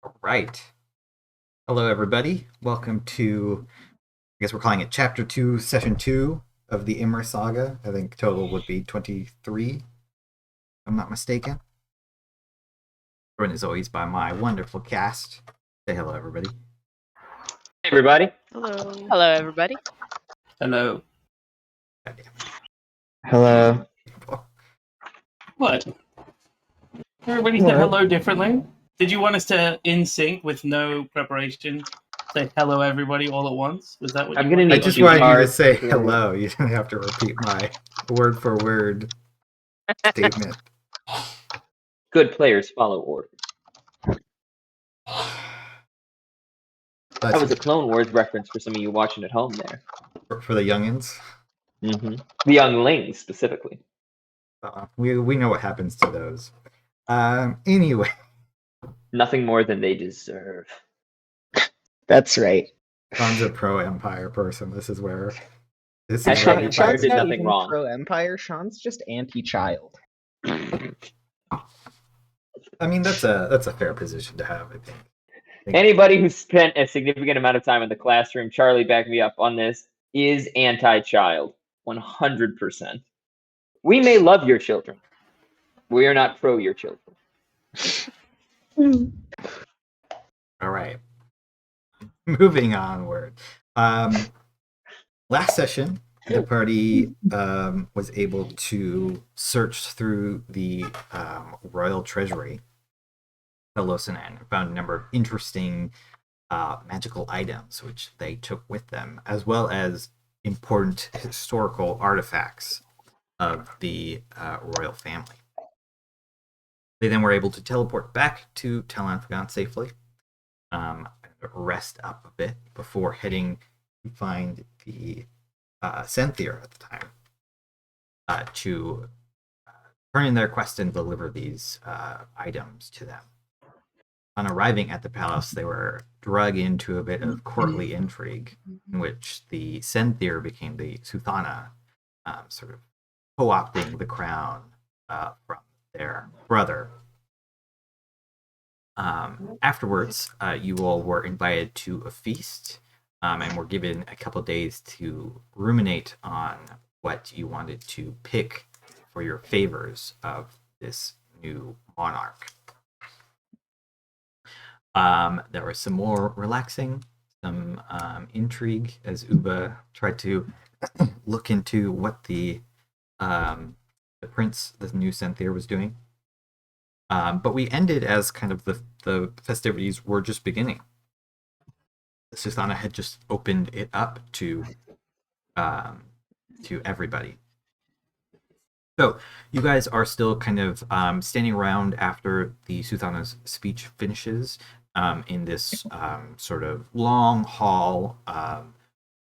All right. Hello, everybody. Welcome to, I guess we're calling it Chapter 2, Session 2 of the Imris Saga. I think total would be 23, if I'm not mistaken. Joined as always by my wonderful cast. Say hello, everybody. Hey, everybody. Hello. Hello, everybody. Hello. Goddamn. Hello. What? Everybody said hello differently. Did you want us to in sync with no preparation say hello everybody all at once? Was that what I'm you gonna wanted? I need just to wanted you to hard say to- hello. You didn't have to repeat my word for word statement. Good players follow orders. That was a Clone Wars reference for some of you watching at home there. For the youngins. Mm-hmm. The younglings, specifically. We know what happens to those. Anyway. Nothing more than they deserve. That's right. Sean's a pro-Empire person. This is where we Empire Sean's did not nothing even wrong. pro-Empire. Sean's just anti-child. I mean, that's a fair position to have, I think. Anybody who spent a significant amount of time in the classroom, Charlie backed me up on this, is anti-child. 100%. We may love your children. We are not pro your children. All right. Moving onward. Last session, the party was able to search through the royal treasury of Losanan and found a number of interesting magical items which they took with them, as well as important historical artifacts of the royal family. They then were able to teleport back to Talanfagan safely, rest up a bit before heading to find the Centaur at the time to turn in their quest and deliver these items to them. On arriving at the palace, they were dragged into a bit of courtly intrigue, in which the Centaur became the Suthana, sort of co-opting the crown from their brother. Afterwards, you all were invited to a feast and were given a couple days to ruminate on what you wanted to pick for your favors of this new monarch. There was some more relaxing, some intrigue as Uba tried to look into what the prince, the new Centaur, was doing. But we ended as kind of the festivities were just beginning. Suthana had just opened it up to everybody. So you guys are still kind of standing around after the Suthana's speech finishes in this sort of long hall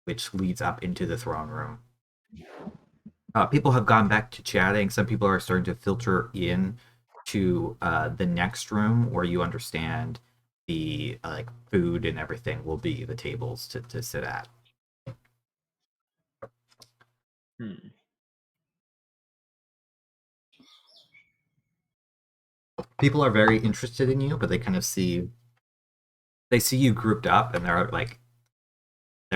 which leads up into the throne room. People have gone back to chatting. Some people are starting to filter in to the next room where you understand the food and everything will be the tables to sit at. People are very interested in you, but they kind of see you grouped up, and there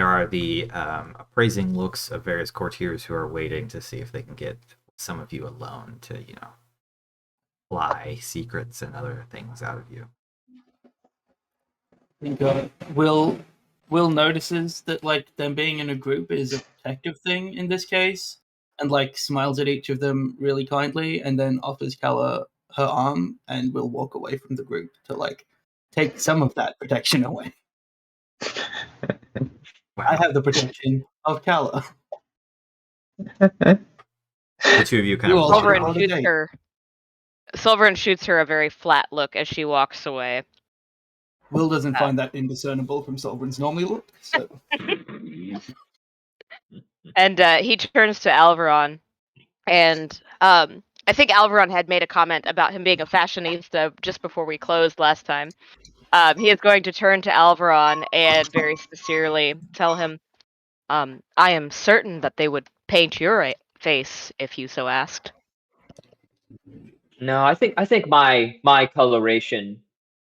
are the appraising looks of various courtiers who are waiting to see if they can get some of you alone to, fly secrets and other things out of you. I think Will notices that them being in a group is a protective thing in this case, and smiles at each of them really kindly, and then offers Kala her arm, and will walk away from the group to take some of that protection away. Wow. I have the protection of Kala. The two of you kind of Sulveran shoots her a very flat look as she walks away. Will doesn't find that indiscernible from Sulveran's normal look. So. And he turns to Alveron, and I think Alveron had made a comment about him being a fashionista just before we closed last time. He is going to turn to Alveron and very sincerely tell him, I am certain that they would paint your face if you so asked. No, I think my coloration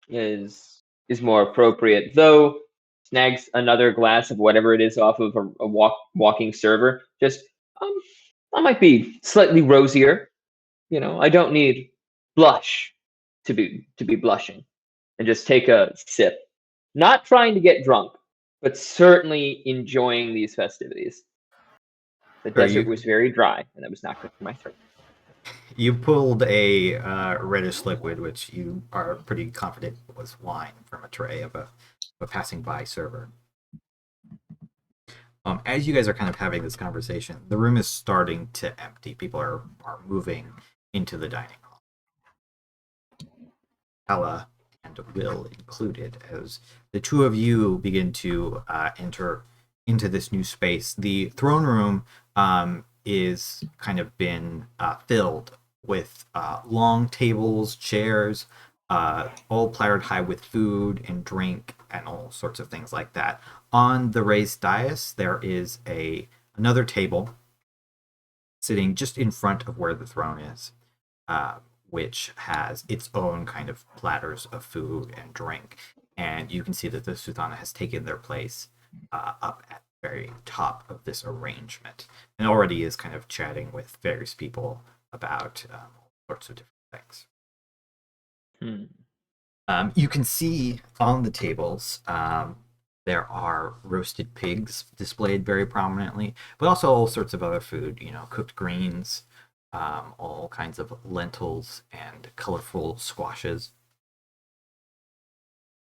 is is more appropriate. Though snags another glass of whatever it is off of a walking server. Just I might be slightly rosier. You know, I don't need blush to be blushing, and just take a sip. Not trying to get drunk, but certainly enjoying these festivities. The Sure, desert was very dry, and that was not good for my throat. You pulled a reddish liquid, which you are pretty confident was wine from a tray of a passing by server. As you guys are kind of having this conversation, the room is starting to empty. People are moving into the dining hall. Ella and Will included, as the two of you begin to enter into this new space. The throne room is kind of been filled with long tables, chairs, all plastered high with food and drink and all sorts of things like that. On the raised dais, there is another table sitting just in front of where the throne is, which has its own kind of platters of food and drink. And you can see that the Suthana has taken their place up at the very top of this arrangement, and already is kind of chatting with various people about all sorts of different things. You can see on the tables there are roasted pigs displayed very prominently, but also all sorts of other food, cooked greens, all kinds of lentils and colorful squashes,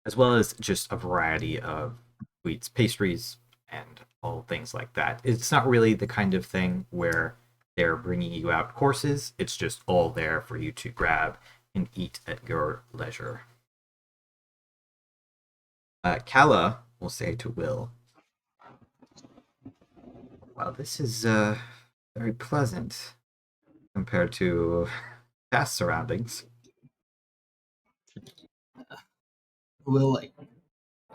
as well as just a variety of sweets, pastries, and all things like that. It's not really the kind of thing where they're bringing you out courses. It's just all there for you to grab and eat at your leisure. Kala will say to Will, "Well, this is very pleasant compared to past surroundings." Will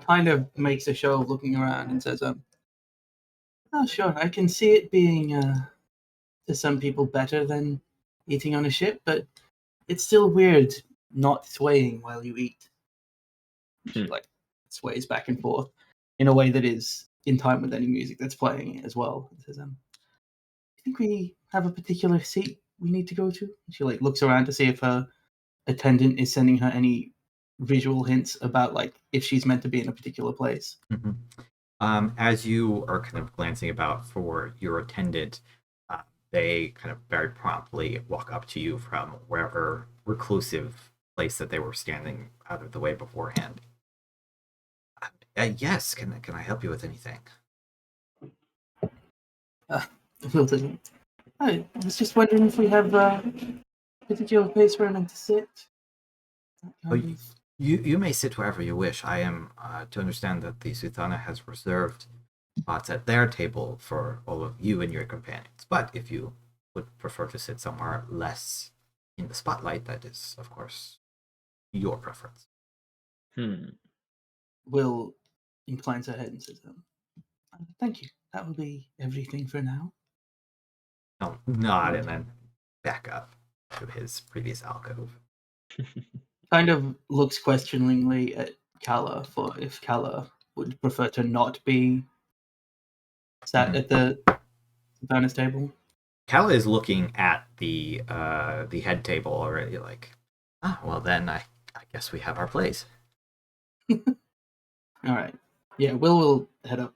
kind of makes a show of looking around and says, "Oh, sure, I can see it being to some people better than eating on a ship, but it's still weird not swaying while you eat." She sways back and forth in a way that is in time with any music that's playing as well. It says, "I think we have a particular seat we need to go to." She looks around to see if her attendant is sending her any visual hints about if she's meant to be in a particular place. Mm-hmm. As you are kind of glancing about for your attendant, they kind of very promptly walk up to you from wherever reclusive place that they were standing out of the way beforehand. Yes, can I help you with anything? I was just wondering if we have a particular place where I'm meant to sit. You may sit wherever you wish. I am to understand that the Suthana has reserved spots at their table for all of you and your companions. But if you would prefer to sit somewhere less in the spotlight, that is, of course, your preference. Will inclines her head and says, "Thank you. That will be everything for now." He'll nod and then back up to his previous alcove. Kind of looks questioningly at Kala for if Kala would prefer to not be sat at the bonus table. Kala is looking at the head table already, well then I guess we have our place. All right. Yeah, will head up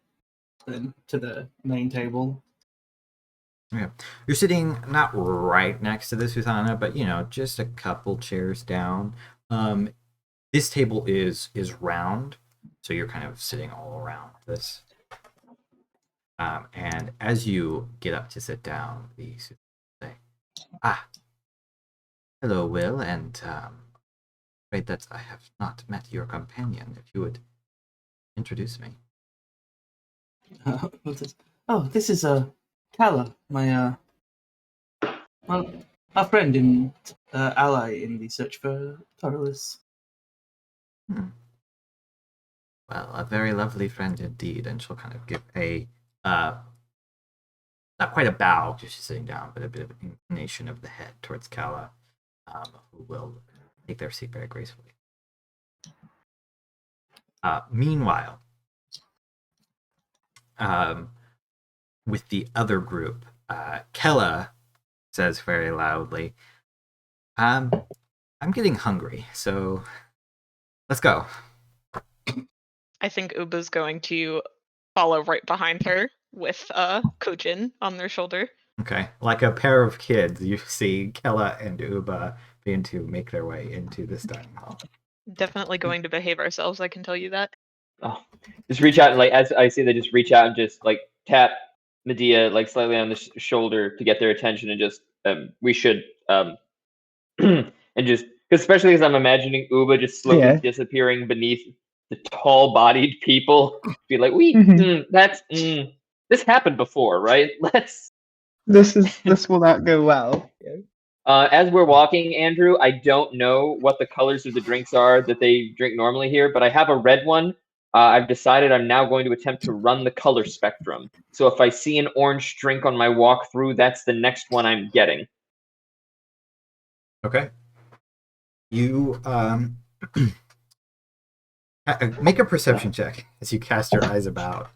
then to the main table. Yeah. You're sitting not right next to the Suthana, but just a couple chairs down. This table is round, so you're kind of sitting all around this. And as you get up to sit down, the Suthana say, hello, Will, and afraid that I have not met your companion. If you would introduce me. This is Kala, my our friend and ally in the search for Taurus. Well, a very lovely friend indeed, and she'll kind of give a not quite a bow because she's sitting down, but a bit of an inclination of the head towards Kala, who will take their seat very gracefully. Meanwhile, with the other group, Kella says very loudly, I'm getting hungry, so let's go. I think Uba's going to follow right behind her with Kojin on their shoulder. Okay, like a pair of kids, you see Kella and Uba begin to make their way into this dining hall. Definitely going to behave ourselves, I can tell you that. Oh, just reach out and like as I see they just reach out and just like tap Medea like slightly on the shoulder to get their attention and just we should and just because especially as I'm imagining Uba just slowly disappearing beneath the tall-bodied people, be like, this happened before, right? This will not go well. As we're walking, Andrew, I don't know what the colors of the drinks are that they drink normally here, but I have a red one. I've decided I'm now going to attempt to run the color spectrum. So if I see an orange drink on my walk through, that's the next one I'm getting. Okay. You make a perception check as you cast your eyes about.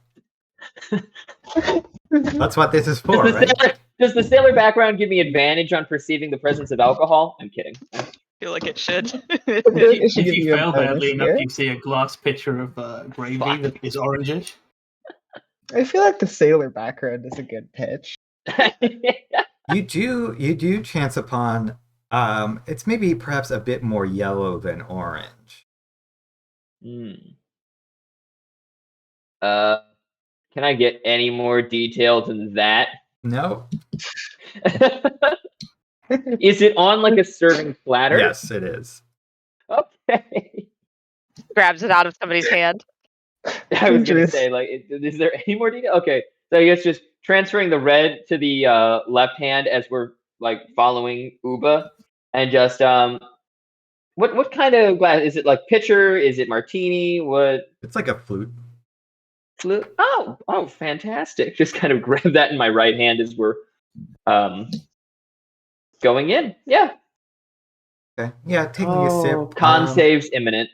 That's what this is for, right? Does the sailor background give me advantage on perceiving the presence of alcohol? I'm kidding. I feel like it should. If you fail badly enough, you see a glass pitcher of gravy that is orangish. I feel like the sailor background is a good pitch. You do chance upon it's maybe perhaps a bit more yellow than orange. Can I get any more detail than that? No. Is it on like a serving platter? Yes, it is. Okay. Grabs it out of somebody's hand. I was going to say, like, is there any more detail? Okay. So I guess just transferring the red to the left hand as we're like following Uba, and just what kind of glass is it? Like pitcher? Is it martini? What? It's like a flute. Flute? Oh, fantastic! Just kind of grab that in my right hand as we're going in. Yeah. Okay. Yeah, taking a sip. Con saves imminent.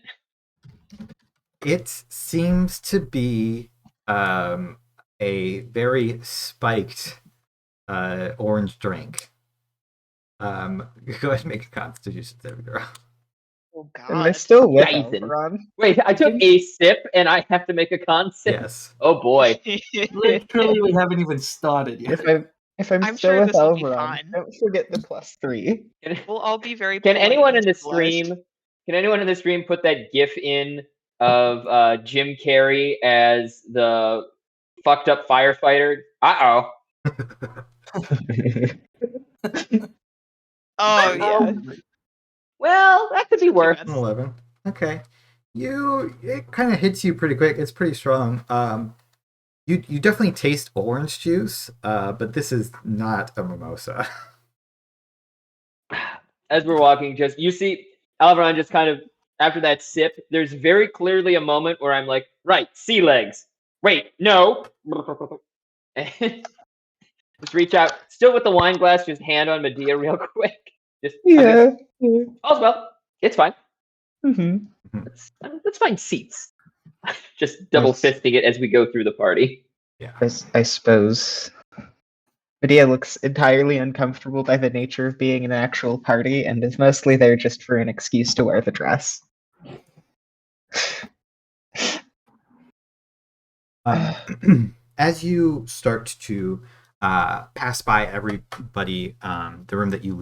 It seems to be a very spiked orange drink. Go ahead and make a constitution save, girl. Oh God. Am I still with Dyson. Alveron? Wait, I took a sip and I have to make a con save? Yes. Oh boy. Literally, we haven't even started yet. If I'm I'm still sure with this will be Alveron, fine. don't forget the +3. We'll all be very. Can polite anyone and in the civilized. stream? Can anyone in the stream put that GIF in of Jim Carrey as the fucked up firefighter? Oh yeah. Well, that could be worse. bad. 11. Okay. It kind of hits you pretty quick. It's pretty strong. You definitely taste orange juice, but this is not a mimosa. As we're walking, just you see Alveron just kind of after that sip. There's very clearly a moment where I'm like, right, sea legs. Wait, no. Just reach out, still with the wine glass, just hand on Medea real quick. Just all's well. It's fine. Mm-hmm. Let's find seats. Just double fisting it as we go through the party. Yeah. I suppose. Medea looks entirely uncomfortable by the nature of being an actual party and is mostly there just for an excuse to wear the dress. As you start to pass by everybody, the room that you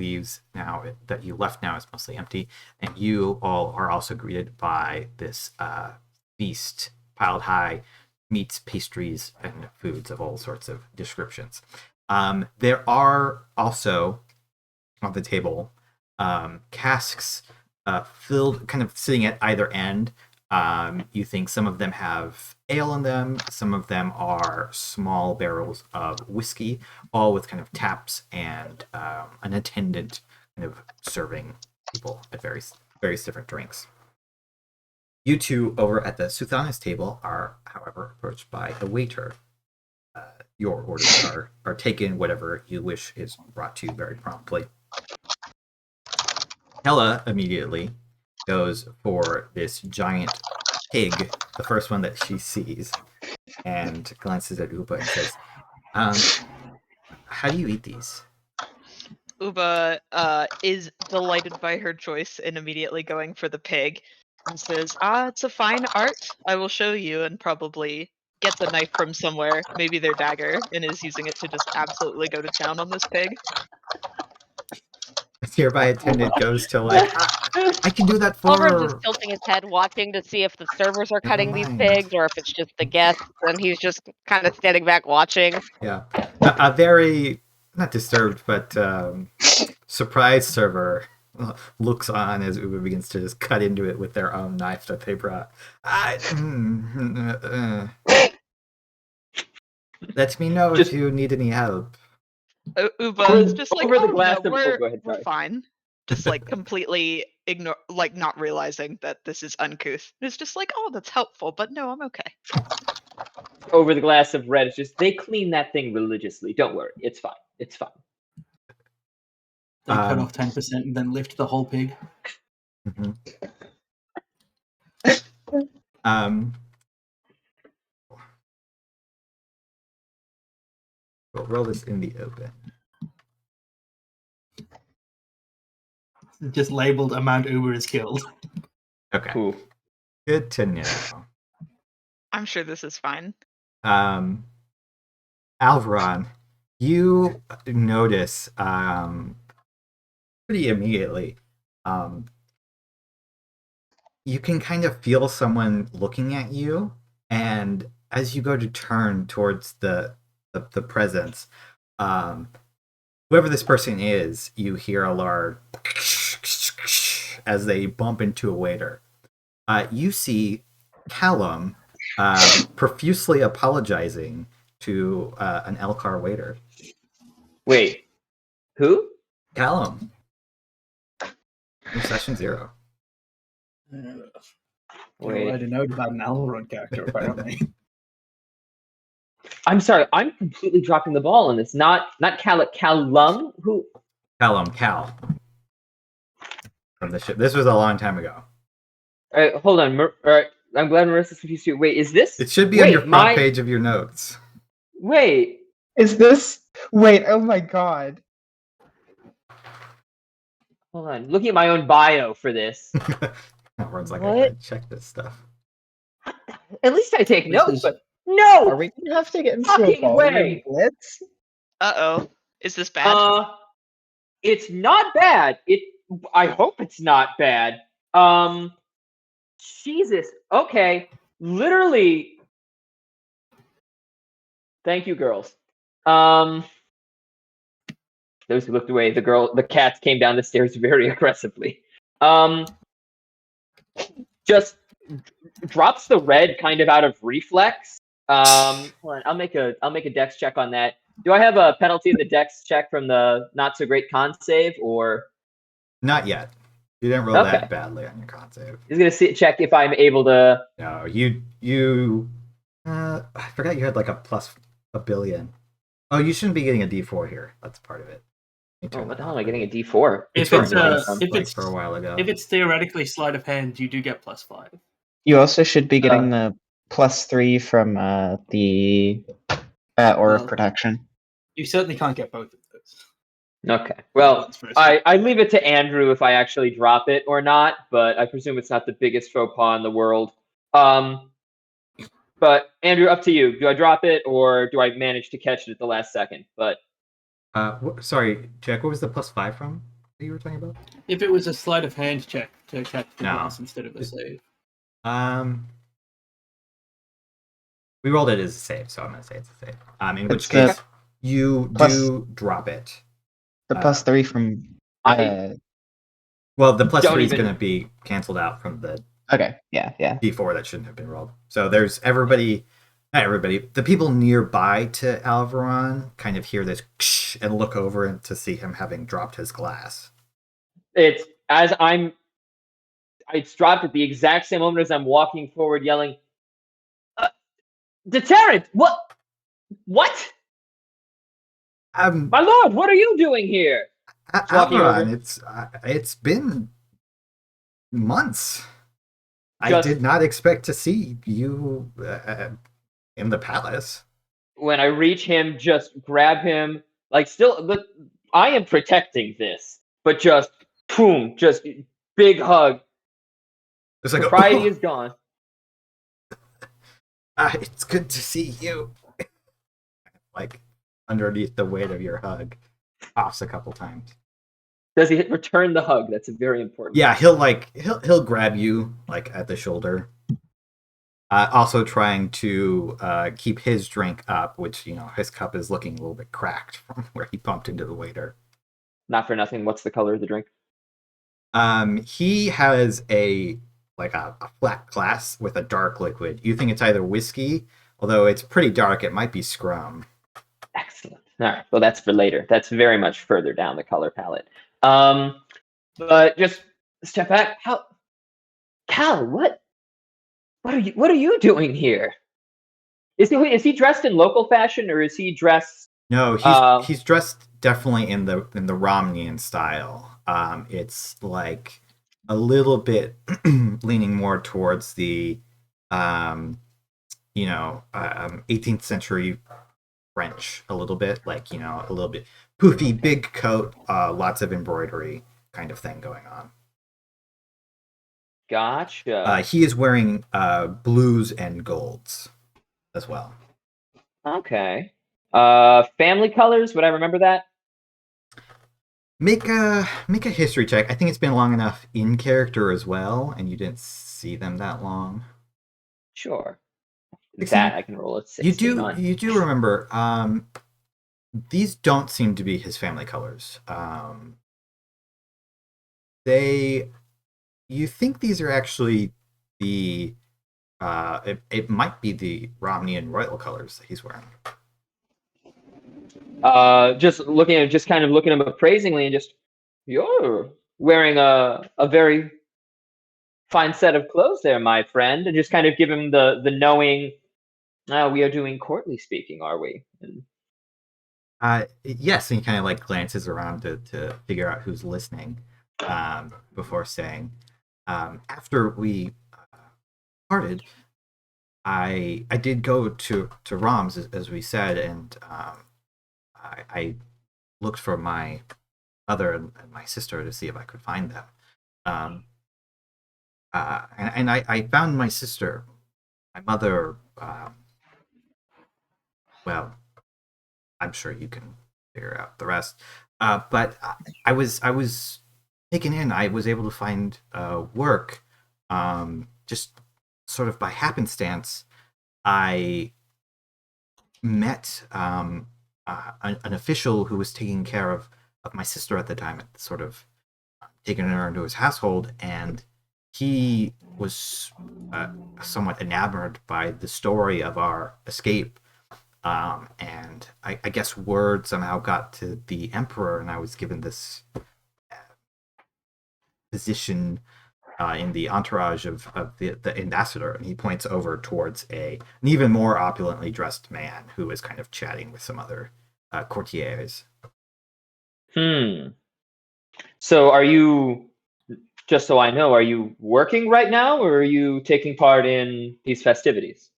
left now is mostly empty, and you all are also greeted by this feast piled high, meats, pastries, and foods of all sorts of descriptions. There are also on the table casks filled, kind of sitting at either end. You think some of them have ale in them, some of them are small barrels of whiskey, all with kind of taps and an attendant kind of serving people at various different drinks. You two over at the Suthana's table are, however, approached by a waiter. Your orders are taken, whatever you wish is brought to you very promptly. Hella immediately goes for this giant pig the first one that she sees, and glances at Uba and says, "How do you eat these?" Uba is delighted by her choice and immediately going for the pig and says, it's a fine art. I will show you, and probably gets a knife from somewhere, maybe their dagger, and is using it to just absolutely go to town on this pig. The nearby attendant goes to like, I can do that Alveron's just for. tilting his head, watching to see if the servers are Never cutting these mind. pigs or if it's just the guests, and he's just kind of standing back watching. Yeah, a very not disturbed but surprised server looks on as Uba begins to just cut into it with their own knife that they brought. Let me know if you need any help. Uba is just like, over the glass no, of- go ahead, we're sorry. fine. Just like completely ignore, like not realizing that this is uncouth. It's just like, that's helpful, but no, I'm okay. Over the glass of red, it's just they clean that thing religiously. Don't worry, it's fine. It's fine. They cut off 10% and then lift the whole pig. Mhm. We'll roll this in the open. Just labeled amount Uber is killed. Okay, Cool. good to know. I'm sure this is fine. Alveron, you notice pretty immediately. You can kind of feel someone looking at you, and as you go to turn towards the presence, whoever this person is, you hear a large as they bump into a waiter. You see Callum profusely apologizing to an Elcar waiter. Wait, who? Callum, from session 0. Wait. I didn't know about an Alveron character, apparently. I'm sorry, I'm completely dropping the ball on this. Not Callum. Who? Callum, Cal. From the ship. This was a long time ago. All right, hold on. All right, I'm glad Marissa's confused too. Wait, is this? It should be on your front page of your notes. Wait. Is this? Wait, oh my god. Hold on. Looking at my own bio for this. Everyone's like, I What? gotta check this stuff. At least I take This notes, is- but no. Are we gonna have to get into a Fucking ballroom way. blitz? Uh-oh. Is this bad? It's not bad. I hope it's not bad. Jesus. Okay. Literally. Thank you, girls. Those who looked away, the cats came down the stairs very aggressively. Just drops the red kind of out of reflex. Hold on, I'll make a dex check on that. Do I have a penalty in the dex check from the not so great con save, or Not yet. You didn't roll that badly on your con save. is gonna check if I'm able to? No, you. I forgot you had like a plus a billion. Oh, you shouldn't be getting a D4 here. That's part of it. Oh, what the hell am I getting a D4? If It's it's for a while ago. if it's theoretically sleight of hand, you do get +5. You also should be getting the +3 from the Aura of Protection. You certainly can't get both of those. Okay. Well, I leave it to Andrew if I actually drop it or not, but I presume it's not the biggest faux pas in the world. But Andrew, up to you. Do I drop it or do I manage to catch it at the last second? But sorry, Jack. What was the +5 from that you were talking about? If it was a sleight of hand check to catch the No. glass instead of a save. We rolled it as a save, so I'm gonna say it's a save. In which It's the case you plus- do drop it. The +3 from. Well, the +3 Don't is even- going to be canceled out from the Okay, yeah. D4 that shouldn't have been rolled. So there's everybody, not everybody, the people nearby to Alveron kind of hear this and look over and to see him having dropped his glass. it's dropped at the exact same moment as I'm walking forward, yelling, "Deterrent! What? My lord, what are you doing here?" Alveron, it's been months. I did not expect to see you in the palace. When I reach him, just grab him. Like, still, I am protecting this, but just, boom, just big hug. It's like, Propriety is gone. It's good to see you. Like, underneath the weight of your hug, coughs a couple times. Does he return the hug? That's very important. Yeah, he'll grab you like at the shoulder. Also trying to keep his drink up, which his cup is looking a little bit cracked from where he bumped into the waiter. Not for nothing. What's the color of the drink? He has a flat glass with a dark liquid. You think it's either whiskey, although it's pretty dark. It might be scrum. Excellent. All right. Well, that's for later. That's very much further down the color palette. But just step back. Cal, what are you doing here? Is he dressed in local fashion, or is he dressed? No, he's dressed definitely in the Romnian style. It's like a little bit leaning more towards the 18th century French, a little bit, like, a little bit poofy, big coat, lots of embroidery kind of thing going on. Gotcha. He is wearing blues and golds as well. Okay. Family colors, would I remember that? Make a history check. I think it's been long enough in character as well, and you didn't see them that long. Sure. 16? That I can roll a 16 on. You do remember. These don't seem to be his family colors. You think these are actually the it might be the Romnian royal colors that he's wearing. Just kind of looking at him appraisingly, and just, you're wearing a very fine set of clothes there, my friend, and just kind of give him the knowing. We are doing courtly speaking, are we? Yes, and he kind of like glances around to figure out who's listening before saying, after we parted, I did go to Rom's as we said, and I looked for my mother and my sister to see if I could find them. And I found my sister. My mother, well, I'm sure you can figure out the rest. But I was taken in. I was able to find work just sort of by happenstance. I met an official who was taking care of my sister at the time, sort of taking her into his household, and he was somewhat enamored by the story of our escape. And I guess word somehow got to the emperor, and I was given this position in the entourage of the ambassador. And he points over towards an even more opulently dressed man who is kind of chatting with some other courtiers. So are you, just so I know, are you working right now, or are you taking part in these festivities?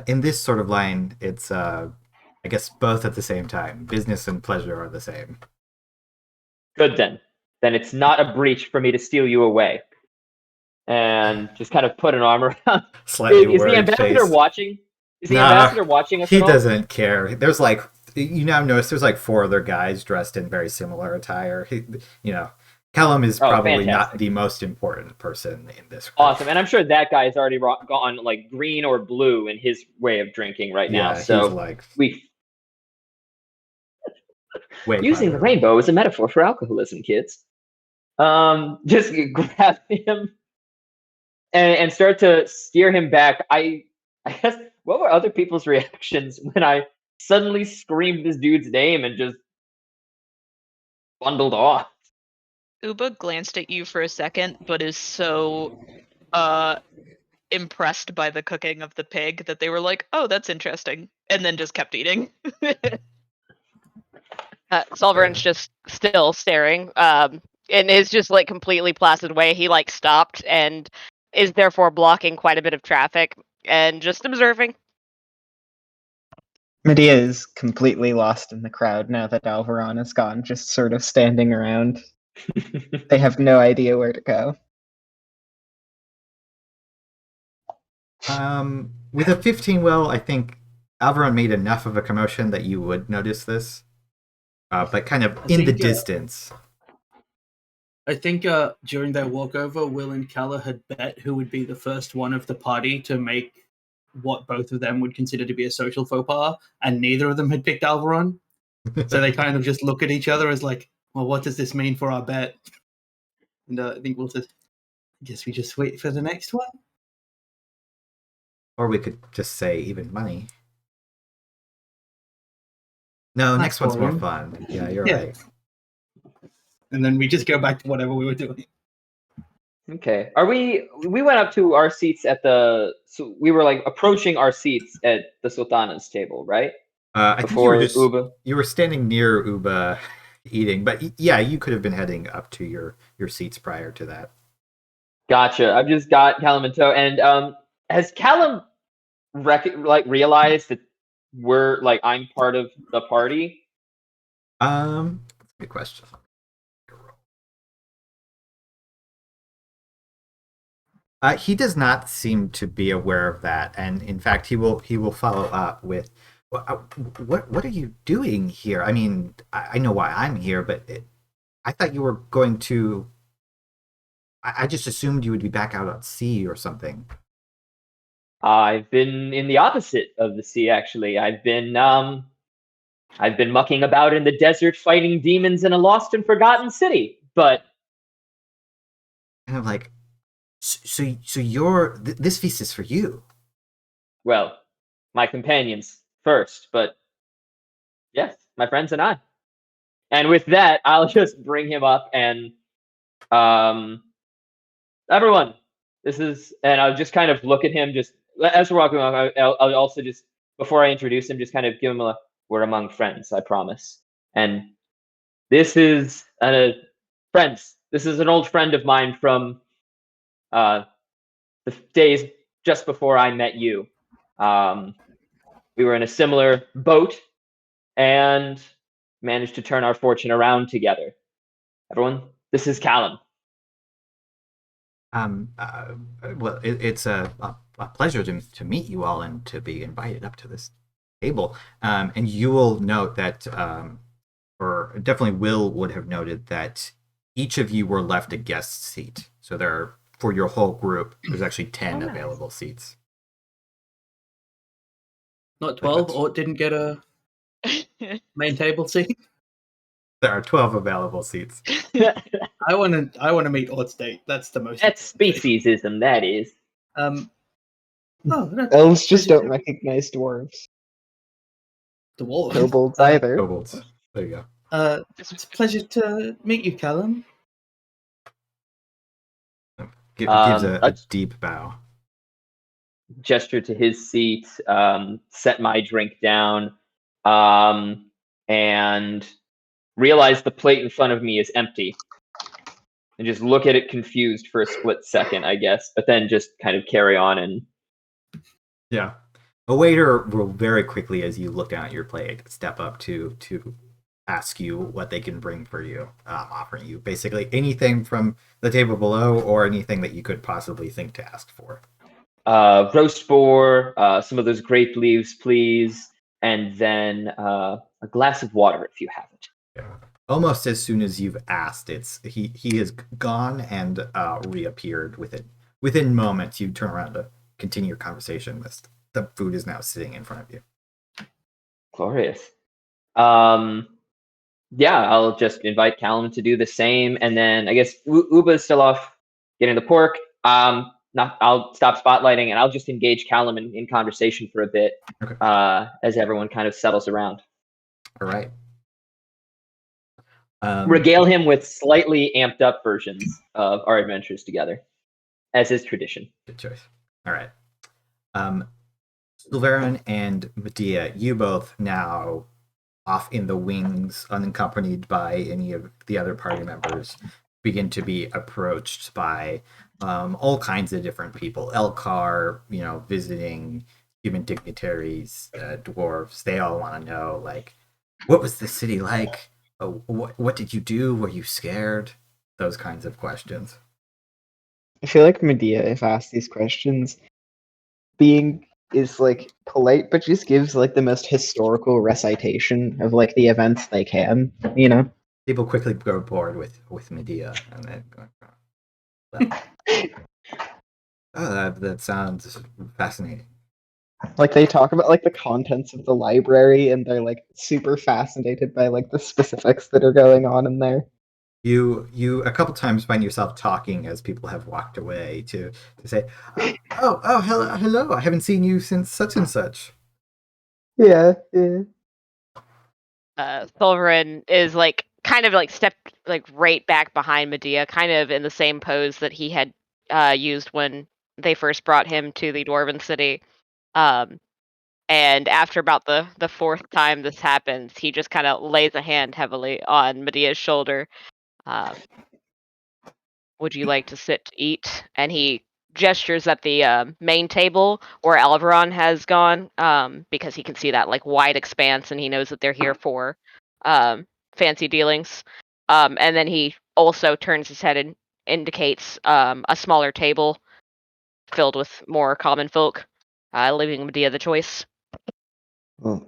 In this sort of line, it's I guess both at the same time. Business and pleasure are the same. Good then. Then it's not a breach for me to steal you away. And just kind of put an arm around. Slightly Is the ambassador face. watching? Is the ambassador watching us? He at all? doesn't care. There's like, now notice there's like 4 other guys dressed in very similar attire. Callum is probably not the most important person in this group. Awesome, and I'm sure that guy has already gone like green or blue in his way of drinking right now. So he's like using the rainbow as a metaphor for alcoholism, kids. Just grab him and start to steer him back. I guess, what were other people's reactions when I suddenly screamed this dude's name and just bundled off? Uba glanced at you for a second, but is so impressed by the cooking of the pig that they were like, "Oh, that's interesting," and then just kept eating. Sulveran's just still staring, in his just like completely placid way. He like stopped and is therefore blocking quite a bit of traffic, and just observing. Medea is completely lost in the crowd now that Alveron is gone, just sort of standing around. They have no idea where to go. With a 15, well, I think Alveron made enough of a commotion that you would notice this. But kind of in the distance. I think during their walkover, Will and Calla had bet who would be the first one of the party to make what both of them would consider to be a social faux pas, and neither of them had picked Alveron. So they kind of just look at each other as like, well, what does this mean for our bet? And I think Will says, I guess we just wait for the next one. Or we could just say even money. No, That's next one's more boring. fun. Yeah, you're Yeah. right. And then we just go back to whatever we were doing. Okay. We went up to our seats at so we were like approaching our seats at the Sultana's table, right? I think Before Uba. you were standing near Uba eating, but yeah, you could have been heading up to your seats prior to that. Gotcha. I've just got Callum in tow, and has Callum realized that I'm part of the party? Good question. He does not seem to be aware of that, and in fact, he will follow up with, "What are you doing here? I mean, I know why I'm here, but I thought you were going to. I just assumed you would be back out at sea or something." I've been in the opposite of the sea, actually. I've been mucking about in the desert fighting demons in a lost and forgotten city. But kind of like, so you're this feast is for you. Well, my companions first, but yes, my friends and I. And with that, I'll just bring him up and everyone, and I'll just kind of look at him just as we're walking along. I'll also just, before I introduce him, just kind of give him we're among friends, I promise. And this is friends. This is an old friend of mine from the days just before I met you. We were in a similar boat and managed to turn our fortune around together. Everyone, this is Callum. Well, it's a pleasure to meet you all and to be invited up to this table. And you will note that, or definitely Will would have noted that each of you were left a guest seat. So there are, for your whole group, there's actually 10 available seats. Not 12, or didn't get a main table seat. There are 12 available seats. I want to meet Odd State. That's the most. That's speciesism, that is. Elves just don't recognize dwarves. Dwarves. Kobolds either. Kobolds. There you go. It's a pleasure to meet you, Callum. Gives a deep bow. Gesture to his seat, set my drink down, and realize the plate in front of me is empty. And just look at it confused for a split second, I guess, but then just kind of carry on and... Yeah. A waiter will very quickly, as you look down at your plate, step up to ask you what they can bring for you, offering you basically anything from the table below or anything that you could possibly think to ask for. Roast boar, some of those grape leaves, please, and then a glass of water if you have it. Yeah. Almost as soon as you've asked, he is gone and reappeared within moments. You turn around to continue your conversation. The food is now sitting in front of you. Glorious. Yeah, I'll just invite Callum to do the same, and then I guess Uba's still off getting the pork. I'll stop spotlighting, and I'll just engage Callum in conversation for a bit, okay. As everyone kind of settles around. All right. Regale him with slightly amped up versions of our adventures together, as is tradition. Good choice. All right. Sulveran and Medea, you both now off in the wings, unaccompanied by any of the other party members, begin to be approached by all kinds of different people. Elkar, visiting human dignitaries, dwarves. They all want to know, like, what was the city like? What did you do? Were you scared? Those kinds of questions. I feel like Medea, if asked these questions, is like polite, but just gives like the most historical recitation of like the events they can. People quickly grow bored with Medea, and then go, well, that sounds fascinating. Like they talk about like the contents of the library, and they're like super fascinated by like the specifics that are going on in there. You a couple times find yourself talking as people have walked away to say, oh, hello, I haven't seen you since such and such. Yeah. Sulveran is like kind of like stepped like right back behind Medea, kind of in the same pose that he had used when they first brought him to the Dwarven city. And after about the fourth time this happens, he just kind of lays a hand heavily on Medea's shoulder. Would you like to sit to eat? And he gestures at the main table where Alveron has gone, because he can see that like wide expanse, and he knows that they're here for fancy dealings. And then he also turns his head and indicates a smaller table filled with more common folk, leaving Medea the choice. Well,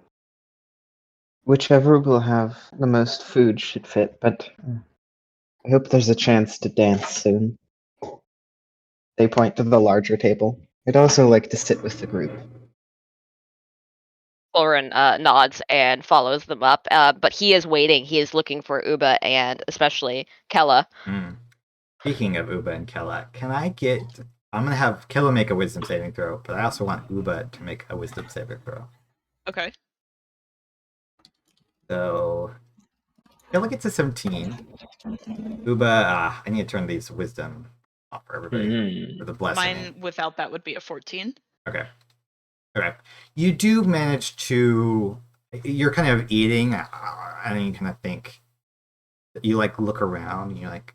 whichever will have the most food should fit, but I hope there's a chance to dance soon. They point to the larger table. I'd also like to sit with the group. Sulveran nods and follows them up, but he is waiting. He is looking for Uba and especially Kella. Speaking of Uba and Kella, I'm going to have Kella make a wisdom saving throw, but I also want Uba to make a wisdom saving throw. Okay. So, Kella gets a 17. Uba, I need to turn these wisdom off for everybody. For the blessing. Mine without that would be a 14. Okay. You do manage to. You're kind of eating, and you kind of think. You like look around, and you're like,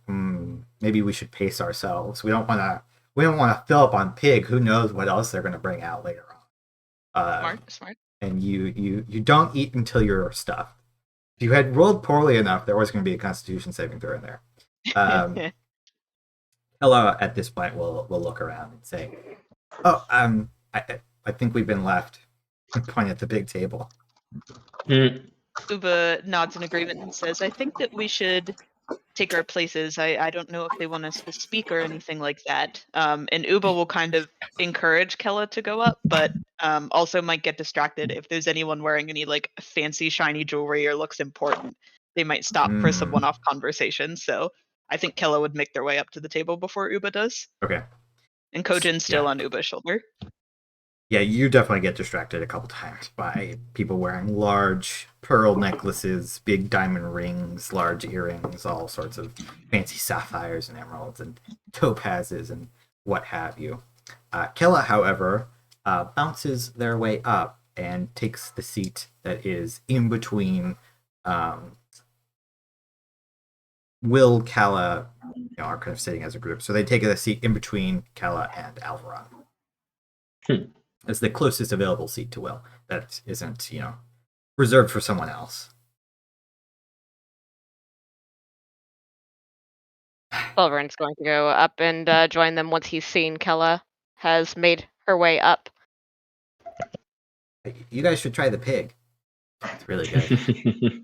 maybe we should pace ourselves. We don't want to fill up on pig. Who knows what else they're going to bring out later on. Smart. And you don't eat until you're stuffed. If you had rolled poorly enough, there was going to be a Constitution saving throw in there. Ella at this point will look around and say, "Oh, I think we've been left." Point at the big table. Uba nods in agreement and says, "I think that we should take our places. I don't know if they want us to speak or anything like that." And Uba will kind of encourage Kella to go up, but also might get distracted if there's anyone wearing any like fancy shiny jewelry or looks important. They might stop for some one-off conversation. So I think Kella would make their way up to the table before Uba does. Okay. And Kojin's still on Uba's shoulder. Yeah, you definitely get distracted a couple times by people wearing large pearl necklaces, big diamond rings, large earrings, all sorts of fancy sapphires and emeralds and topazes and what have you. Kella, however, bounces their way up and takes the seat that is in between Will, Kella, are kind of sitting as a group. So they take a seat in between Kella and Alveron. It's the closest available seat to Will. That isn't, reserved for someone else. Sulveran's going to go up and join them once he's seen Kella has made her way up. You guys should try the pig. It's really good.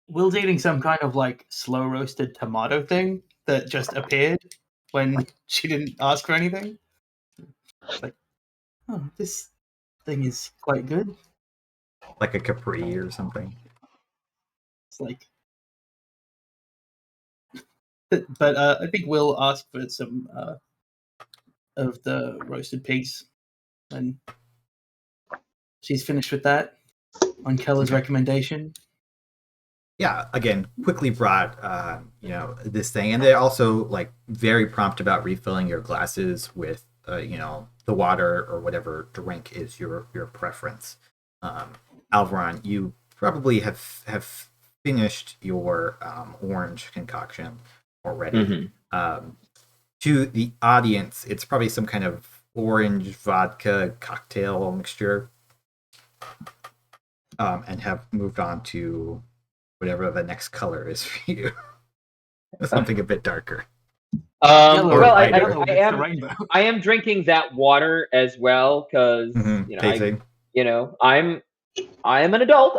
Will's eating some kind of like slow roasted tomato thing that just appeared when she didn't ask for anything. It's like, oh, this thing is quite good. Like a Capri or something. It's like, but I think Will asked for some of the roasted pigs, and she's finished with that on Kella's recommendation. Yeah, again, quickly brought this thing, and they're also like very prompt about refilling your glasses with the water or whatever drink is your preference. Alveron, you probably have finished your orange concoction already. Mhm. To the audience, it's probably some kind of orange vodka cocktail mixture, and have moved on to whatever the next color is for you. Something a bit darker. Yellow, Or Well, lighter. yellow makes the rainbow. I am drinking that water as well because Tasting. I am an adult.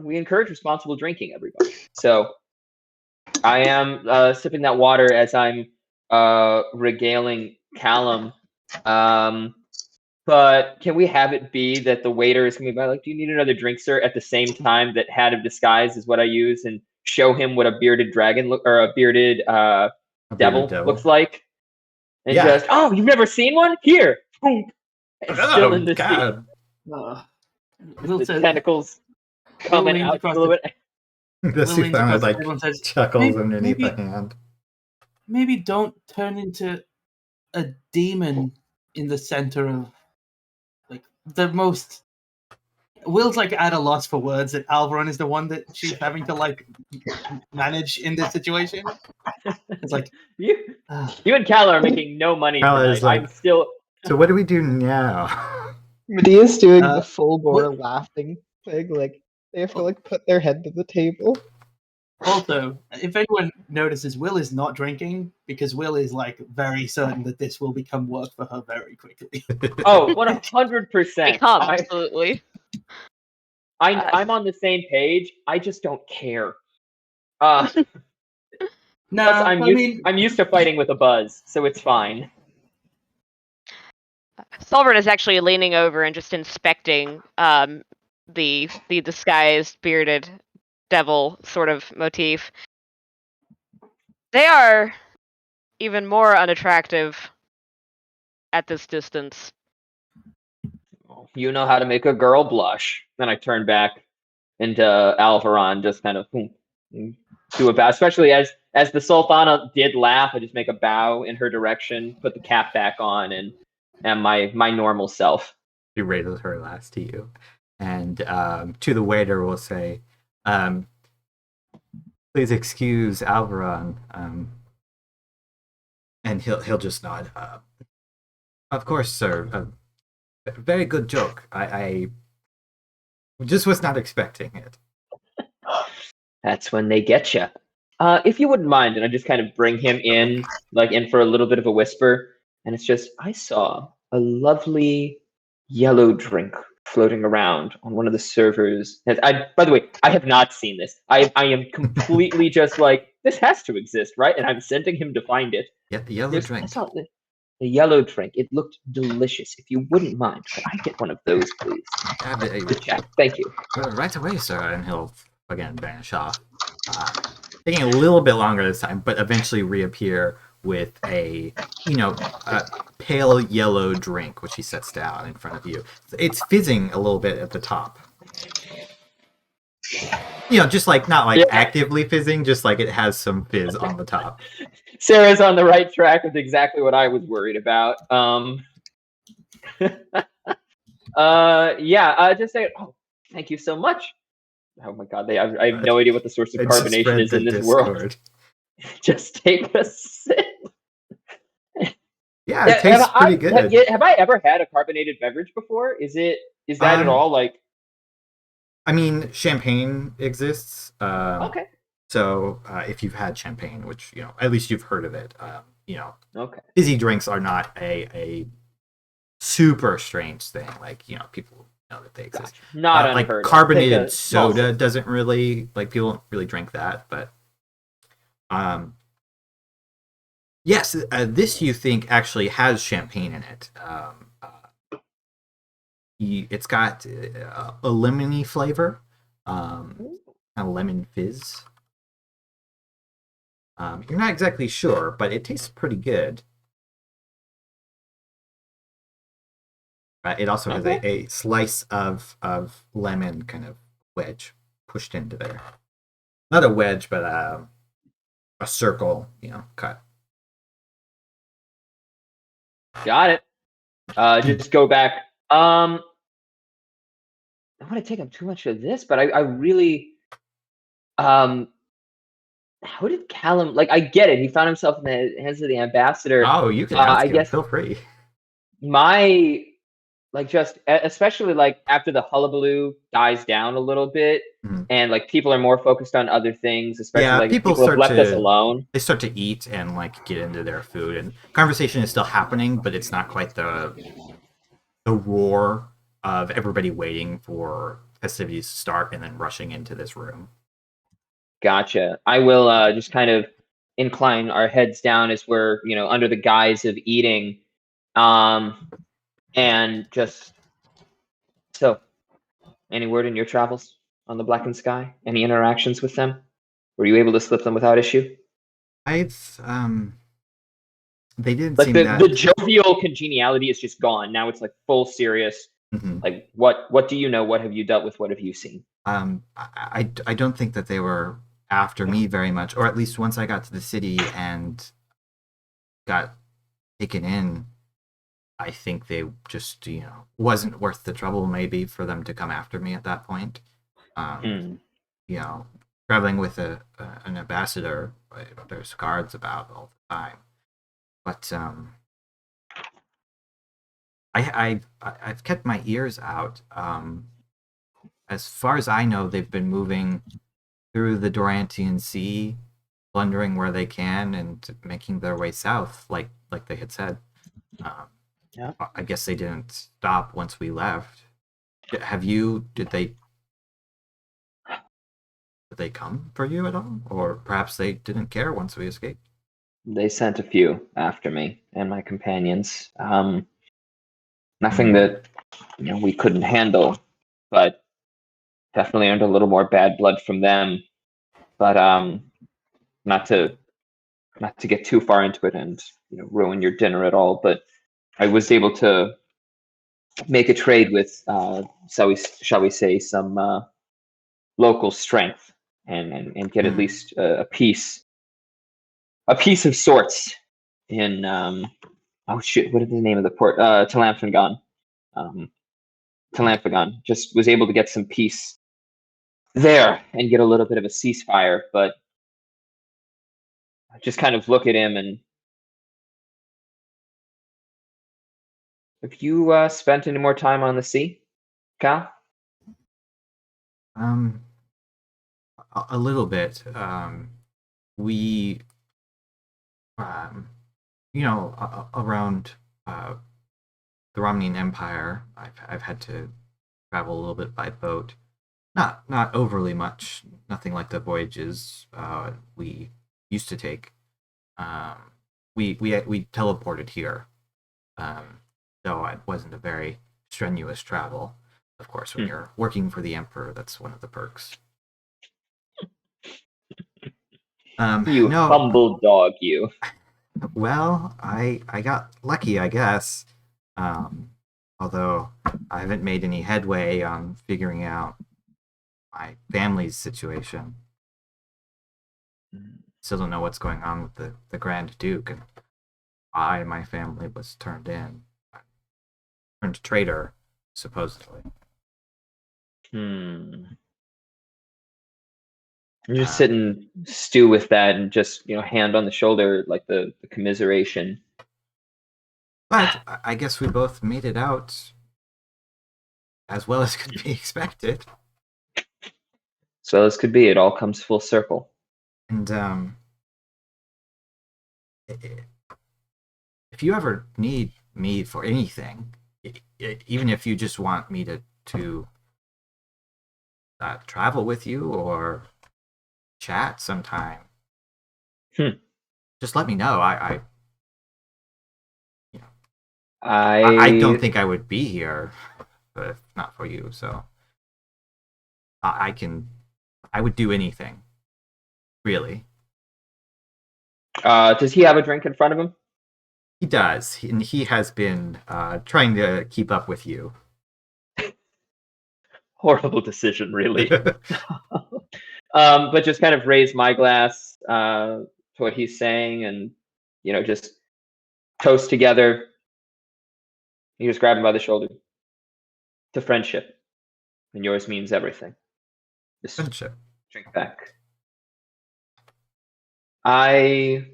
We encourage responsible drinking, everybody. So I am sipping that water as I'm regaling Callum. But can we have it be that the waiter is coming by like, "Do you need another drink, sir?" At the same time that Hat of Disguise is what I use, and show him what a bearded dragon or a bearded devil looks like, and just, "Oh, you've never seen one? Here, boom, it's still in the sea." Will The says, tentacles coming leans out across a little bit. The Will leans Suthana across the like table and says, chuckles underneath the hand. maybe don't turn into a demon in the center of like the most. Will's like at a loss for words that Alveron is the one that she's having to like manage in this situation. It's like You and Cal are making no money Cal tonight. is like- I'm still. So what do we do now? Medea's doing the full bore what- laughing thing, like they have to like put their head to the table. also, if anyone notices, Will is not drinking because Will is like very certain that this will become work for her very quickly. Oh, 100%. Become, absolutely. I'm on the same page. I just don't care. Plus, No, I'm used to fighting with a buzz, so it's fine. Sulveran is actually leaning over and just inspecting the disguised bearded devil sort of motif. They are even more unattractive at this distance. You know how to make a girl blush. Then I turn back into Alveron, just kind of do a bow. Especially as the Sulthana did laugh, I just make a bow in her direction, put the cap back on, and am my normal self. She raises her glass to you, and to the waiter will say, "Please excuse Alveron," and he'll just nod. Of course, sir. Very good joke. I just was not expecting it. That's when they get you. If you wouldn't mind, and I just kind of bring him in, like in for a little bit of a whisper, and it's just, I saw a lovely yellow drink floating around on one of the servers. By the way, I have not seen this. I am completely just like, this has to exist, right? And I'm sending him to find it. Yeah, the yellow drink. I saw the yellow drink. It looked delicious. If you wouldn't mind, could I get one of those, please? Good check. Thank you. Right away, sir. And he'll again vanish off. Taking a little bit longer this time, but eventually reappear with a pale yellow drink, which he sets down in front of you. It's fizzing a little bit at the top. Just like not like actively fizzing, just like it has some fizz on the top. Sarah's on the right track with exactly what I was worried about. Just say, "Oh, thank you so much." Oh my god, I have no idea what the source of carbonation is in this world. Just take a sip. Yeah, it tastes pretty good. Have I ever had a carbonated beverage before? Is that at all like? I mean, champagne exists. Okay. So if you've had champagne, which at least you've heard of it, okay. Fizzy drinks are not a super strange thing. Like people know that they exist. Gotcha. Not like unheard of. carbonated soda doesn't really people don't really drink that, but yes, this you think actually has champagne in it. It's got a lemony flavor, a lemon fizz. You're not exactly sure, but it tastes pretty good. It also has a slice of lemon kind of wedge pushed into there. Not a wedge, but a circle, cut. Got it. Just go back. I don't want to take up too much of this, but I really, How did Callum? Like, I get it. He found himself in the hands of the ambassador. Oh, you can I ask him. guess Feel free. my like just especially like after the hullabaloo dies down a little bit, Mhm. and like people are more focused on other things, especially Yeah, like if people people have start left us to alone. they start to eat and like get into their food, and conversation is still happening, but it's not quite the roar of everybody waiting for festivities to start and then rushing into this room. Gotcha. I will just kind of incline our heads down as we're, under the guise of eating. And just so, any word in your travels on the Blackened Sky? Any interactions with them? Were you able to slip them without issue? I've they didn't Like seem the that jovial congeniality is just gone. Now it's like full serious. Mhm. Like what do you know? What have you dealt with? What have you seen? I don't think that they were after me very much, or at least once I got to the city and got taken in, I think they just, wasn't worth the trouble maybe for them to come after me at that point. You know, traveling with an ambassador, there's guards about all the time. But I've kept my ears out. As far as I know, they've been moving through the Dorantian Sea, plundering where they can and making their way south, like they had said. Yeah. I guess they didn't stop once we left. Did they come for you at all? Or perhaps they didn't care once we escaped? They sent a few after me and my companions. Nothing that we couldn't handle, but definitely earned a little more bad blood from them. But not to get too far into it and ruin your dinner at all. But I was able to make a trade with, shall we say, some local strength, and get at least a piece of sorts in oh shit, what is the name of the port? Talamphaggon. Talamphaggon. Just was able to get some peace there and get a little bit of a ceasefire, but I just kind of look at him and have you spent any more time on the sea, Cal? A little bit. We, around the Romnian Empire, I've had to travel a little bit by boat. Not overly much. Nothing like the voyages we used to take. We teleported here, though it wasn't a very strenuous travel. Of course, when you're working for the Emperor, that's one of the perks. You no, humble dog, you. well, I got lucky, I guess. Although I haven't made any headway on figuring out my family's situation. Still don't know what's going on with the Grand Duke and why my family was turned in. Turned traitor, supposedly. You just sit and stew with that and just, hand on the shoulder, like the commiseration. But I guess we both made it out as well as could be expected. So as could be, it all comes full circle. And if you ever need me for anything, even if you just want me to travel with you or chat sometime, just let me know. I don't think I would be here if not for you. So I would do anything, really. Does he have a drink in front of him? He does, and he has been trying to keep up with you. Horrible decision, really. But just kind of raise my glass to what he's saying, and just toast together. You just grab him by the shoulder. To friendship, and yours means everything. Just Friendship. drink back. I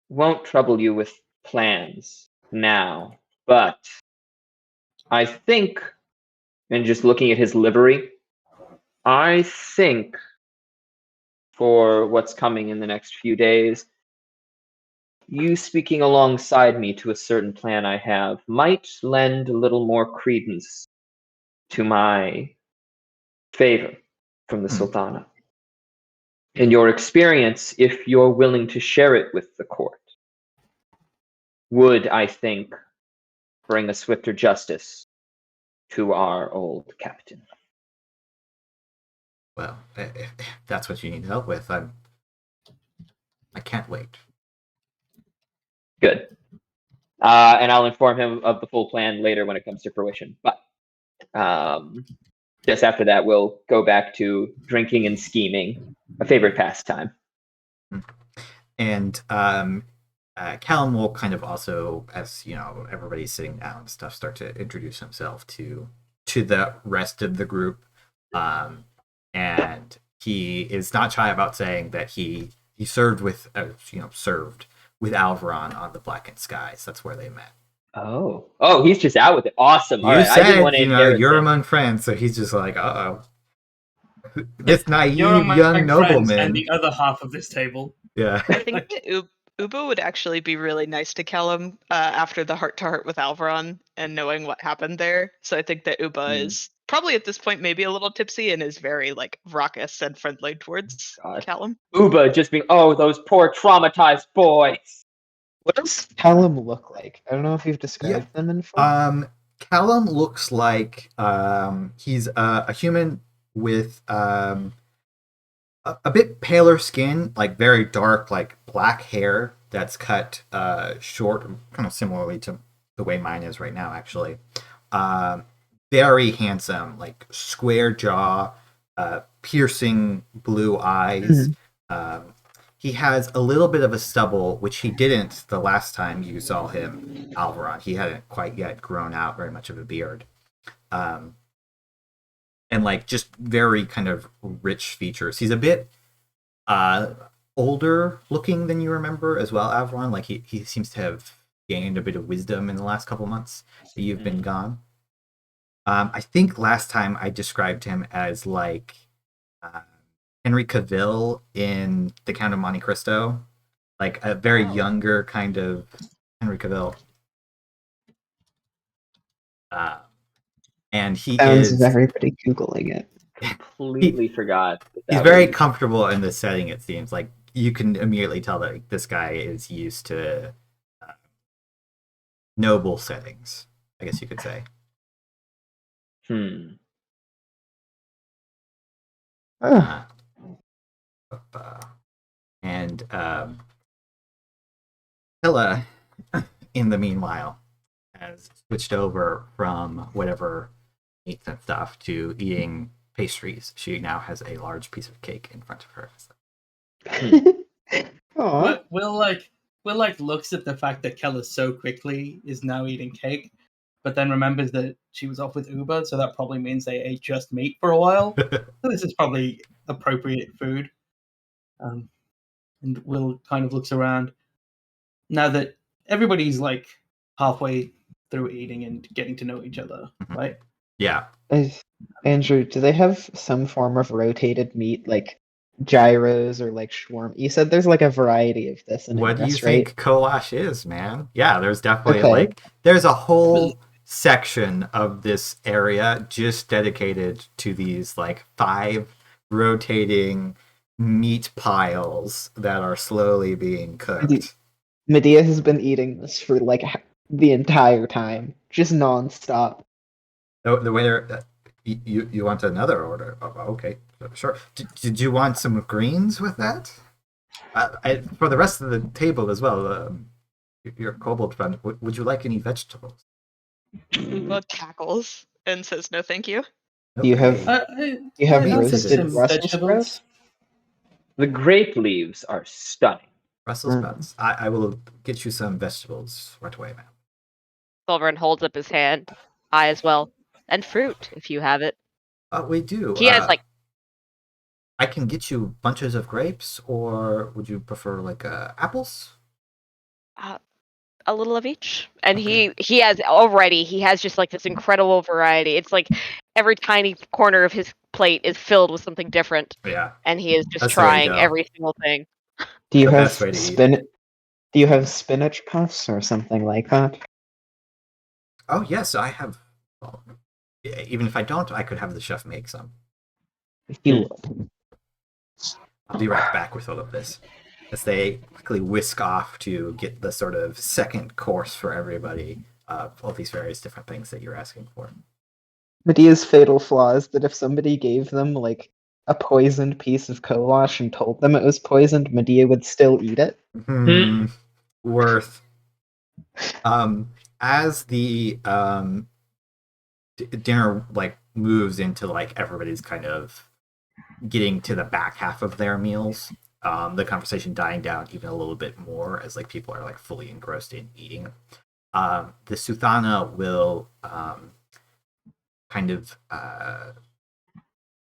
won't trouble you with plans now, but I think, and just looking at his livery, I think for what's coming in the next few days, you speaking alongside me to a certain plan I have might lend a little more credence to my favor from the Sultana. In your experience, if you're willing to share it with the court, would, I think, bring a swifter justice to our old captain. Well, if that's what you need help with, I can't wait. Good. And I'll inform him of the full plan later when it comes to fruition. But just after that, we'll go back to drinking and scheming, a favorite pastime. And Callum will kind of also, as you know, everybody's sitting down and stuff, start to introduce himself to the rest of the group. And he is not shy about saying that he served with served with Alveron on the Blackened Skies. That's where they met. Oh, he's just out with it. Awesome. You All right, said, I didn't want to inherit you're him. among friends, so he's just like, uh-oh. This naive You're among young friends nobleman. and the other half of this table. Yeah. I think that Uba would actually be really nice to Callum after the heart-to-heart with Alveron and knowing what happened there. So I think that Uba is probably at this point maybe a little tipsy and is very like raucous and friendly towards Callum. Uba just being, those poor traumatized boys. What does Callum look like? I don't know if you've described them in full. Callum looks like he's a human with a bit paler skin, like very dark, like black hair that's cut short, kind of similarly to the way mine is right now, actually. Very handsome, like square jaw, piercing blue eyes. He has a little bit of a stubble, which he didn't the last time you saw him, Alveron. He hadn't quite yet grown out very much of a beard. And like just very kind of rich features. He's a bit older looking than you remember as well, Alveron. Like he seems to have gained a bit of wisdom in the last couple months that you've been gone. I think last time I described him as like Henry Cavill in The Count of Monte Cristo, like a very younger kind of Henry Cavill. And he Sounds everybody Googling it. Completely forgot. He's very comfortable in the setting, it seems. Like, you can immediately tell that this guy is used to noble settings, I guess you could say. And Hella, in the meanwhile, has switched over from whatever meats and stuff to eating pastries. She now has a large piece of cake in front of her. Will looks at the fact that Keller so quickly is now eating cake, but then remembers that she was off with Uber, so that probably means they ate just meat for a while. So this is probably appropriate food. And Will kind of looks around. Now that everybody's like halfway through eating and getting to know each other, right? Yeah. Andrew, do they have some form of rotated meat, like gyros or like shawarma? You said there's like a variety of this in What do you Imris, right? think Kolash is, man? Yeah, there's definitely there's a whole section of this area just dedicated to these like 5 rotating meat piles that are slowly being cooked. Medea has been eating this for like the entire time, just nonstop. The waiter, you want another order? Oh, okay, sure. Did you want some greens with that? For the rest of the table as well, your kobold friend, would you like any vegetables? Uba cackles and says no, thank you. Do you have roasted Brussels sprouts? The grape leaves are stunning. Brussels sprouts. I will get you some vegetables right away, ma'am. Sulveran holds up his hand. I as well. And fruit, if you have it. We do. He has like... I can get you bunches of grapes, or would you prefer like apples? A little of each, and Okay. he has just like this incredible variety. It's like every tiny corner of his plate is filled with something different, Yeah, and he is just that's the way to trying go. every single thing. Do you The have best way to eat. Do you have spinach puffs or something like that? Oh yes, I have. Well, even if I don't, I could have the chef make some. If you would. I'll be right back with all of this. As they quickly whisk off to get the sort of second course for everybody of all these various different things that you're asking for. Medea's fatal flaw is that if somebody gave them like a poisoned piece of Kolash and told them it was poisoned, Medea would still eat it. Worth. As the dinner like moves into like everybody's kind of getting to the back half of their meals, the conversation dying down even a little bit more as like people are like fully engrossed in eating. The Suthana will kind of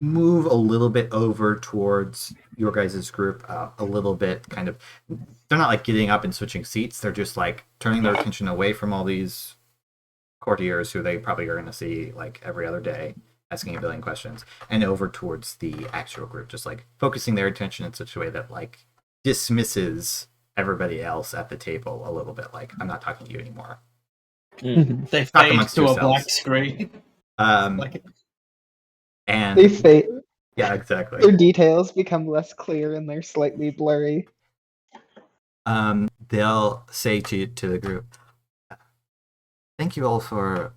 move a little bit over towards your guys' group, a little bit kind of. They're not like getting up and switching seats. They're just like turning their attention away from all these courtiers who they probably are going to see like every other day, asking a billion questions, and over towards the actual group, just like focusing their attention in such a way that like dismisses everybody else at the table a little bit. Like, I'm not talking to you anymore. They Talk fade amongst to a yourselves. black screen. And They fade. yeah, exactly. Their details become less clear and they're slightly blurry. They'll say to the group, thank you all for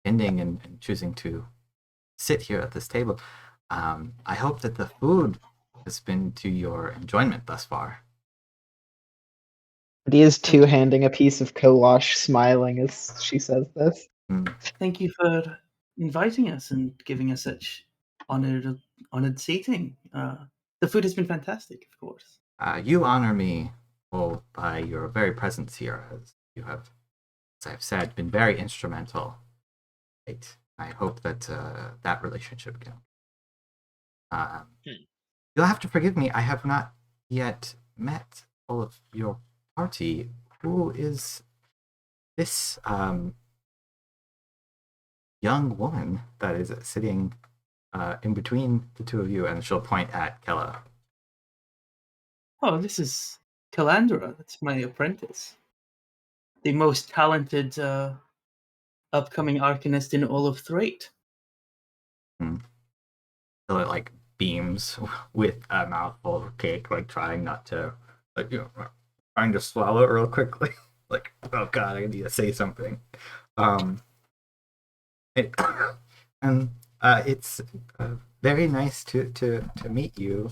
ending and choosing to sit here at this table. I hope that the food has been to your enjoyment thus far. Medea's two-handing a piece of Kolash, smiling as she says this. Thank you for inviting us and giving us such honored seating. The food has been fantastic, of course. You honor me all by your very presence here, as you have, as I've said, been very instrumental. Right. I hope that that relationship can. You'll have to forgive me. I have not yet met all of your party. Who is this young woman that is sitting in between the two of you? And she'll point at Kella. Oh, this is Calandra. That's my apprentice. The most talented upcoming arcanist in all of Threat. So it like beams with a mouthful of cake, like trying not to, like, trying to swallow it real quickly. Like, oh god, I need to say something. It's very nice to meet you.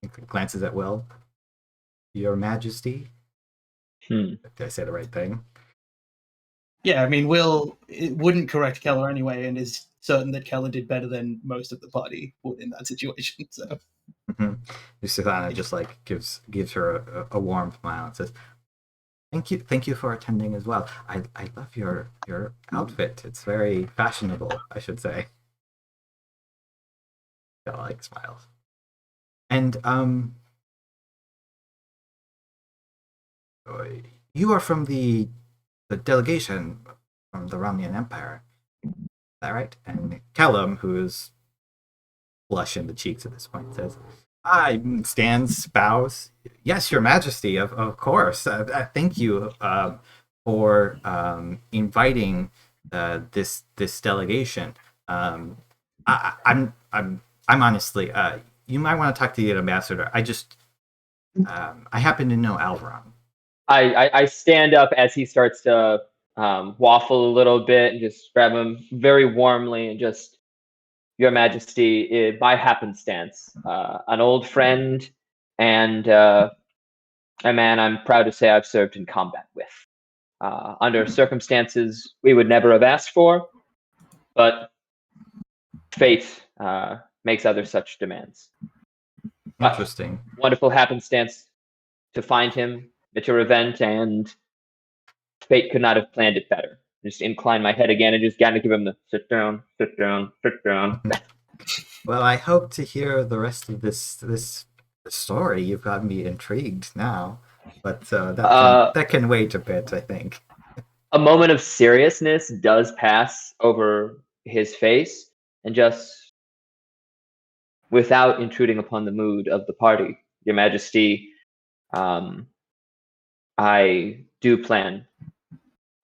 It glances at Will. Your Majesty. Did I say the right thing? Yeah, I mean, Will wouldn't correct Keller anyway, and is certain that Keller did better than most of the party would in that situation. So, Suthana just like gives her a warm smile and says, "Thank you for attending as well. I love your outfit. It's very fashionable, I should say." Kella like smiles, and you are from the delegation from the Romnian Empire. Is that right? And Callum, who is blush in the cheeks at this point, says, stands, bows. Yes, Your Majesty, of course. Thank you for inviting this delegation. I'm honestly. You might want to talk to the ambassador. I happen to know Alveron. I stand up as he starts to waffle a little bit and just grab him very warmly and just, Your Majesty, by happenstance, an old friend and a man I'm proud to say I've served in combat with. Under circumstances we would never have asked for, but fate makes other such demands. Interesting. Wonderful happenstance to find him at your event, and fate could not have planned it better. Just incline my head again and just kind of give him the sit down, sit down, sit down. Well, I hope to hear the rest of this story. You've got me intrigued now, but that can wait a bit, I think. A moment of seriousness does pass over his face, and just without intruding upon the mood of the party, Your Majesty, I do plan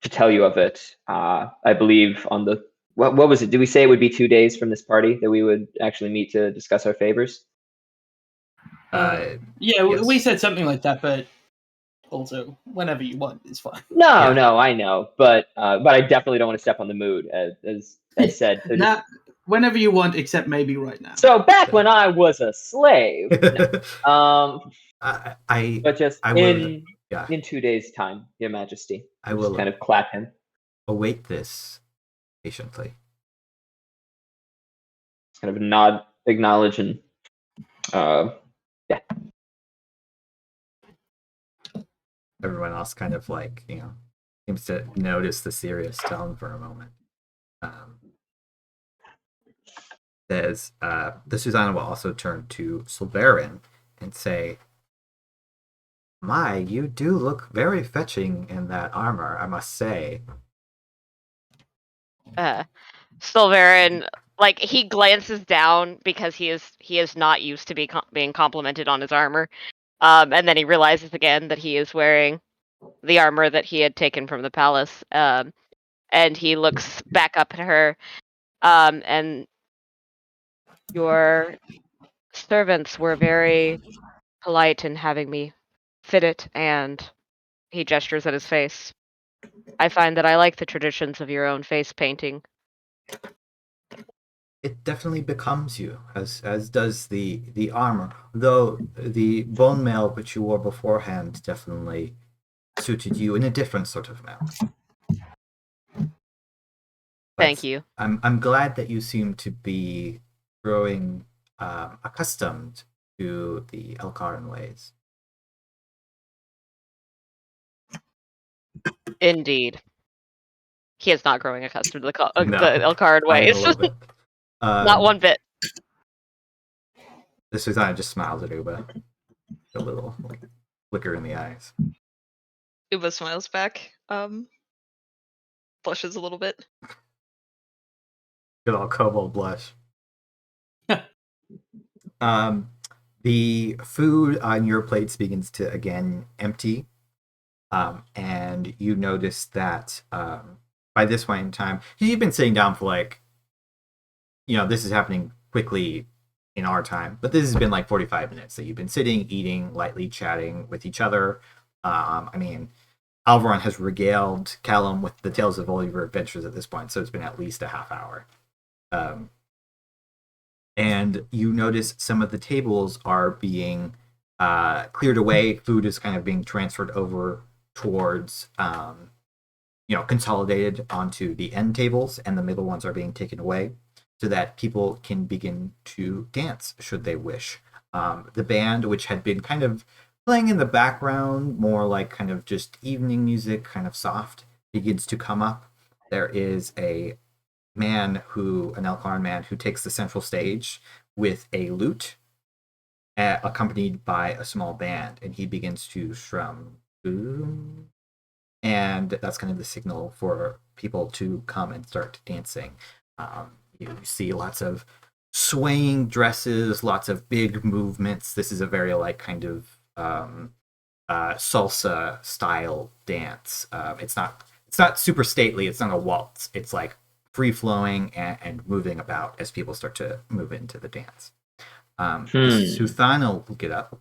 to tell you of it. I believe on the what was it? Did we say it would be 2 days from this party that we would actually meet to discuss our favors? Yeah, Yes. we said something like that, but also whenever you want is fine. No, Yeah. no, I know, but I definitely don't want to step on the mood, as said. So, Not whenever you want, except maybe right now. so back when I was a slave, I but just I will, yeah. in 2 days' time, Your Majesty. I Just will kind of clap him. await this patiently. Kind of nod, acknowledge, and yeah. Everyone else kind of like, seems to notice the serious tone for a moment. Says the Suthana will also turn to Sulveran and say, "My, you do look very fetching in that armor, I must say." Sulveran, like, he glances down because he is not used to being complimented on his armor, and then he realizes again that he is wearing the armor that he had taken from the palace, and he looks back up at her, and your servants were very polite in having me fit it, and he gestures at his face. I find that I like the traditions of your own face painting. It definitely becomes you, as does the armor. Though the bone mail which you wore beforehand definitely suited you in a different sort of manner. Thank you. I'm glad that you seem to be growing accustomed to the Elkaran ways. Indeed. He is not growing accustomed to the No, Elkaran ways. I love it. Not one bit. The Suthana just smiles at Uba. A little flicker in the eyes. Uba smiles back, blushes a little bit. Good old kobold blush. The food on your plates begins to again empty. And you notice that by this point in time, you've been sitting down for this is happening quickly in our time, but this has been 45 minutes that you've been sitting, eating, lightly chatting with each other. Alveron has regaled Callum with the tales of all your adventures at this point, so it's been at least a half hour. And you notice some of the tables are being cleared away. Food is kind of being transferred over towards, consolidated onto the end tables, and the middle ones are being taken away so that people can begin to dance should they wish. The band, which had been kind of playing in the background, more like kind of just evening music, kind of soft, begins to come up. There is an Elkaran man who takes the central stage with a lute, accompanied by a small band, and he begins to strum. And that's kind of the signal for people to come and start dancing. You see lots of swaying dresses, lots of big movements. This is a very kind of salsa style dance. It's not super stately. It's not a waltz. It's free flowing and moving about as people start to move into the dance. Suthana will get up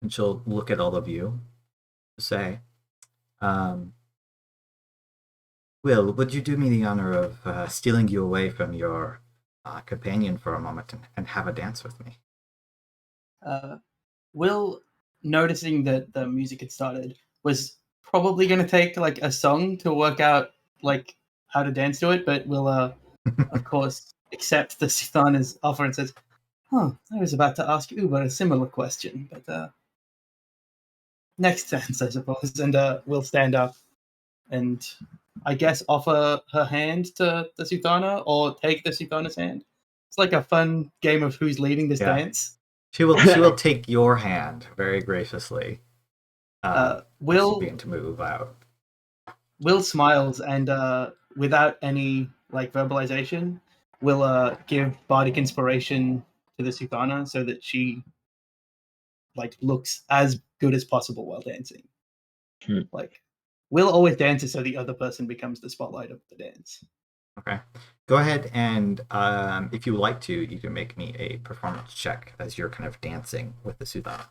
and she'll look at all of you and say, Will, would you do me the honor of stealing you away from your companion for a moment and have a dance with me? Will, noticing that the music had started, was probably going to take a song to work out how to dance to it, but will of course accept the Suthana's offer and says, I was about to ask Uba a similar question, but next dance, I suppose. And we'll stand up and I guess offer her hand to the Suthana, or take the Suthana's hand. It's like a fun game of who's leading this Yeah. dance. She will take your hand very graciously. As you Will begin to move out. Will smiles and without any like verbalization, will give bardic inspiration to the Suthana so that she like looks as good as possible while dancing. Like Will always dances so the other person becomes the spotlight of the dance. Okay. Go ahead and if you would like to, you can make me a performance check as you're kind of dancing with the Suthana.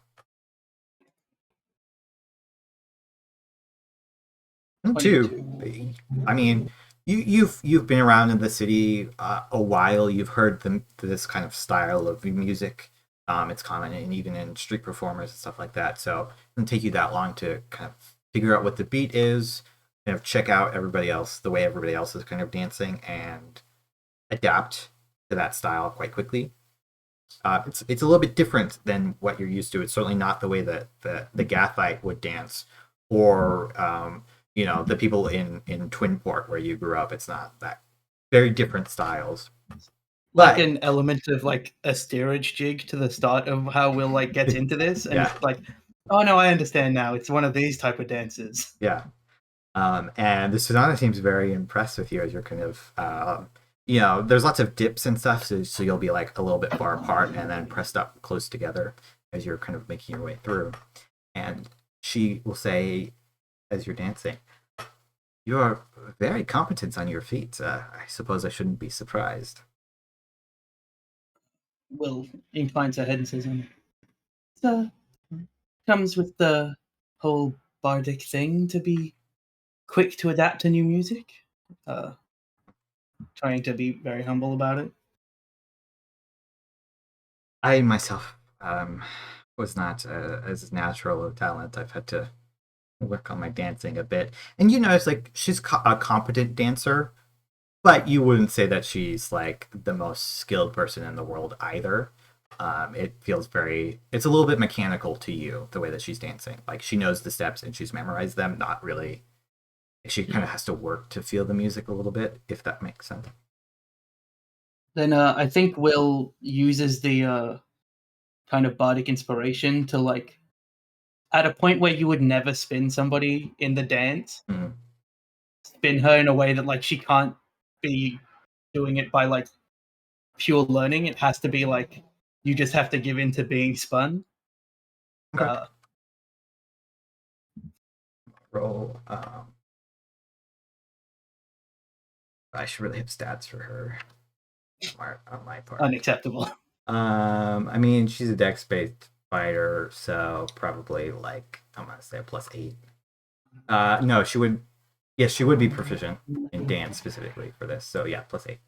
2. I mean, you've been around in the city a while. You've heard this kind of style of music. It's common and even in street performers and stuff like that. So it doesn't take you that long to kind of figure out what the beat is, kind of check out everybody else, the way everybody else is kind of dancing, and adapt to that style quite quickly. It's a little bit different than what you're used to. It's certainly not the way that the Gathite would dance, or the people in Twinport where you grew up. It's not that very different styles. Like an element of like a steerage jig to the start of how Will like gets into this, and Yeah. like, oh no, I understand now. It's one of these type of dances. Yeah. And the Suthana seems very impressed with you as you're kind of there's lots of dips and stuff, so you'll be like a little bit far apart and then pressed up close together as you're kind of making your way through. And she will say, as you're dancing, "You are very competent on your feet. I suppose I shouldn't be surprised." Will inclines her head and says, comes with the whole bardic thing to be quick to adapt to new music. Trying to be very humble about it. I myself was not as natural of talent. I've had to work on my dancing a bit. And it's like she's a competent dancer, but you wouldn't say that she's like the most skilled person in the world either. It feels it's a little bit mechanical to you, the way that she's dancing. Like she knows the steps and she's memorized them, not really. She kind of has to work to feel the music a little bit, if that makes sense. Then I think Will uses the kind of bardic inspiration to like, at a point where you would never spin somebody in the dance, spin her in a way that like she can't be doing it by like pure learning. It has to be like you just have to give in to being spun. Okay. Roll. I should really have stats for her on my part. Unacceptable. I mean, she's a dex-based fighter, so probably like I'm gonna say a +8. No, she would. Yes, she would be proficient in dance specifically for this. So yeah, +8.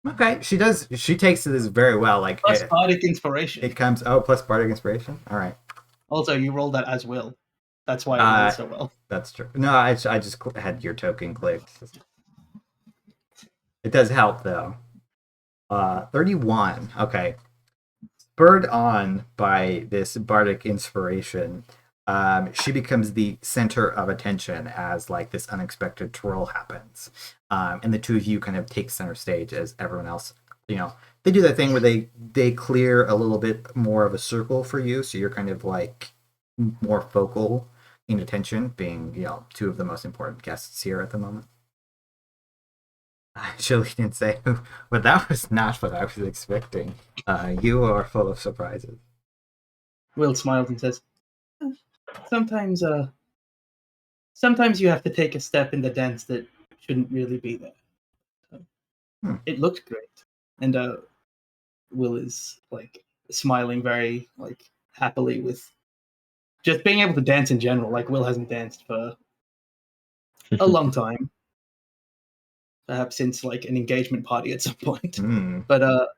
Okay, she does. She takes this very well. Like Plus bardic inspiration. It comes plus bardic inspiration. All right. Also, you rolled that as Will. That's why it rolled so well. That's true. No, I just had your token clicked. It does help though. 31. Okay. Spurred on by this bardic inspiration, she becomes the center of attention as like this unexpected twirl happens, and the two of you kind of take center stage as everyone else, they do that thing where they clear a little bit more of a circle for you, so you're kind of like more focal in attention, being two of the most important guests here at the moment. I actually didn't say, but that was not what I was expecting. You are full of surprises. Will smiles and says, sometimes you have to take a step in the dance that shouldn't really be there. It looked great. And Will is like smiling very like happily with just being able to dance in general. Like Will hasn't danced for a long time. Perhaps since like an engagement party at some point. But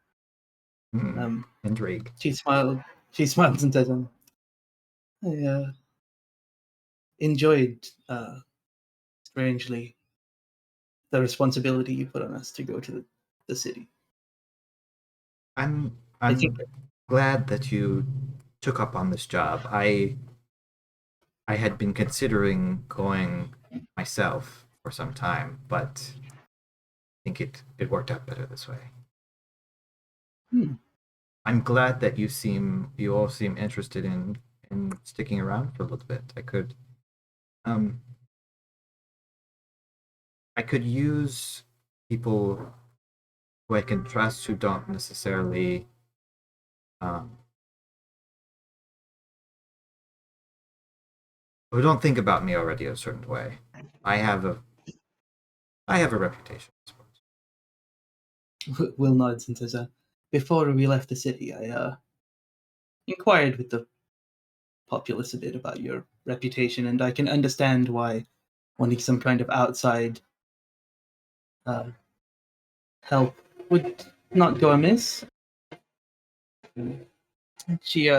intrigue. She smiles and says, I enjoyed strangely the responsibility you put on us to go to the city. I'm glad that you took up on this job. I had been considering going myself for some time, but think it worked out better this way. Hmm. I'm glad that you all seem interested in sticking around for a little bit. I could use people who I can trust who don't necessarily who don't think about me already a certain way. I have a reputation, I suppose. Will nods and says, before we left the city, I inquired with the populace a bit about your reputation, and I can understand why wanting some kind of outside help would not go amiss. She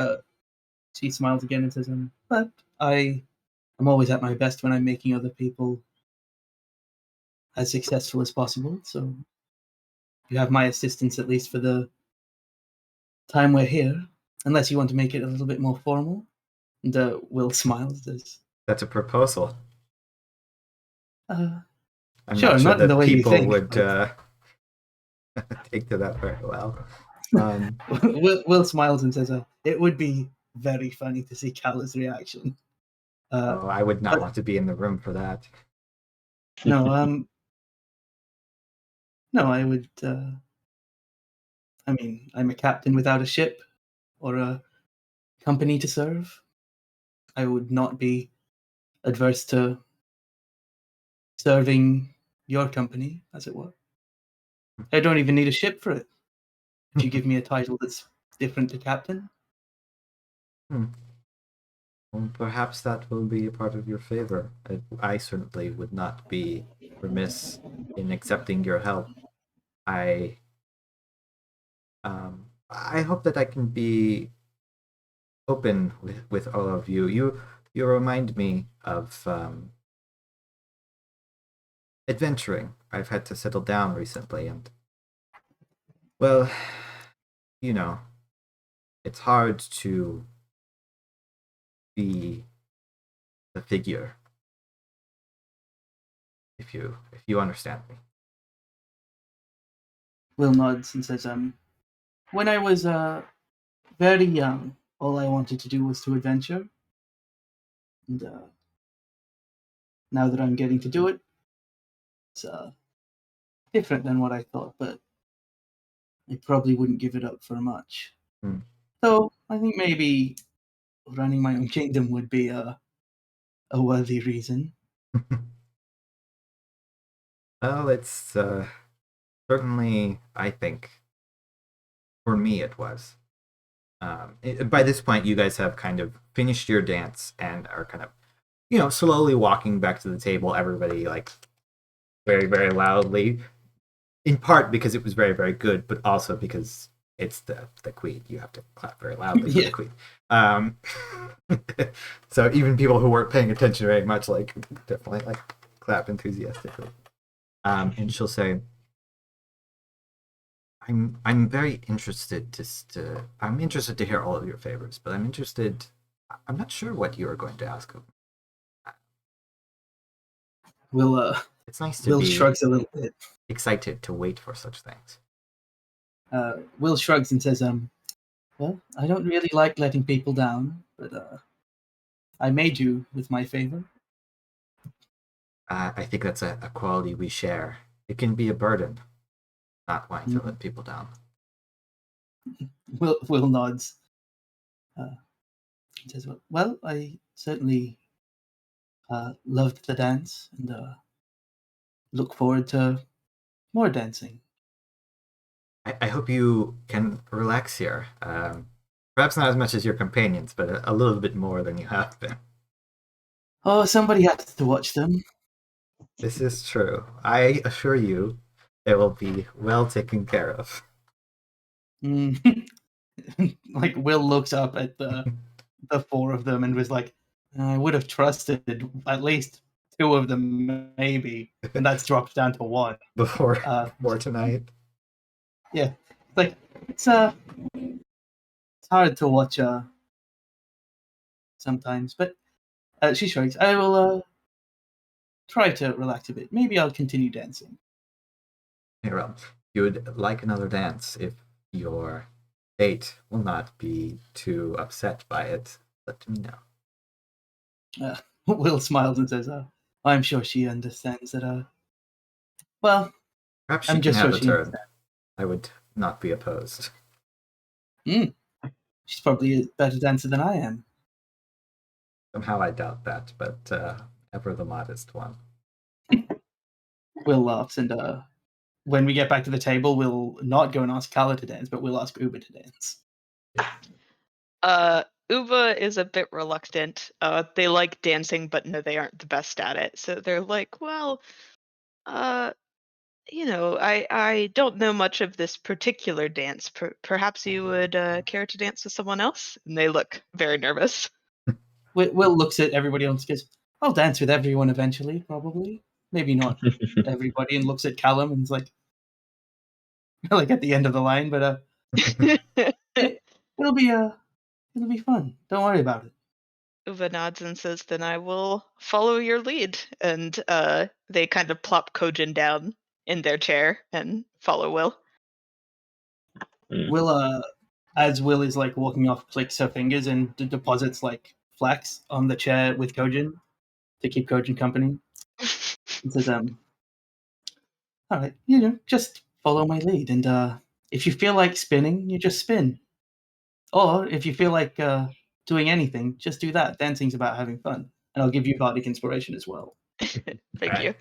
smiles again and says, but I am always at my best when I'm making other people as successful as possible, so you have my assistance at least for the time we're here, unless you want to make it a little bit more formal. And Will smiles as... That's a proposal. I'm sure, not sure not in that the way you people think, would but... take to that very well. Will smiles and says, it would be very funny to see Call's reaction. I would not want to be in the room for that. No, no, I would... I mean, I'm a captain without a ship or a company to serve. I would not be adverse to serving your company, as it were. I don't even need a ship for it. If you give me a title that's different to captain. Well, perhaps that will be a part of your favor. I certainly would not be remiss in accepting your help. I hope that I can be open with all of you. You remind me of adventuring. I've had to settle down recently, and well, you know, it's hard to be the figure, if you understand me. Will nods and says, when I was very young, all I wanted to do was to adventure. And now that I'm getting to do it, it's different than what I thought, but I probably wouldn't give it up for much. So I think maybe running my own kingdom would be a worthy reason. Well, it's certainly, I think, for me it was. By this point, you guys have kind of finished your dance and are kind of, slowly walking back to the table. Everybody, like, very, very loudly. In part because it was very, very good, but also because it's the queen. You have to clap very loudly for the queen. So even people who weren't paying attention very much, like, definitely like clap enthusiastically. And she'll say, I'm very interested I'm interested to hear all of your favors, but I'm not sure what you are going to ask of me. It's nice to Will be shrugs a little bit. Excited to wait for such things. Will shrugs and says, well, I don't really like letting people down, but I made you with my favor. I think that's a quality we share. It can be a burden, not wanting to let people down. Will nods. Says, well, I certainly loved the dance and look forward to more dancing. I hope you can relax here. Perhaps not as much as your companions, but a little bit more than you have been. Oh, somebody has to watch them. This is true. I assure you, it will be well taken care of. Like, Will looks up at the four of them and was like, I would have trusted at least two of them, maybe, and that's dropped down to one. Before tonight. Yeah, like, it's hard to watch sometimes, but she shrugs. I will try to relax a bit. Maybe I'll continue dancing. Here, you would like another dance if your date will not be too upset by it. Let me know. Will smiles and says, I'm sure she understands that, well, Perhaps she I'm can just have sure a she turn. I would not be opposed. She's probably a better dancer than I am. Somehow I doubt that, but ever the modest one. Will laughs, and when we get back to the table, we'll not go and ask Kala to dance, but we'll ask Uber to dance. Uva is a bit reluctant. They like dancing, but no, they aren't the best at it. So they're like, well, I don't know much of this particular dance. Perhaps you would care to dance with someone else? And they look very nervous. Will looks at everybody else and goes, I'll dance with everyone eventually, probably. Maybe not everybody, and looks at Callum and is like at the end of the line, but it'll be fun. Don't worry about it. Uva nods and says, then I will follow your lead. And they kind of plop Kojin down in their chair and follow Will. Will, as Will is walking off, clicks her fingers and deposits flax on the chair with Kojin to keep Kojin company. And says, all right, just follow my lead. And if you feel like spinning, you just spin. Or if you feel like doing anything, just do that. Dancing's about having fun. And I'll give you bardic inspiration as well. Thank you.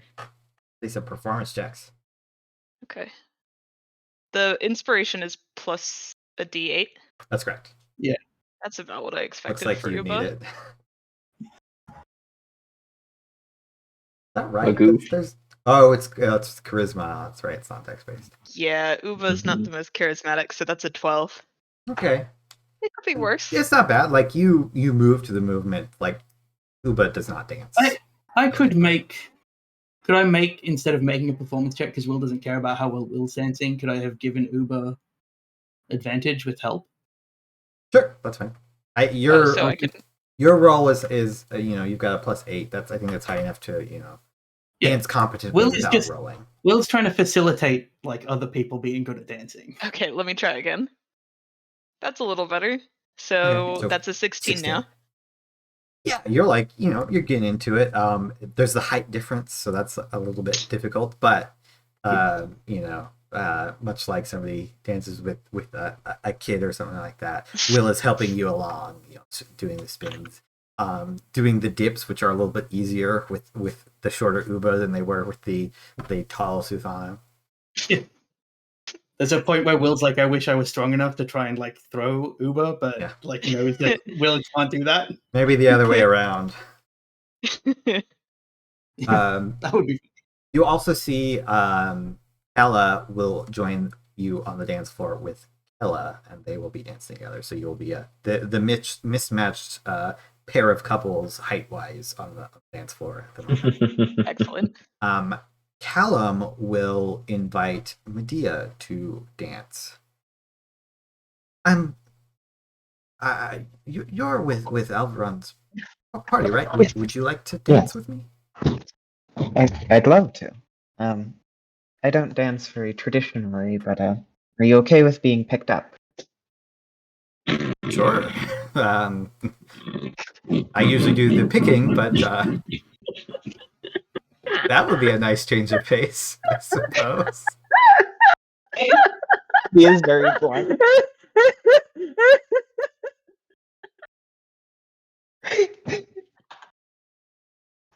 These are performance checks. Okay. The inspiration is plus a d8. That's correct. Yeah. That's about what I expected Looks like for you Uba. need it. Is that right? It's charisma. That's right. It's not dex based. Yeah, Uba's not the most charismatic, so that's a 12. Okay. It could be worse. It's not bad. You move to the movement. Uba does not dance. I could make. Could I make, instead of making a performance check, because Will doesn't care about how well Will's dancing, could I have given Uba advantage with help? Sure, that's fine. Your roll is you've got a +8. I think that's high enough to dance competently without rolling. Will's trying to facilitate other people being good at dancing. Okay, let me try again. That's a little better. So that's a 16 now. Yeah, you're you're getting into it. There's the height difference, so that's a little bit difficult. But much like somebody dances with a kid or something like that, Will is helping you along. Doing the spins, doing the dips, which are a little bit easier with the shorter Uba than they were with the tall Suthana. Yeah. There's a point where Will's I wish I was strong enough to try and throw Uba, but Will can't do that. Maybe the other way around. That would be. You also see Ella will join you on the dance floor with Ella, and they will be dancing together. So you'll be the mismatched pair of couples height wise on the dance floor. Excellent. Callum will invite Medea to dance. You're with Alveron's party, right? Would you like to dance with me? I'd love to. I don't dance very traditionally, but are you okay with being picked up? Sure. I usually do the picking, but that would be a nice change of pace, I suppose. He is very blunt.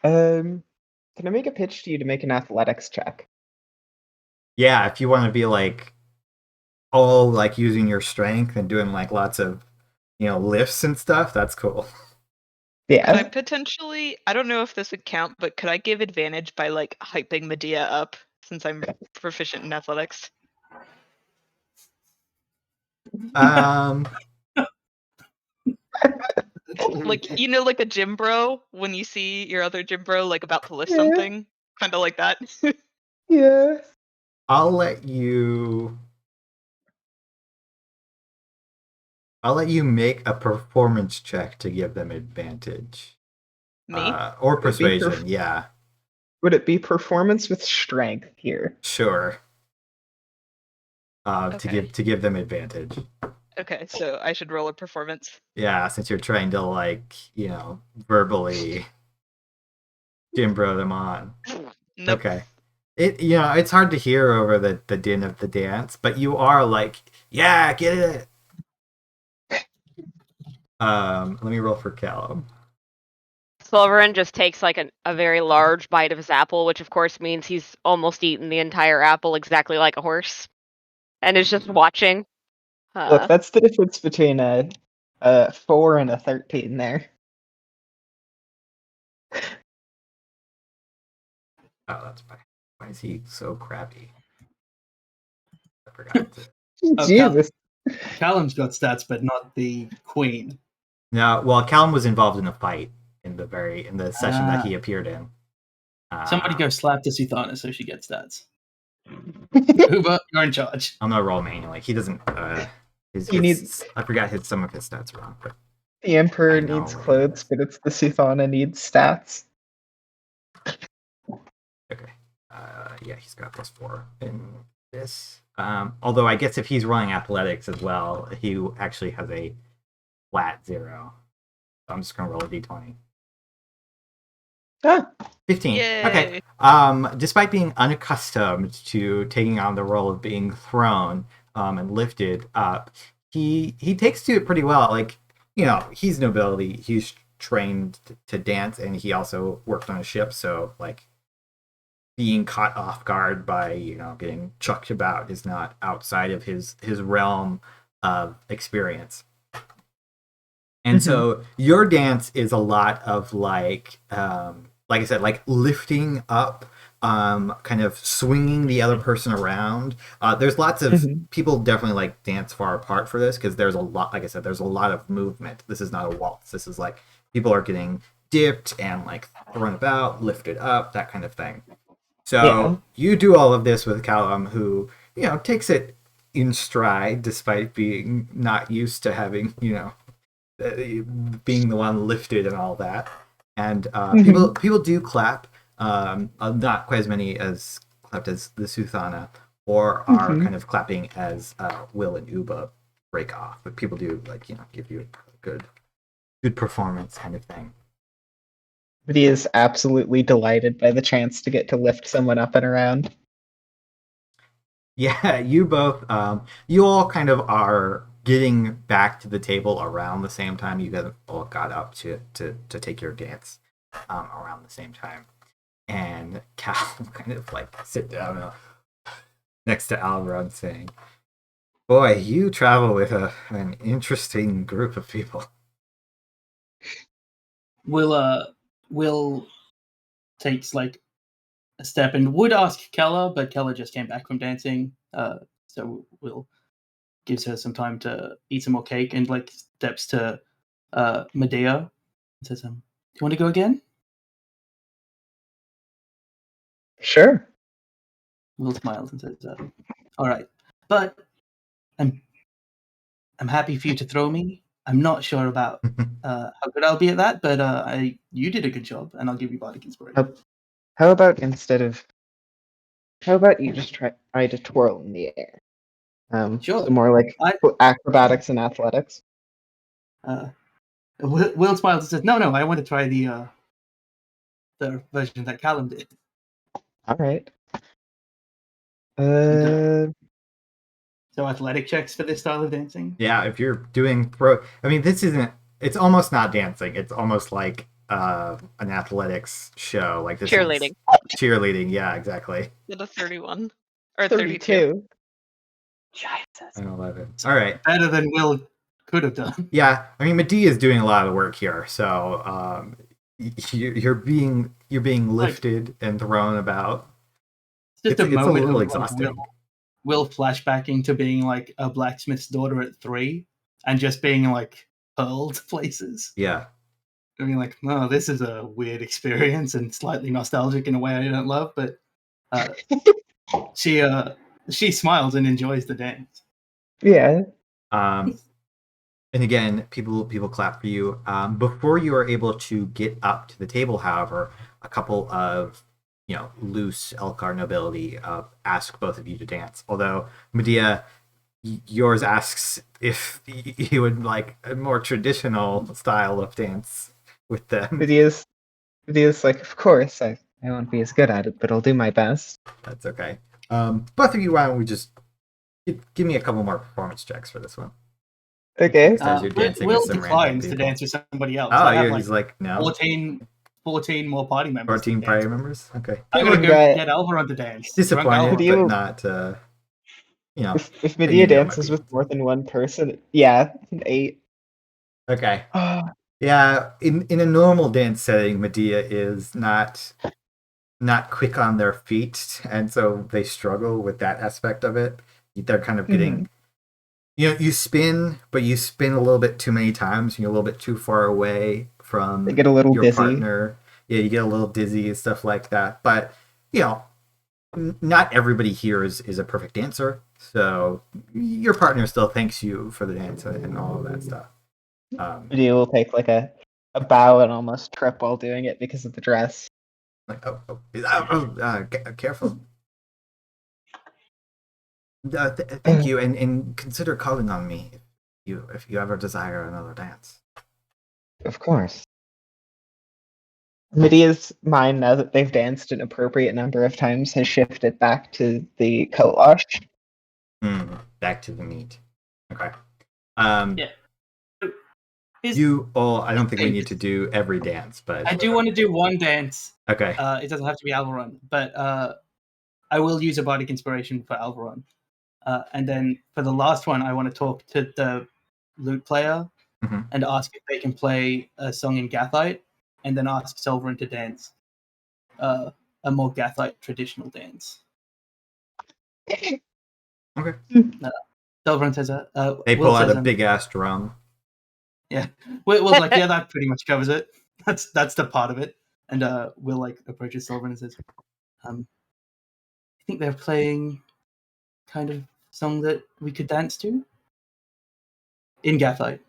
Can I make a pitch to you to make an athletics check? Yeah, if you want to be using your strength and doing lots of lifts and stuff, that's cool. Yeah. Could I potentially, I don't know if this would count, but could I give advantage by hyping Medea up since I'm proficient in athletics? Like a gym bro when you see your other gym bro about to lift something, kind of like that. Yeah. I'll let you make a performance check to give them advantage. Me? Or persuasion, yeah. Would it be performance with strength here? Sure. Okay. to give them advantage. Okay, so I should roll a performance. Yeah, since you're trying to like verbally Jimbro them on. Nope. Okay. It's hard to hear over the din of the dance, but you are like, yeah, get it. Let me roll for Callum. Sulveran just takes like a very large bite of his apple, which of course means he's almost eaten the entire apple exactly like a horse, and is just watching. Look, that's the difference between a 4 and a 13 there. Oh, that's fine. Why is he so crabby? I forgot to. Oh, Jesus. Callum's got stats, but not the queen. No, well, Callum was involved in a fight in the session that Ah. he appeared in. Somebody go slap the Suthana so she gets stats. Uber, you're in charge. I'm gonna roll manually. He doesn't. He needs- I forgot some of his stats wrong, but The Emperor I know needs what it clothes, is. but it's the Suthana needs stats. okay. Yeah, he's got +4 in this. Although I guess if he's running athletics as well, he actually has a flat 0. So I'm just gonna roll a d20. Ah, 15. Yay. Okay. Despite being unaccustomed to taking on the role of being thrown and lifted up, he takes to it pretty well. Like, he's nobility. He's trained to dance, and he also worked on a ship. So, like, being caught off guard by getting chucked about is not outside of his realm of experience. And so your dance is a lot of like I said, like lifting up, kind of swinging the other person around. There's lots of people definitely like dance far apart for this because there's a lot, like I said, there's a lot of movement. This is not a waltz. This is like people are getting dipped and like thrown about, lifted up, that kind of thing. So you do all of this with Callum, who takes it in stride despite being not used to having being the one lifted and all that. And people do clap. Not quite as many as clapped as the Suthana, or are kind of clapping as Will and Uba break off. But people do give you a good performance kind of thing. but he is absolutely delighted by the chance to get to lift someone up and around. Yeah, you both, you all kind of are getting back to the table around the same time. You guys all got up to take your dance around the same time. And Cal kind of like sit down next to Alveron saying, boy, you travel with an interesting group of people. Will takes like a step and would ask Keller, but Keller just came back from dancing. So Will gives her some time to eat some more cake and like steps to Medea and says, do you want to go again? Sure. Will smiles and says, all right. But I'm happy for you to throw me. I'm not sure about how good I'll be at that, but you did a good job, and I'll give you bardic inspiration. How about you just try to twirl in the air? Sure. So more like acrobatics and athletics. Will smiles and says, no, I want to try the version that Callum did. All right. So athletic checks for this style of dancing? Yeah, if you're doing it's almost not dancing. It's almost like an athletics show. Like this Cheerleading. Cheerleading, yeah, exactly. With a 31 or 32. Jesus. 11. All right. Better than Will could have done. Yeah, Medea is doing a lot of work here. So you're being lifted and thrown about. It's a moment little of exhausting. Will flashbacking to being like a blacksmith's daughter at 3 and just being like hurled places. Yeah. I mean, like, no, this is a weird experience and slightly nostalgic in a way I don't love, but she smiles and enjoys the dance. Yeah. And again, people clap for you. Before you are able to get up to the table, however, a couple of loose Elkar nobility ask both of you to dance. Although Medea, yours asks if you would like a more traditional style of dance with them. Medea's like, of course, I won't be as good at it, but I'll do my best. That's okay. Both of you, why don't we just give me a couple more performance checks for this one? Okay. Says you're dancing Will with some declines random to people. dance with somebody else. Oh, I have he's like, no. 14 more party members. 14 to party dance. members? Okay. I'm gonna go Right. get Alveron to dance. Disappointed, Drunk Alveron. but not, If you Medea know my dances with people. more than one person, yeah, an 8. Okay. Yeah, in a normal dance setting, Medea is not quick on their feet, and so they struggle with that aspect of it. They're kind of getting, you spin, but you spin a little bit too many times, and you're a little bit too far away from They get a little your dizzy. partner. Yeah, you get a little dizzy and stuff like that. But not everybody here is a perfect dancer, so your partner still thanks you for the dance and all of that stuff. Medea will take like a bow and almost trip while doing it because of the dress. Like, careful. Thank you, and consider calling on me if you ever desire another dance. Of course. Medea's mind, now that they've danced an appropriate number of times, has shifted back to the coat wash. Back to the meat. Okay. Yeah. You all, I don't think we need to do every dance, but I do want to do one dance. Okay. It doesn't have to be Alveron, but I will use a bardic inspiration for Alveron. And then for the last one, I want to talk to the lute player and ask if they can play a song in Gathite, and then ask Sulveran to dance a more Gathite traditional dance. Okay. Sulveran says, They Will pull out says, a big ass drum. Yeah. Will's like, yeah, that pretty much covers it. That's the part of it. And Will like approaches Sulveran and says, I think they're playing kind of song that we could dance to in Gathite.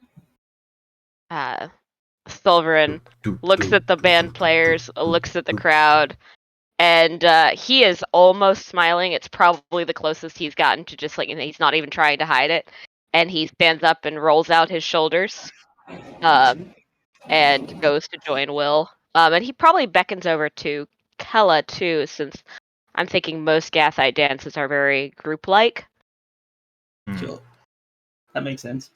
Sulveran looks at the band players, looks at the crowd, and he is almost smiling. It's probably the closest he's gotten to just like, he's not even trying to hide it. And he stands up and rolls out his shoulders, and goes to join Will. And he probably beckons over to Kella too, since I'm thinking most Gathite dances are very group-like. Sure. That makes sense.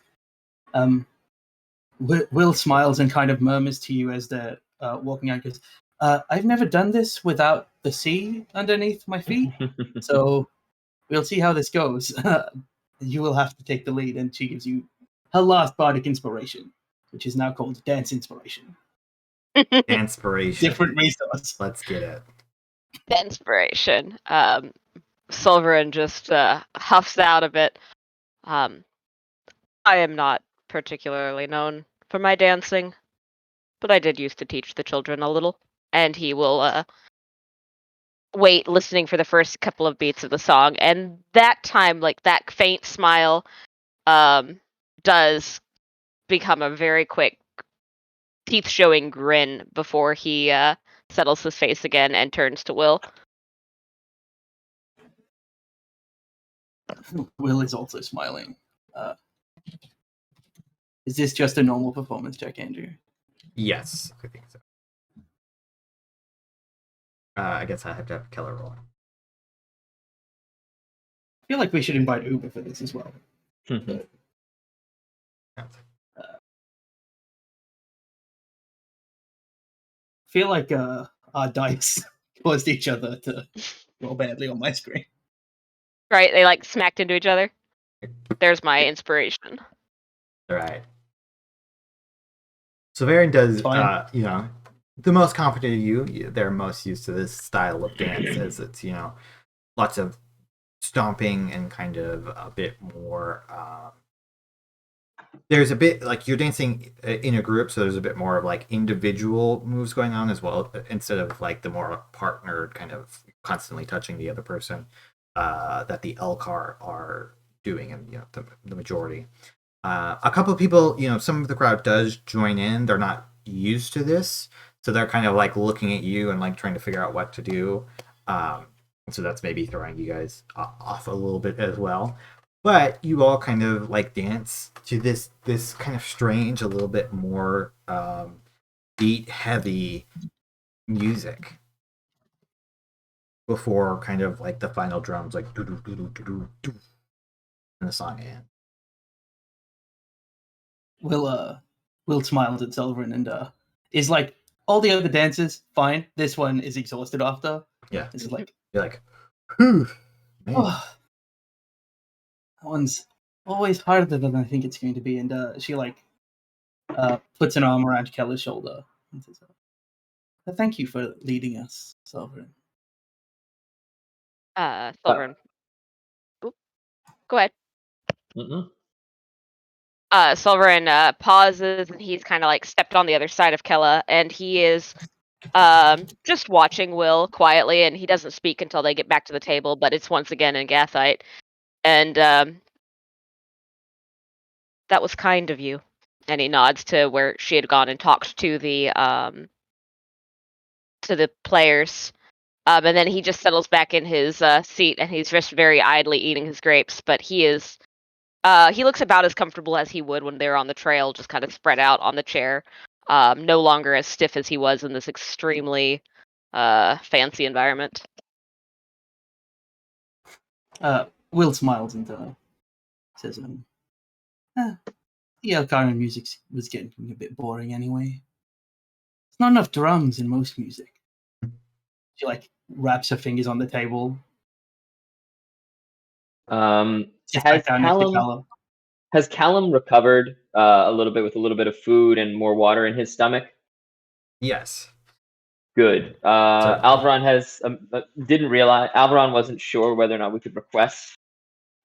Will smiles and kind of murmurs to you as they're walking out, goes, I've never done this without the sea underneath my feet, so we'll see how this goes. You will have to take the lead, and she gives you her last bardic inspiration, which is now called Dance Inspiration. Inspiration. Different resource. Let's get it. Inspiration. Sulveran just huffs out a bit. I am not particularly known for my dancing, but I did used to teach the children a little. And he will wait, listening for the first couple of beats of the song, and that time, like, that faint smile does become a very quick teeth-showing grin before he settles his face again and turns to Will. Will is also smiling. Is this just a normal performance check, Andrew? Yes, I think so. I guess I have to have Keller roll. I feel like we should invite Uber for this as well. Feel like our dice caused each other to roll badly on my screen. Right, they like smacked into each other. There's my inspiration. All right. Sulveran does, Fine. the most competent of you. They're most used to this style of dance, as it's lots of stomping and kind of a bit more. There's a bit like you're dancing in a group, so there's a bit more of like individual moves going on as well, instead of like the more partnered kind of constantly touching the other person that the Elkar are doing, and the majority. A couple of people, some of the crowd does join in. They're not used to this, So they're kind of like looking at you and like trying to figure out what to do. So that's maybe throwing you guys off a little bit as well. But you all kind of like dance to this kind of strange, a little bit more beat heavy music before kind of like the final drums like doo doo doo doo doo doo, and the song ends. Will smiles at Sulveran and is like, all the other dancers fine. This one is exhausted after. Yeah, This is like, you're like, whew, man. oh, that one's always harder than I think it's going to be. And she like puts an arm around Keller's shoulder and says, "Thank you for leading us, Sulveran." Sulveran. Oop. Go ahead. Mm-mm. Sulveran pauses, and he's kind of like stepped on the other side of Kella, and he is just watching Will quietly, and he doesn't speak until they get back to the table, but it's once again in Gathite. And that was kind of you. And he nods to where she had gone and talked to the players. And then he just settles back in his seat, and he's just very idly eating his grapes, but he looks about as comfortable as he would when they were on the trail, just kind of spread out on the chair. No longer as stiff as he was in this extremely fancy environment. Will smiles and says, the Alveron music was getting a bit boring anyway. There's not enough drums in most music. She like wraps her fingers on the table. Has Callum recovered a little bit with a little bit of food and more water in his stomach? Yes. Good. Alveron didn't realize, Alveron wasn't sure whether or not we could request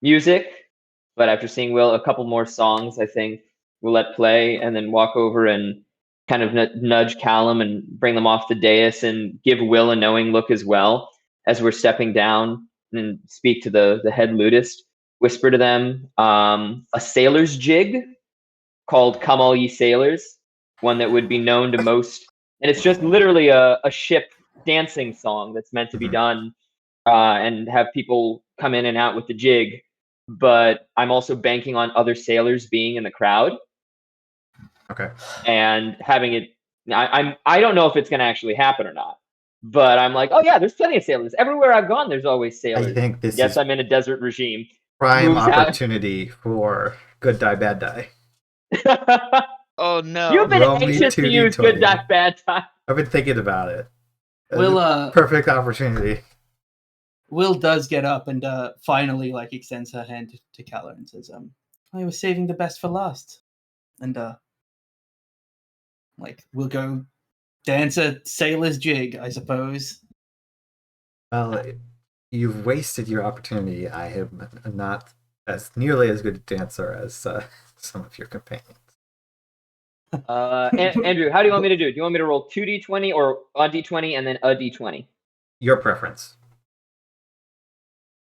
music, but after seeing Will, a couple more songs, I think we'll let play, and then walk over and kind of nudge Callum and bring them off the dais and give Will a knowing look as well as we're stepping down and speak to the head lutist. Whisper to them a sailor's jig called Come All Ye Sailors, one that would be known to most. And it's just literally a ship dancing song that's meant to be done and have people come in and out with the jig. But I'm also banking on other sailors being in the crowd. Okay. And having it, I don't know if it's going to actually happen or not. But I'm like, oh yeah, there's plenty of sailors. Everywhere I've gone, there's always sailors. I think this yes, is I'm in a desert regime. prime opportunity for good die, bad die. Oh no. You've been Roll me anxious to 2d20. use good die, bad die. I've been thinking about it. Will Perfect opportunity. Will does get up and finally like extends her hand to Keller and says, I was saving the best for last. And like we'll go dance a sailor's jig, I suppose. Well, you've wasted your opportunity. I am not as nearly as good a dancer as some of your companions. Andrew, how do you want me to do it? Do you want me to roll 2d20 or a d20 and then a d20? Your preference.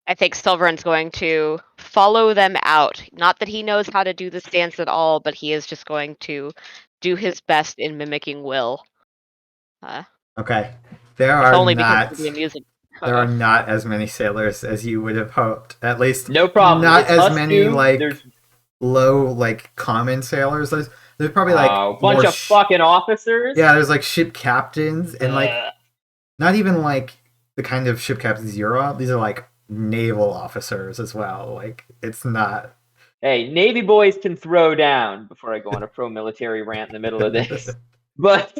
I think Sulveran's going to follow them out. Not that he knows how to do this dance at all, but he is just going to do his best in mimicking Will. Okay. There are only not. because of the amusement. There are not as many sailors as you would have hoped. At least, no problem. Not it's as many there's low common sailors. There's probably a bunch of fucking officers. Yeah, there's ship captains and not even the kind of ship captains you're on. These are naval officers as well. It's not. Hey, Navy boys can throw down. Before I go on a pro-military rant in the middle of this, but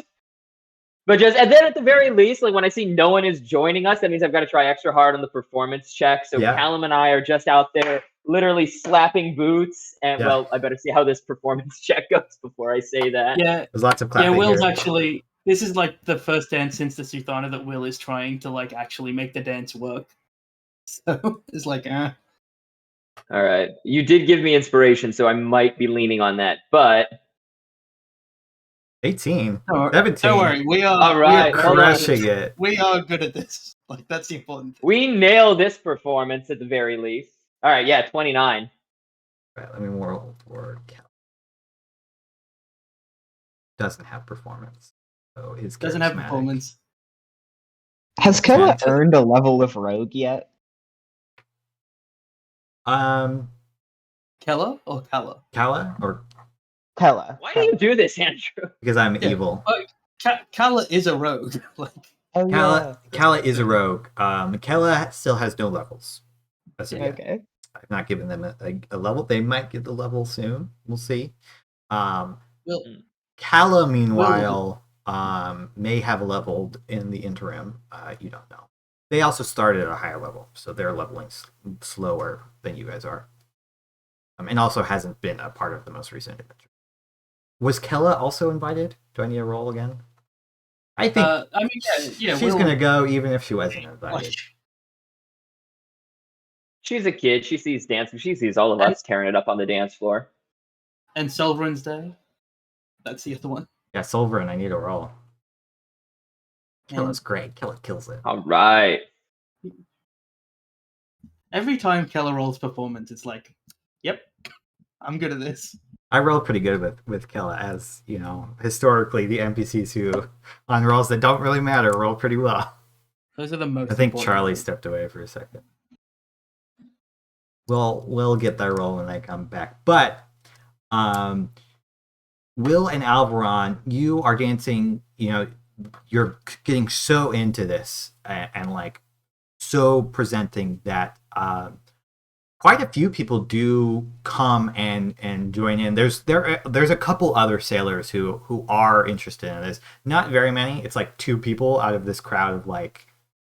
just, and then at the very least, when I see no one is joining us, that means I've got to try extra hard on the performance check. So yeah. Callum and I are just out there literally slapping boots. And well, I better see how this performance check goes before I say that. Yeah, there's lots of clapping. Yeah, Will's here. actually. This is the first dance since the Suthana that Will is trying to actually make the dance work. So it's All right, you did give me inspiration, so I might be leaning on that, but. 18. Don't 17. Don't worry. We are, all right, we are crushing it. We are good at this. That's the important thing. We nail this performance at the very least. All right, yeah, 29. All right, let me roll for Cal. Doesn't have performance. So is Doesn't have charismatic. performance. Has Kella Sense. earned a level of rogue yet? Kella or Kala? Kala or Kella. Why do you do this, Andrew? because I'm Yeah. evil. Kala is a rogue. Like, Oh Kala is a rogue. Kala still has no levels. As of yeah. yet. Okay. I've not given them a level. They might get the level soon. We'll see. Well, Kala, meanwhile, may have leveled in the interim. You don't know. They also started at a higher level, so they're leveling slower than you guys are. And also hasn't been a part of the most recent adventure. Was Kella also invited? Do I need to roll again? I think I mean, yeah, she's gonna go even if she wasn't invited. Like, She's a kid. She sees dancing. She sees all of us tearing it up on the dance floor. and Sulveran's there. That's the other one. Yeah, Sulveran, I need a roll. And Kella's great. Kella kills it. All right. every time Kella rolls performance, it's like, yep, I'm good at this. I roll pretty good with Kella, as you know. Historically, the NPCs who on rolls that don't really matter roll pretty well. Those are the most. I think important Charlie ones. stepped away for a second. We'll get that roll when I come back. But Will and Alveron, you are dancing. You know, you're getting so into this and like so presenting that quite a few people do come and join in. There's a couple other sailors who are interested in this. Not very many. It's like 2 people out of this crowd of like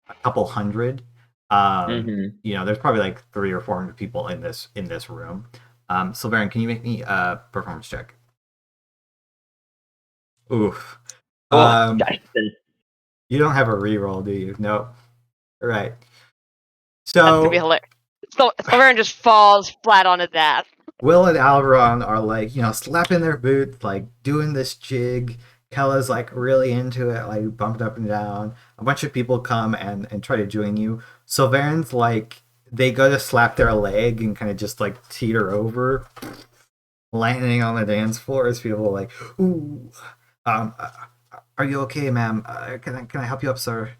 a couple hundred. You know, there's probably like 300 or 400 people in this room. Sulveran, can you make me a performance check? Oof. Dyson. You don't have a reroll, do you? Nope. All right. That's gonna be So hilarious. So Sulveran just falls flat on his ass. Will and Alveron are like, you know, slapping their boots, like doing this jig. Kella's like really into it, like bumping up and down. A bunch of people come and try to join you. Sulveran's like, they go to slap their leg and kind of just like teeter over, landing on the dance floor as people are like, ooh, are you okay, ma'am? Can I help you up, sir?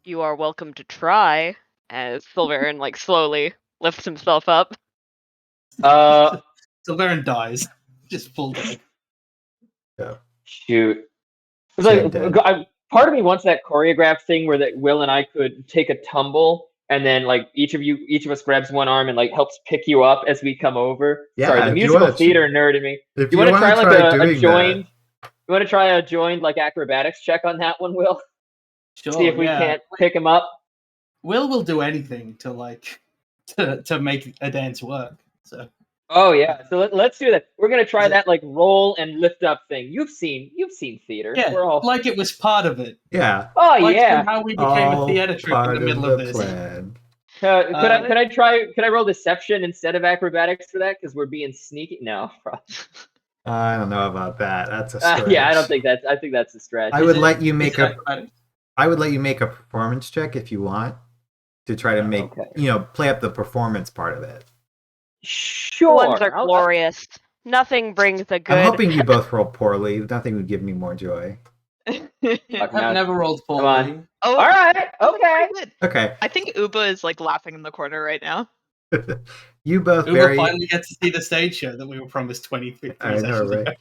You are welcome to try. As Sulveran like slowly lifts himself up. Sulveran dies. Just full dead. Yeah. Shoot. It's Shame like, dead. part of me wants that choreographed thing where that Will and I could take a tumble and then like each of us grabs one arm and like helps pick you up as we come over. Yeah, Sorry, the if you musical wanna theater nerd in me. If You want to wanna try like a doing joined? that, You want to try a joined like acrobatics check on that one, Will? Sure. See if we yeah. can't pick him up. Will do anything to like to make a dance work. So. Oh yeah, so let's do that. We're gonna try that like roll and lift up thing. You've seen theater. Yeah, We're all like it was part of it. yeah, Oh Like yeah. how we became a all theater troupe in part the middle of of the this. plan. Could I roll deception instead of acrobatics for that? Because we're being sneaky. No. I don't know about that. That's a stretch. Yeah, I think that's a stretch. I would let you make a acrobatics? I would let you make a performance check if you want to try to make play up the performance part of it. Sure. Ones are glorious. Nothing brings a good. I'm hoping you both roll poorly. Nothing would give me more joy. I've never rolled Come poorly. on. Oh, All right. Okay. good. Okay. I think Uba is like laughing in the corner right now. You both Uber finally gets to see the stage show that we were promised 23 I know, sessions right? ago.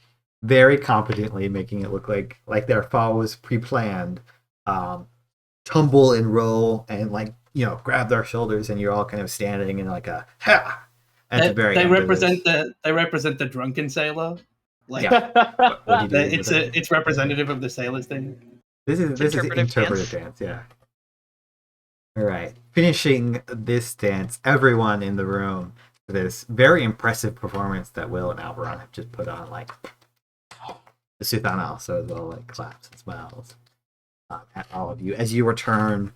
Very competently making it look like their fall was pre-planned. Tumble and roll and like, you know, grab their shoulders, and you're all kind of standing in like a ha. They represent the drunken sailor. Like, yeah. What do you do it's representative of the sailors thing. This is interpretive dance. Yeah. All right. Finishing this dance, everyone in the room for this very impressive performance that Will and Alveron have just put on. Like the Suthana also as well, like claps and smiles at all of you as you return.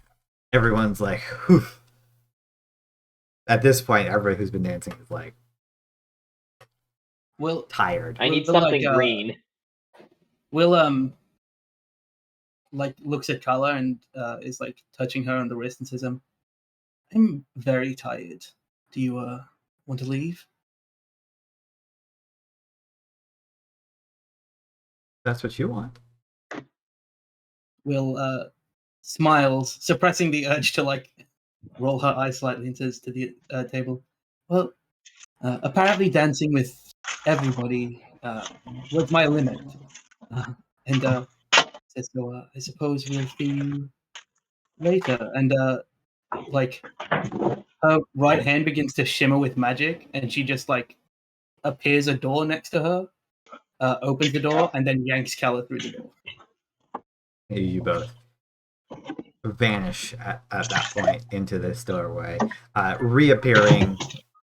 Everyone's like, whew. At this point, everybody who's been dancing is like, tired. I need something green. Will like looks at Kala and is like touching her on the wrist and says, I'm very tired. Do you want to leave? That's what you want. Will smiles, suppressing the urge to like roll her eyes slightly and says to the table, "Well, apparently dancing with everybody was my limit, and says so. I suppose we'll see you later." And like her right hand begins to shimmer with magic, and she just like appears a door next to her, opens the door, and then yanks Kala through the door. You both vanish at that point into this doorway, reappearing,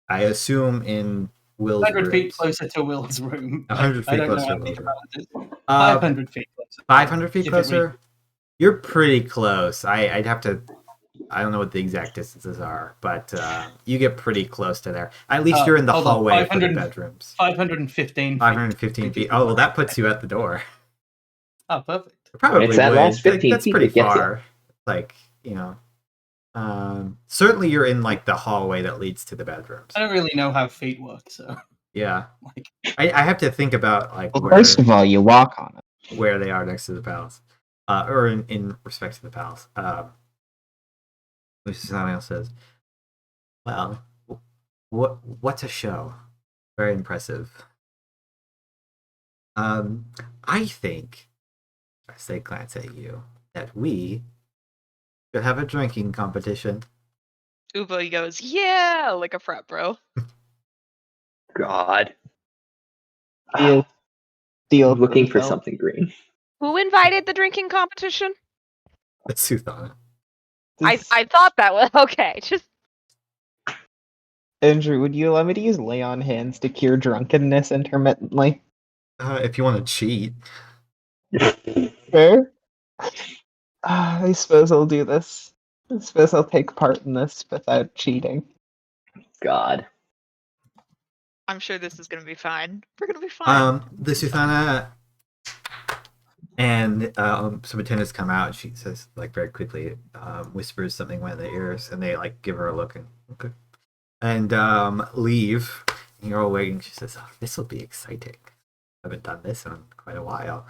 I assume, in Will's 100 feet rooms. closer to Will's room. 100 I feet don't know closer how to many Will's room. rounds it is. 500 feet closer. 500 feet If it closer? You're pretty close. I'd have to... I don't know what the exact distances are, but you get pretty close to there. At least you're in the hold on, hallway for the 500 bedrooms. 515 feet. 515 feet. Oh, well, that puts you at the door. Oh, perfect. Probably It's that would. last 15 That's feet pretty that gets you. far. Like, you know. Certainly you're in, like, the hallway that leads to the bedrooms. I don't really know how feet work, so Yeah. like I have to think about, like, Well, first of all, you walk on it. where they are next to the palace. Or in respect to the palace. Suthana says, well, what's a show? Very impressive. I think, as they glance at you, that we should have a drinking competition. Uba goes, yeah, like a frat bro. God. Deal I'm looking for himself. something green. Who invited the drinking competition? It's Suthana. I thought that was okay. Just Andrew, would you allow me to use lay on hands to cure drunkenness intermittently? If you want to cheat. Fair? I suppose I'll do this. I suppose I'll take part in this without cheating. God. I'm sure this is gonna be fine. We're gonna be fine. The Suthana and some attendants come out, and she says, like, very quickly, whispers something in their ears, and they, like, give her a look and okay. And leave. And you're all waiting. She says, oh, this will be exciting. I haven't done this in quite a while.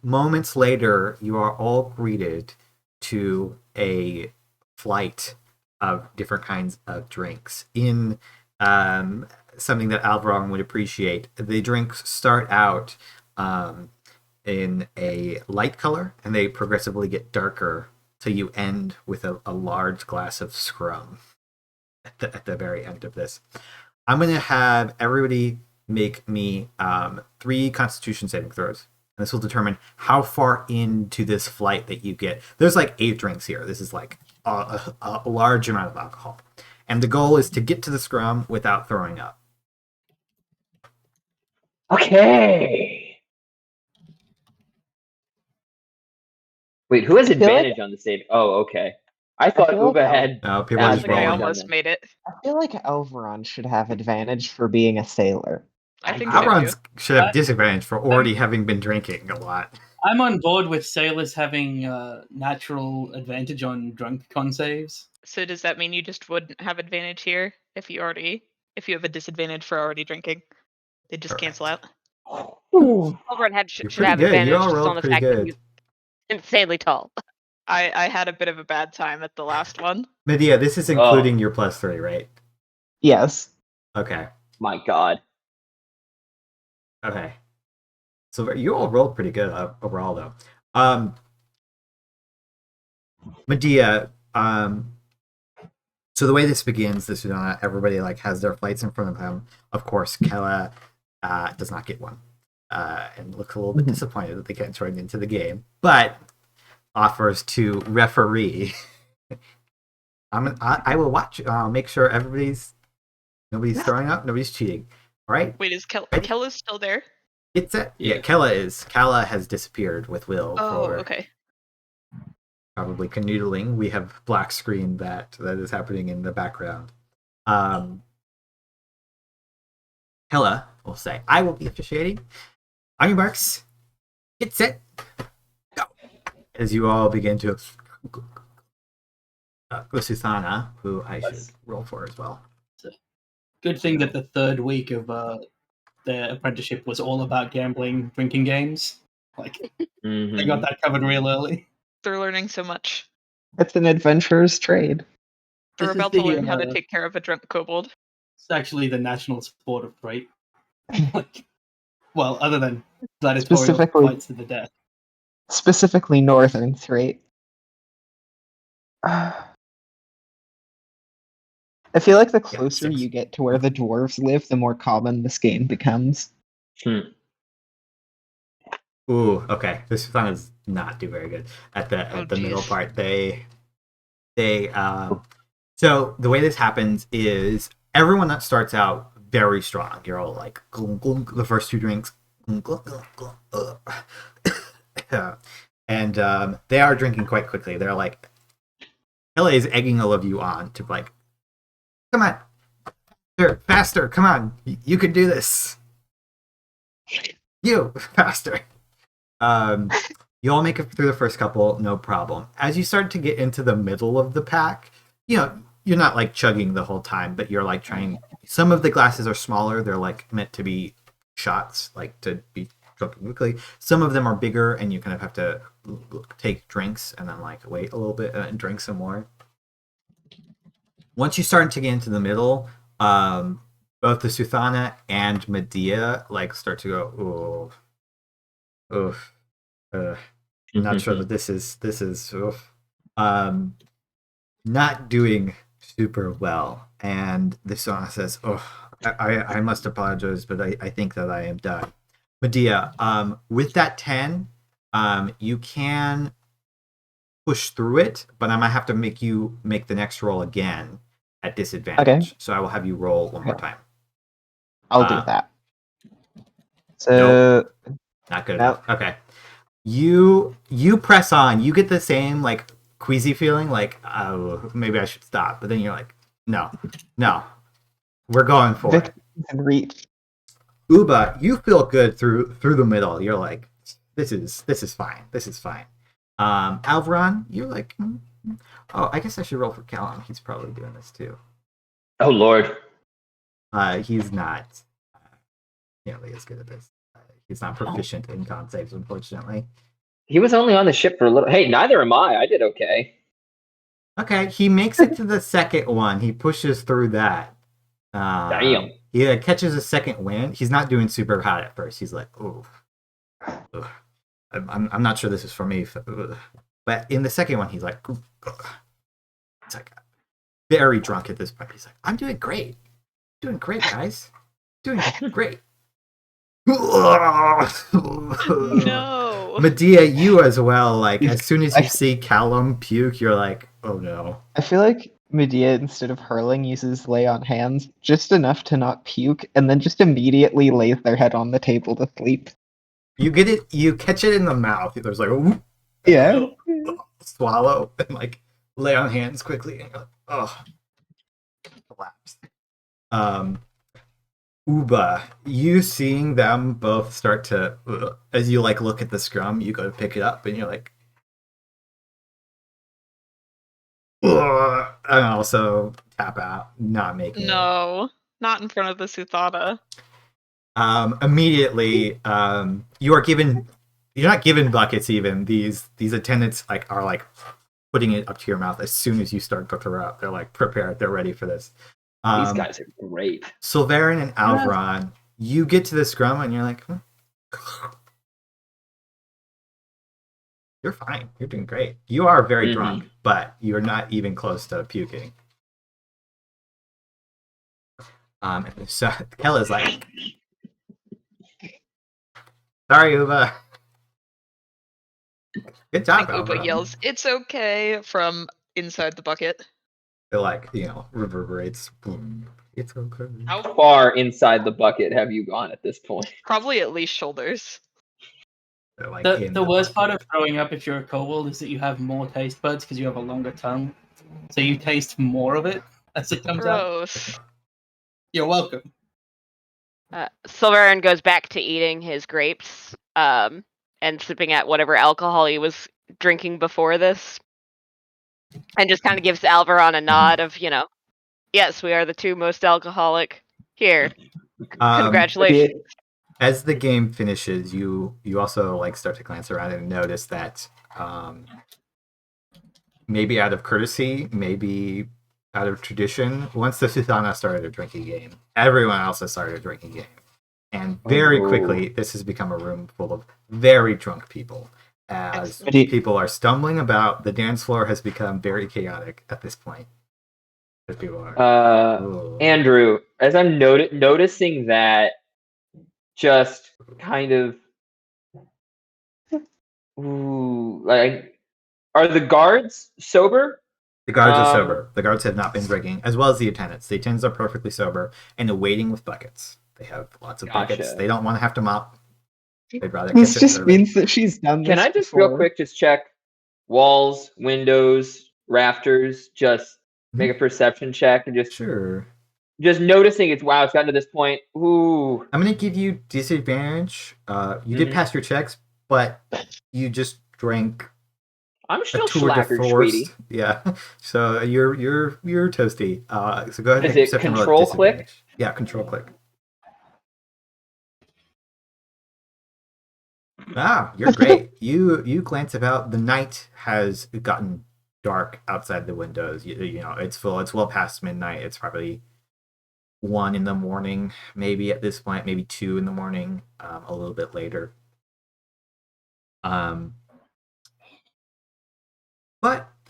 Moments later, you are all greeted to a flight of different kinds of drinks in something that Alveron would appreciate. The drinks start out in a light color, and they progressively get darker till you end with a large glass of scrum at the very end of this. I'm going to have everybody make me 3 Constitution saving throws. And this will determine how far into this flight that you get. There's like 8 drinks here. This is like a large amount of alcohol. And the goal is to get to the scrum without throwing up. Okay. Wait, who has I feel like- advantage on the save? Oh, okay. I thought feel like Uba Al- had. No, people Yeah, are I just think I rolling. almost made it. I feel like Alveron should have advantage for being a sailor. I think so Alveron too. should have disadvantage for already having been drinking a lot. I'm on board with sailors having natural advantage on drunk con saves. So does that mean you just wouldn't have advantage here if you have a disadvantage for already drinking? They just cancel out. Alveron should pretty have good. You advantage all just rolled on the pretty fact that good. he's insanely tall. I had a bit of a bad time at the last one. Medea, this is including your +3, right? Yes. Okay. My God. Okay. So you all rolled pretty good overall, though. Medea, so the way this begins, this Suthana, everybody like has their flights in front of them. Of course, Kella does not get one, and looks a little bit disappointed that they can't join into the game, but offers to referee. I will watch. I'll make sure nobody's throwing up, nobody's cheating. All right. Wait, is Kella's still there? It's it. Yeah, Kella is. Kella has disappeared with Will Oh, for okay. probably canoodling. We have black screen that is happening in the background. Kella will say, I will be officiating. On your marks, get set, go. As you all begin to go Suthana, who I should roll for as well. Good thing that the third week of their apprenticeship was all about gambling, drinking games. Like Mhm. they got that covered real early. They're learning so much. It's an adventurer's trade. They're This is about to the, learn how to take care of a drunk kobold. It's actually the national sport of freight. Like, well, other than gladiatorial fights to the death. Specifically northern threat. I feel like the closer six. you get to where the dwarves live, the more common this game becomes. Ooh, okay. This Suthana does not do very good at the middle jeez. part. So the way this happens is everyone that starts out very strong. You're all like glunk, glunk, the first two drinks, glunk, glunk, glunk, glunk, and they are drinking quite quickly. They're like, LA is egging all of you on to like, come on, faster, come on, you can do this. You faster. You all make it through the first couple, no problem. As you start to get into the middle of the pack, you're not like chugging the whole time, but you're like trying. Some of the glasses are smaller; they're like meant to be shots, like to be drunk quickly. Some of them are bigger, and you kind of have to take drinks and then like wait a little bit and drink some more. Once you start to get into the middle, both the Suthana and Medea like start to go, oof. Not sure that this is not doing super well. And the song says, I must apologize, but I think that I am done. Medea, with that 10, you can push through it, but I might have to make you make the next roll again at disadvantage. Okay. So I will have you roll one more time. I'll do that. So not good enough. Okay. You press on. You get the same like queasy feeling, like oh, maybe I should stop. But then you're like, no, we're going for it. And reach. Uba, you feel good through the middle. You're like, this is fine. This is fine. Alveron, you're like, oh, I guess I should roll for Callum. He's probably doing this too. Oh Lord. He's not nearly as good at this. He's not proficient in con saves, unfortunately. He was only on the ship for a little. Hey, neither am I. I did okay. Okay, he makes it to the second one. He pushes through that. Damn. He catches a second wind. He's not doing super hot at first. He's like, oh, I'm not sure this is for me. But in the second one, he's like, it's like very drunk at this point. He's like, I'm doing great. Doing great, guys. Doing great. No. Medea, you as well. Like as soon as you see Callum puke, you're like, oh no. I feel like Medea, instead of hurling, uses lay on hands just enough to not puke, and then just immediately lays their head on the table to sleep. You get it. You catch it in the mouth. There's like, whoop, Yeah. swallow and like lay on hands quickly, and you're like, oh, collapse. Uba, you seeing them both start to, as you like look at the scrum, you go to pick it up, and you're like, and also tap out, not making it. No, not in front of the Suthana. Immediately, you are given. You're not given buckets even. These attendants like are like putting it up to your mouth as soon as you start to throw out. They're like prepared. They're ready for this. These guys are great. Sulveran and Alveron, you get to the scrum and you're like, you're fine. You're doing great. You are very drunk, but you're not even close to puking. So Kella's like, sorry, Uba. Good job, Uba Alveron. yells, "It's okay!" from inside the bucket. It like, reverberates. Boom. It's okay. How far inside the bucket have you gone at this point? Probably at least shoulders. They're, like, The worst part bucket. of growing up if you're a kobold is that you have more taste buds because you have a longer tongue. So you taste more of it as it comes out. Gross. You're welcome. Sulveran goes back to eating his grapes and sipping at whatever alcohol he was drinking before this. And just kind of gives Alveron a nod of, yes, we are the two most alcoholic here. Congratulations. as the game finishes, you also like start to glance around and notice that maybe out of courtesy, maybe out of tradition, once the Suthana started a drinking game, everyone else has started a drinking game. And very quickly, this has become a room full of very drunk people. As Excellent. people are stumbling about, the dance floor has become very chaotic at this point. As people are, ooh. Andrew, as I'm noticing that, just kind of, ooh, like, are the guards sober? The guards are sober. The guards have not been drinking, as well as the attendants. The attendants are perfectly sober and waiting with buckets. They have lots of buckets. Gotcha. They don't want to have to mop. They'd rather This catch it just early. means that she's done this Can I just before. real quick just check walls, windows, rafters, just make a perception check and Sure. just noticing it's gotten to this point. Ooh. I'm gonna give you disadvantage. You did pass your checks, but you just drank I'm a still tour de schlackered, force. sweetie. Yeah. So you're toasty. So go ahead and Is make it perception roll at control click? disadvantage. Yeah, control click. You're great. You glance about. The night has gotten dark outside the windows. You know, it's full. It's well past midnight. It's probably 1 in the morning, maybe at this point, maybe 2 in the morning, a little bit later. But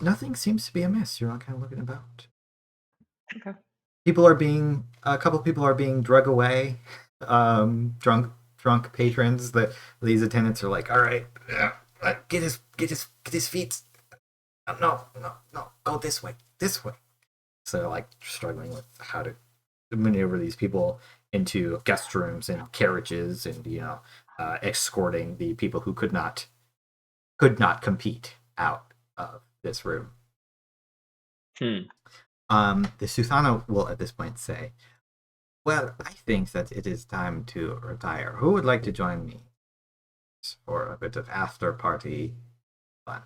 nothing seems to be amiss. You're all kind of looking about. Okay. A couple people are being drug away. Drunk patrons. These attendants are like, all right, get his feet. No, go this way. So they're like struggling with how to maneuver these people into guest rooms and carriages, and escorting the people who could not compete out of this room. The Suthana will at this point say, well, I think that it is time to retire. Who would like to join me for a bit of after party fun?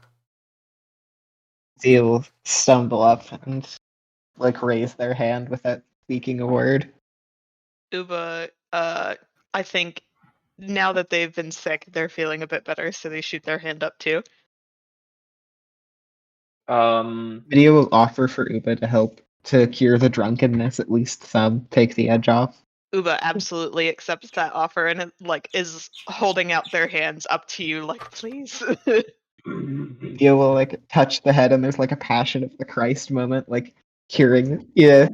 They'll stumble up and raise their hand without speaking a word. Uba, I think now that they've been sick, they're feeling a bit better, so they shoot their hand up too. Video will offer for Uba to help to cure the drunkenness, at least some, take the edge off. Uba absolutely accepts that offer and is holding out their hands up to you, like, please. Video will touch the head, and there's a Passion of the Christ moment, curing. Yeah.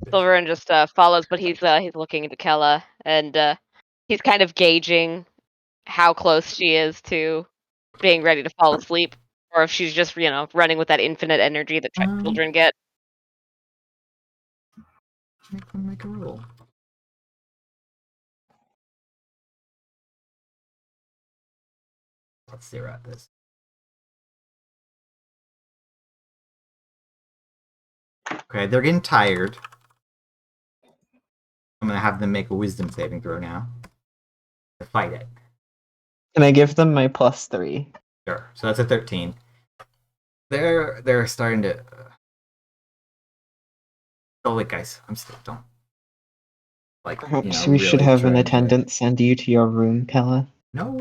Sulveran just follows, but he's looking into Kella, and he's kind of gauging how close she is to being ready to fall asleep, or if she's just running with that infinite energy that children get. Make a roll. Let's see at this. Okay, they're getting tired. I'm gonna have them make a wisdom saving throw now to fight it. Can I give them my +3? Sure. So that's a 13. They're starting to. Oh wait, guys, I'm still don't. Perhaps we should really have an trying to- attendant send you to your room, Kella. No.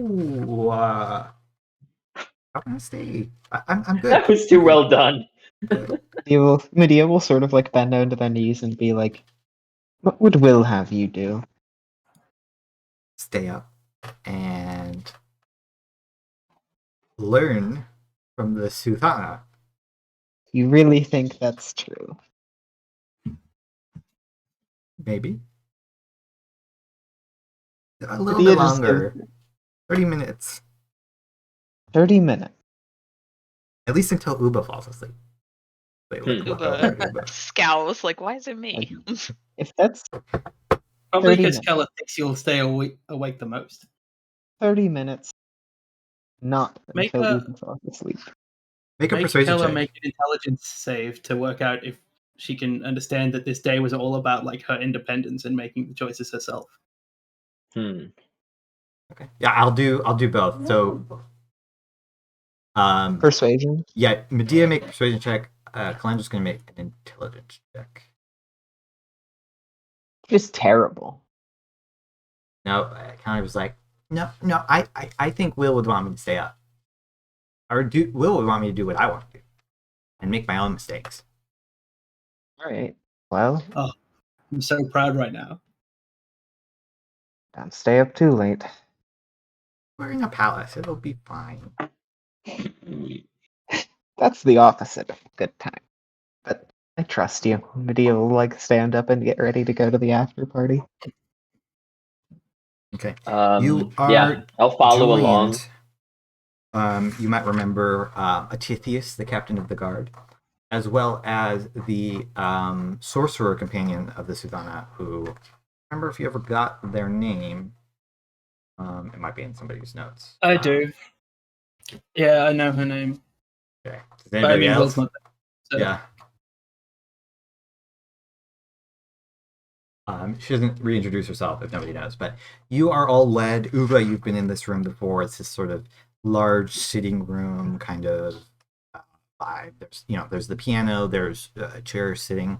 I'm gonna stay. I'm good. That was too well done. Medea will sort of bend down to their knees and be like, what would Will have you do? Stay up and learn from the Suthana. You really think that's true? Maybe. A little bit longer. 30 minutes. 30 minutes. At least until Uba falls asleep. Uba scowls, like, why is it me? If that's Probably 30 because minutes. Keller thinks you'll stay awake the most. 30 minutes, not Make until a- Uba falls asleep. Make a Make persuasion Keller check. make an intelligence save to work out if she can understand that this day was all about her independence and making the choices herself. Okay. Yeah, I'll do both. So Persuasion? yeah, Medea make a persuasion check. Calandra's gonna make an intelligence check. just terrible. No, I kind of was like, no. I think Will would want me to stay up, or Will would want me to do what I want to do, and make my own mistakes. All right. Well, I'm so proud right now. don't stay up too late. We're in a palace; it'll be fine. That's the opposite of a good time. But I trust you. Medea will like stand up and get ready to go to the after party. Okay, Yeah, are I'll follow along. You might remember Atithius, the captain of the guard, as well as the sorcerer companion of the Suthana, who, remember if you ever got their name, it might be in somebody's notes. I do. Yeah, I know her name. Okay. Does But I anybody mean, else? Will's not there, so. Yeah. She doesn't reintroduce herself if nobody knows, but you are all led. Uva, you've been in this room before. It's this sort of large sitting room kind of vibe. There's the piano, there's a chair sitting.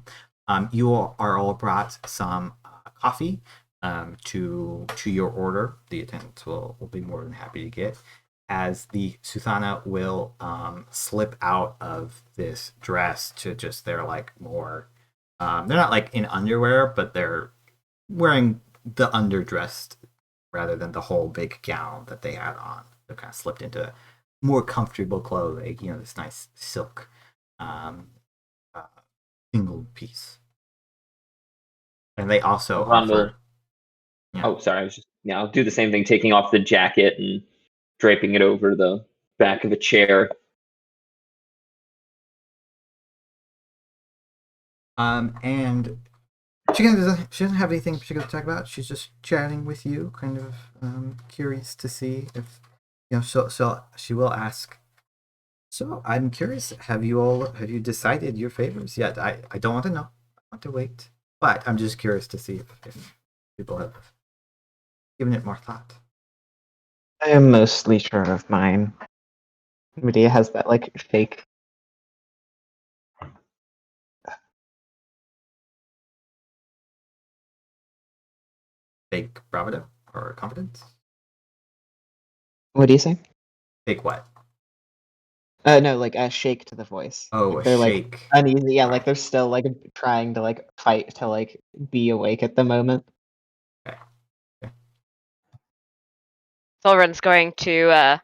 You all are all brought some coffee to your order. The attendants will be more than happy to get. As the Suthana will slip out of this dress to just their like more. They're not like in underwear, but they're wearing the underdressed rather than the whole big gown that they had on. They've kind of slipped into more comfortable clothing, this nice silk single piece. And they also offer. Yeah. Oh, sorry. I'll do the same thing, taking off the jacket and draping it over the back of a chair. And she doesn't have anything particular to talk about. She's just chatting with you, kind of curious to see if So she will ask. So I'm curious. Have you decided your favors yet? I don't want to know. I want to wait. But I'm just curious to see if people have given it more thought. I am mostly sure of mine. Medea has that like fake. Fake bravado or confidence? What do you say? Fake what? No, like a shake to the voice. Oh, like, a they're shake. like uneasy. Yeah, like they're still like trying to like fight to like be awake at the moment. Okay. Sulveran's going to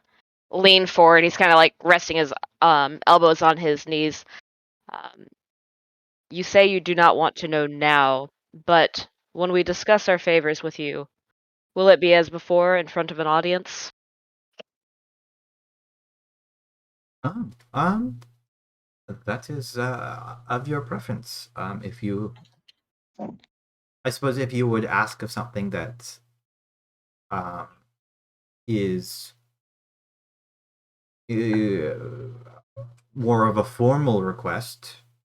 lean forward. He's kind of like resting his elbows on his knees. You say you do not want to know now, but when we discuss our favors with you, will it be as before in front of an audience? That is of your preference. I suppose if you would ask of something that is more of a formal request,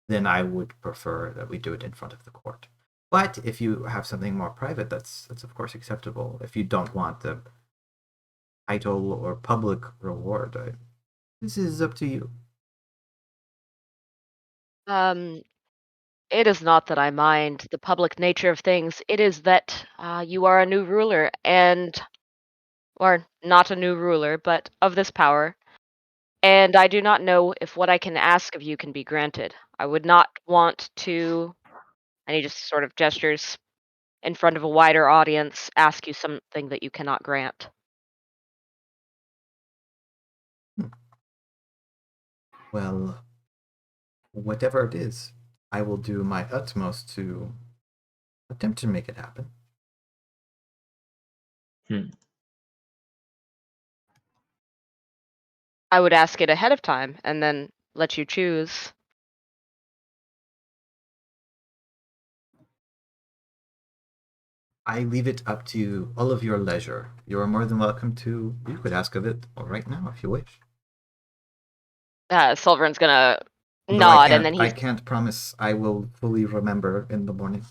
then I would prefer that we do it in front of the court. But if you have something more private, that's of course acceptable. If you don't want the title or public reward, this is up to you. It is not that I mind the public nature of things. It is that you are a new ruler or not a new ruler, but of this power. And I do not know if what I can ask of you can be granted. I would not want to, and he just sort of gestures in front of a wider audience, ask you something that you cannot grant. Well, whatever it is, I will do my utmost to attempt to make it happen. I would ask it ahead of time and then let you choose. I leave it up to all of your leisure. You are more than welcome to. You could ask of it right now if you wish. Sulveran's gonna Though nod, and then I can't promise I will fully remember in the morning.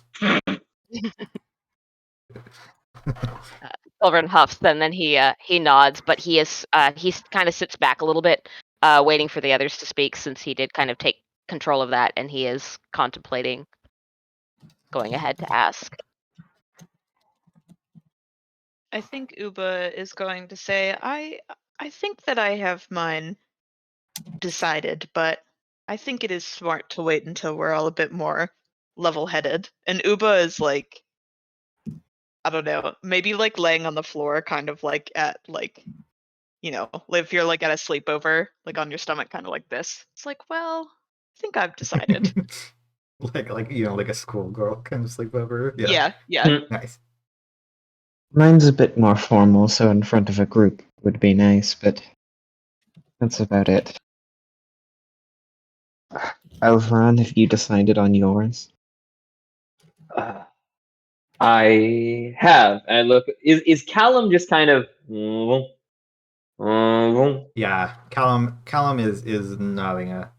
Sulveran huffs, and then he nods, but he kind of sits back a little bit, waiting for the others to speak, since he did kind of take control of that, and he is contemplating going ahead to ask. I think Uba is going to say, I think that I have mine decided, but I think it is smart to wait until we're all a bit more level-headed. And Uba is like, I don't know, maybe like laying on the floor, kind of like at like, if you're like at a sleepover, like on your stomach, kind of like this. It's like, well, I think I've decided. like like a schoolgirl kind of sleepover. Yeah, yeah. Nice. Mine's a bit more formal, so in front of a group would be nice, but that's about it. Alveron, have you decided on yours? I have. And look, is Callum just kind of? Yeah, Callum is nodding a,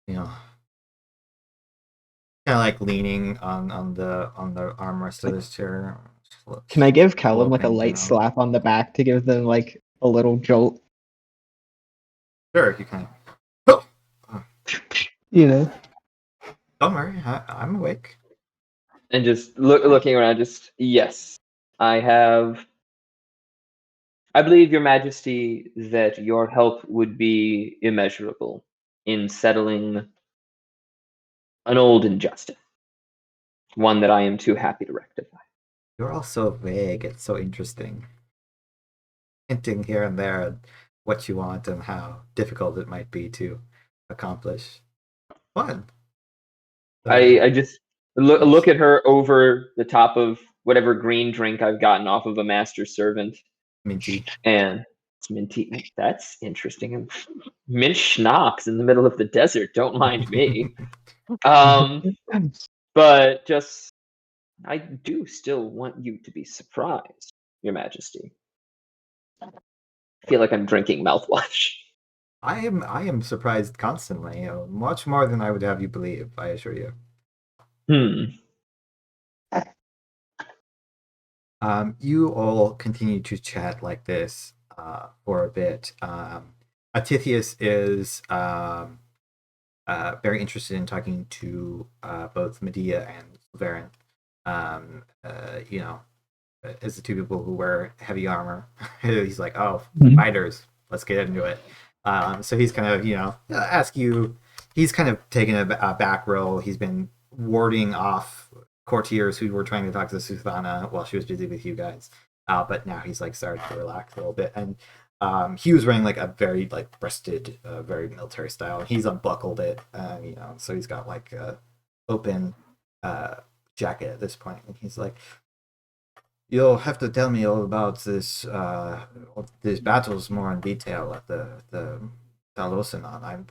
kind of like leaning on the armrest of this chair. Can I give Callum like a Sloping light down. slap on the back to give them like a little jolt? Sure, you can. Oh, You know. don't worry, I'm awake. And just looking around, just yes, I have. I believe, Your Majesty, that your help would be immeasurable in settling an old injustice, one that I am too happy to rectify. You're all so vague. It's so interesting. Hinting here and there at what you want and how difficult it might be to accomplish. Fun. I just look at her over the top of whatever green drink I've gotten off of a master servant. Minty. And it's minty. That's interesting. And mint schnapps in the middle of the desert. Don't mind me. But just, I do still want you to be surprised, Your Majesty. I feel like I'm drinking mouthwash. I am surprised constantly, much more than I would have you believe, I assure you. You all continue to chat like this for a bit. Atithius is very interested in talking to both Medea and Sulveran. As the two people who wear heavy armor. He's like, oh, fighters, let's get into it. So he's kind of, ask you. He's kind of taken a back row. He's been warding off courtiers who were trying to talk to Suthana while she was busy with you guys. But now he's like started to relax a little bit, and he was wearing like a very like breasted, very military style. He's unbuckled it, so he's got like a open jacket at this point, and he's like, you'll have to tell me all about these battles more in detail at the Talosanon. I'm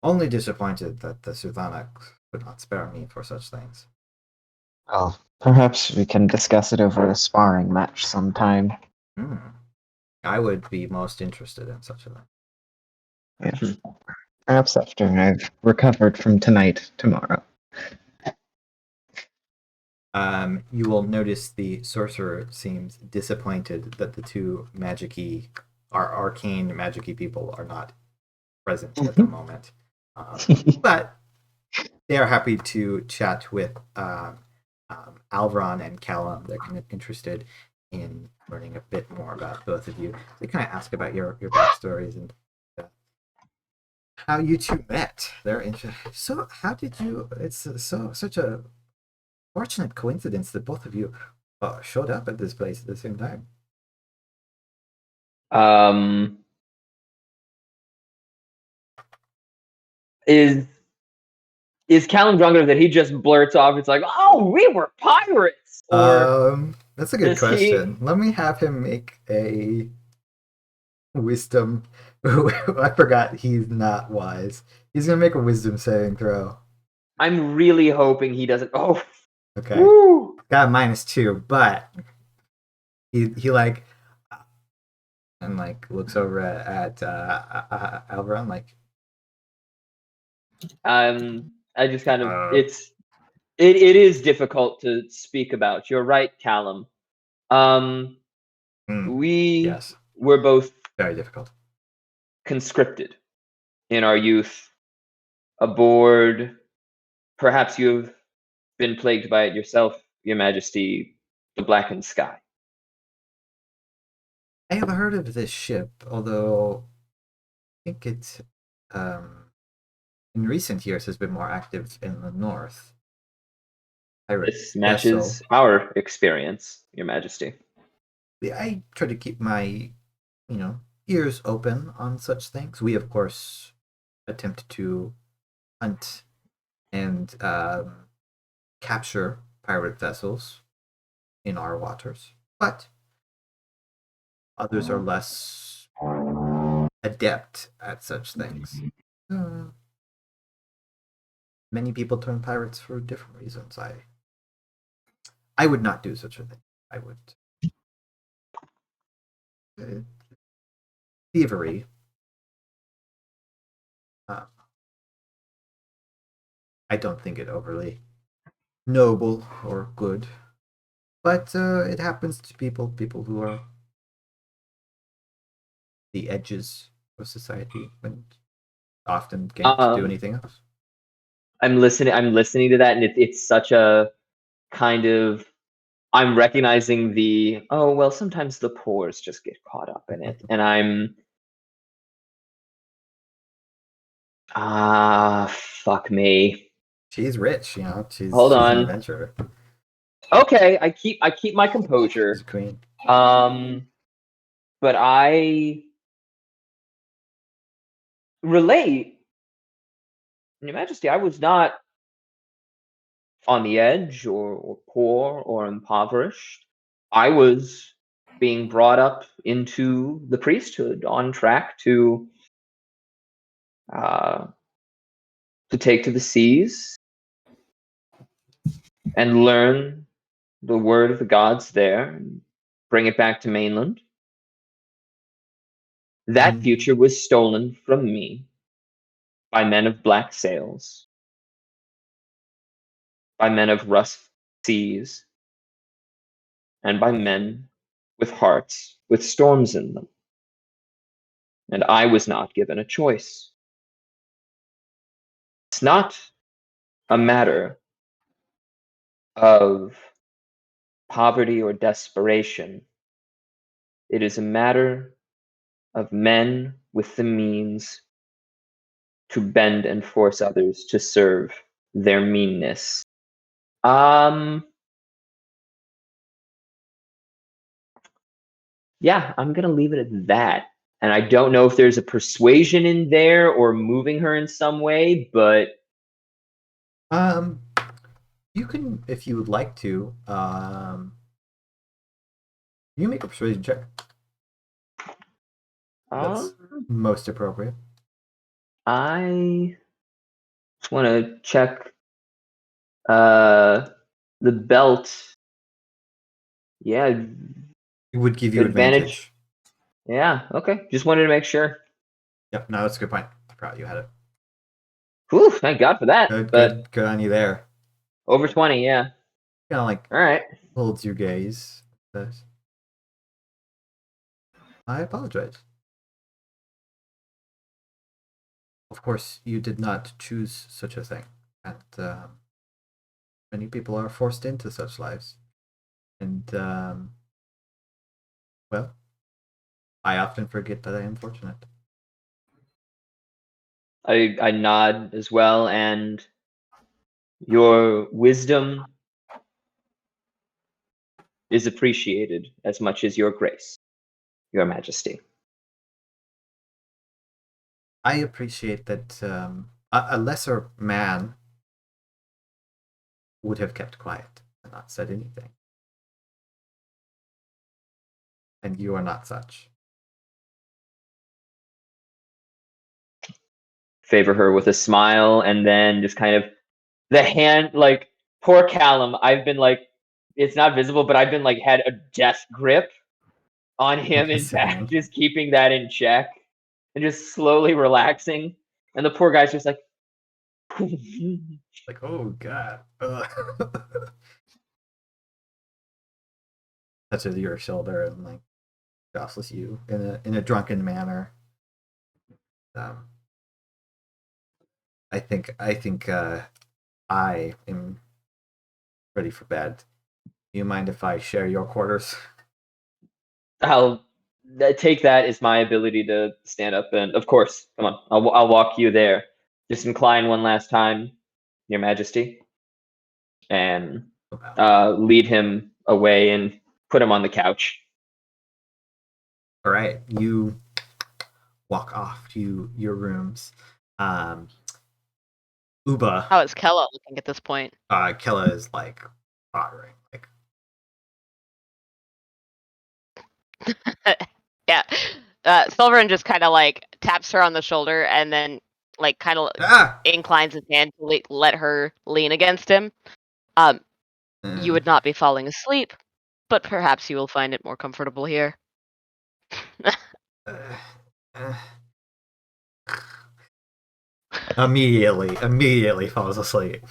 only disappointed that the Suthana could not spare me for such things. Well, perhaps we can discuss it over a sparring match sometime. I would be most interested in such a thing. Yes. Perhaps after I've recovered from tonight, tomorrow. You will notice the sorcerer seems disappointed that the two arcane magic-y people are not present at the moment. But they are happy to chat with Alveron and Callum. They're kind of interested in learning a bit more about both of you. They kind of ask about your backstories and how you two met. They're interested. So how did you? It's such a fortunate coincidence that both of you showed up at this place at the same time. Is Callum drunk enough that he just blurts off? It's like, oh, we were pirates. Or that's a good question. Let me have him make a wisdom. I forgot he's not wise. He's gonna make a wisdom saving throw. I'm really hoping he doesn't. Oh, okay. Woo! Got a -2, but he like and like looks over at Alveron like. I just kind of it is difficult to speak about. You're right, Callum. We were both very difficult. Conscripted in our youth, aboard. Perhaps you've been plagued by it yourself, Your Majesty, the Blackened Sky. I have heard of this ship, although I think it, in recent years, has been more active in the north. Pirate This vessel. matches our experience, Your Majesty. I try to keep my, ears open on such things. We, of course, attempt to hunt and capture pirate vessels in our waters, but others are less adept at such things. Many people turn pirates for different reasons. I would not do such a thing. I would. Thievery. I don't think it overly noble or good, but it happens to people who are the edges of society and often can't do anything else. I'm listening to that, and it's such a kind of, I'm recognizing the, oh well, sometimes the pores just get caught up in it, and I'm fuck me. She's rich, she's Hold an on. adventurer. Okay, I keep my composure. She's a queen. But I relate, Your Majesty. I was not on the edge or poor or impoverished. I was being brought up into the priesthood on track to take to the seas and learn the word of the gods there and bring it back to mainland. That future was stolen from me by men of black sails, by men of rough seas, and by men with hearts with storms in them. And I was not given a choice. It's not a matter of poverty or desperation. It is a matter of men with the means to bend and force others to serve their meanness. Yeah, I'm gonna leave it at that. And I don't know if there's a persuasion in there or moving her in some way, but You can, if you would like to, you make a persuasion check. That's most appropriate. I just want to check the belt. Yeah, It would give you advantage. Yeah, okay. Just wanted to make sure. Yep, no, that's a good point. I'm proud you had it. Whew, thank God for that. Good on you there. Over 20, yeah. Kind of like all right. Holds your gaze. Says, I apologize. Of course, you did not choose such a thing, and many people are forced into such lives. And well, I often forget that I am fortunate. I nod as well, and your wisdom is appreciated as much as your grace, Your Majesty. I appreciate that a lesser man would have kept quiet and not said anything. And you are not such. Favor her with a smile, and then just kind of the hand, like, poor Callum, I've been like, it's not visible, but I've been like, had a death grip on him in fact, just keeping that in check and just slowly relaxing. And the poor guy's just like, like, oh God. Touches your shoulder and like jostles you in a drunken manner. I think I am ready for bed. Do you mind if I share your quarters? I'll take that as my ability to stand up, and of course, come on, I'll walk you there. Just incline one last time, Your Majesty, and lead him away and put him on the couch. All right, you walk off to your rooms. Uba, How is Kella looking at this point? Kella is like tottering. Like, Yeah. Sulveran just kind of like taps her on the shoulder and then like kind of inclines his hand to let her lean against him. You would not be falling asleep, but perhaps you will find it more comfortable here. Immediately falls asleep.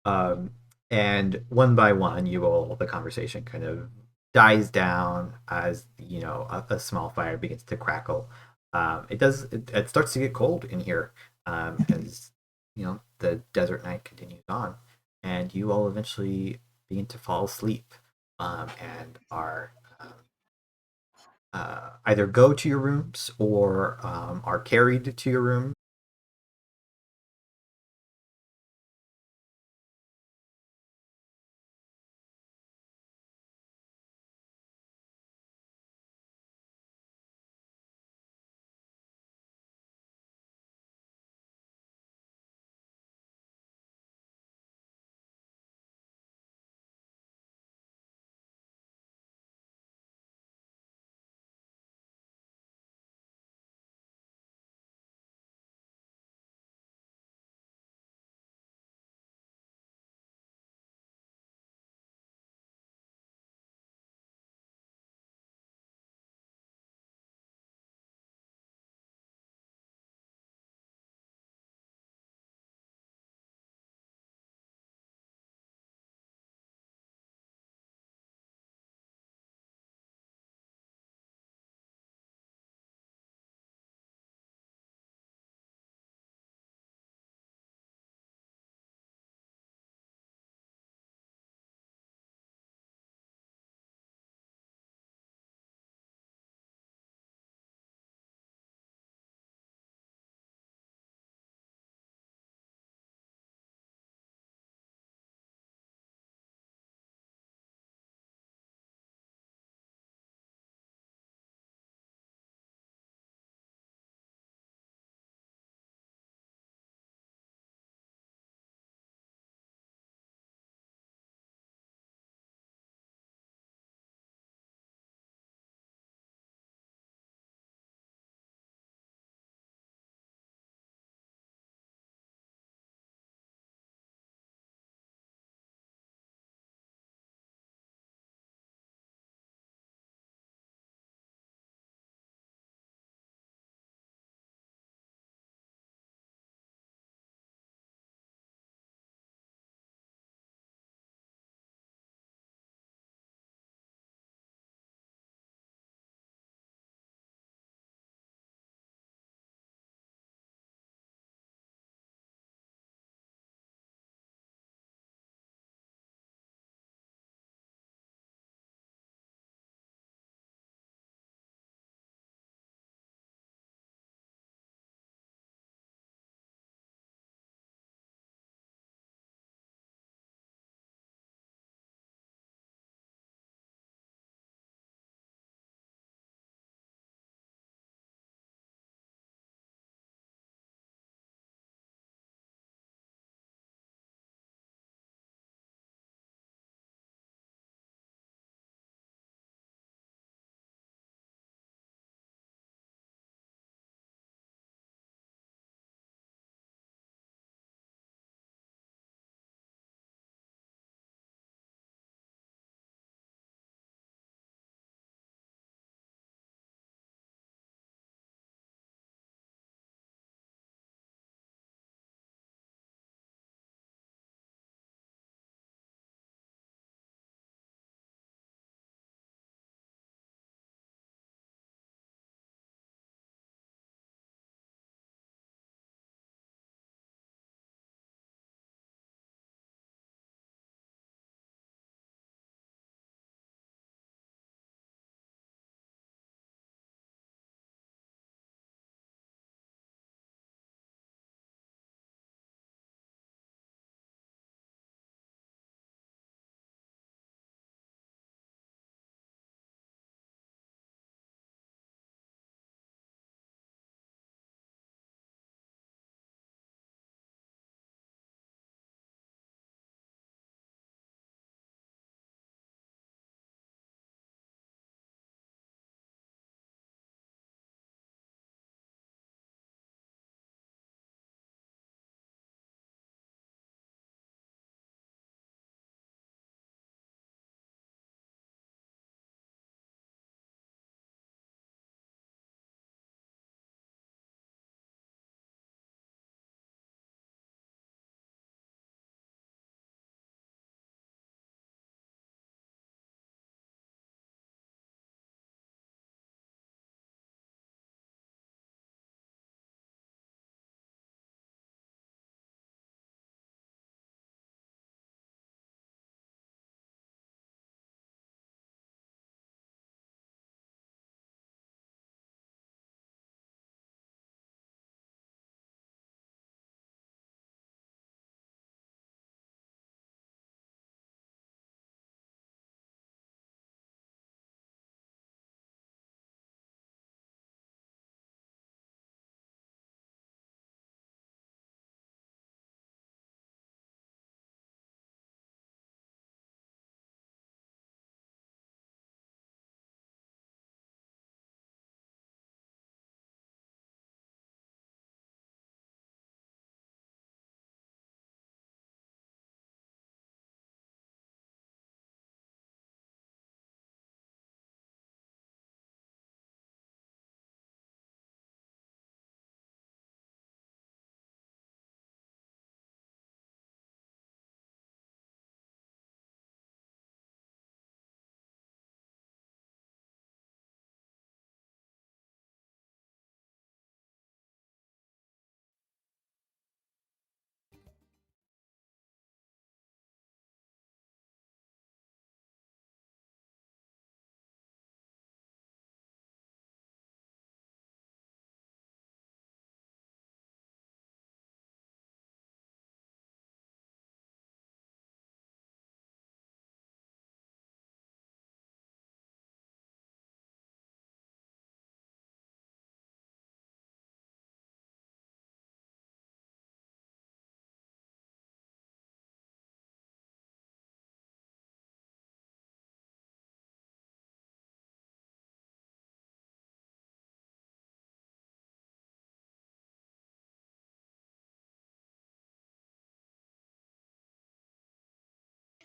And one by one, the conversation kind of dies down as a small fire begins to crackle. It starts to get cold in here as the desert night continues on, and you all eventually begin to fall asleep and are either go to your rooms or are carried to your room.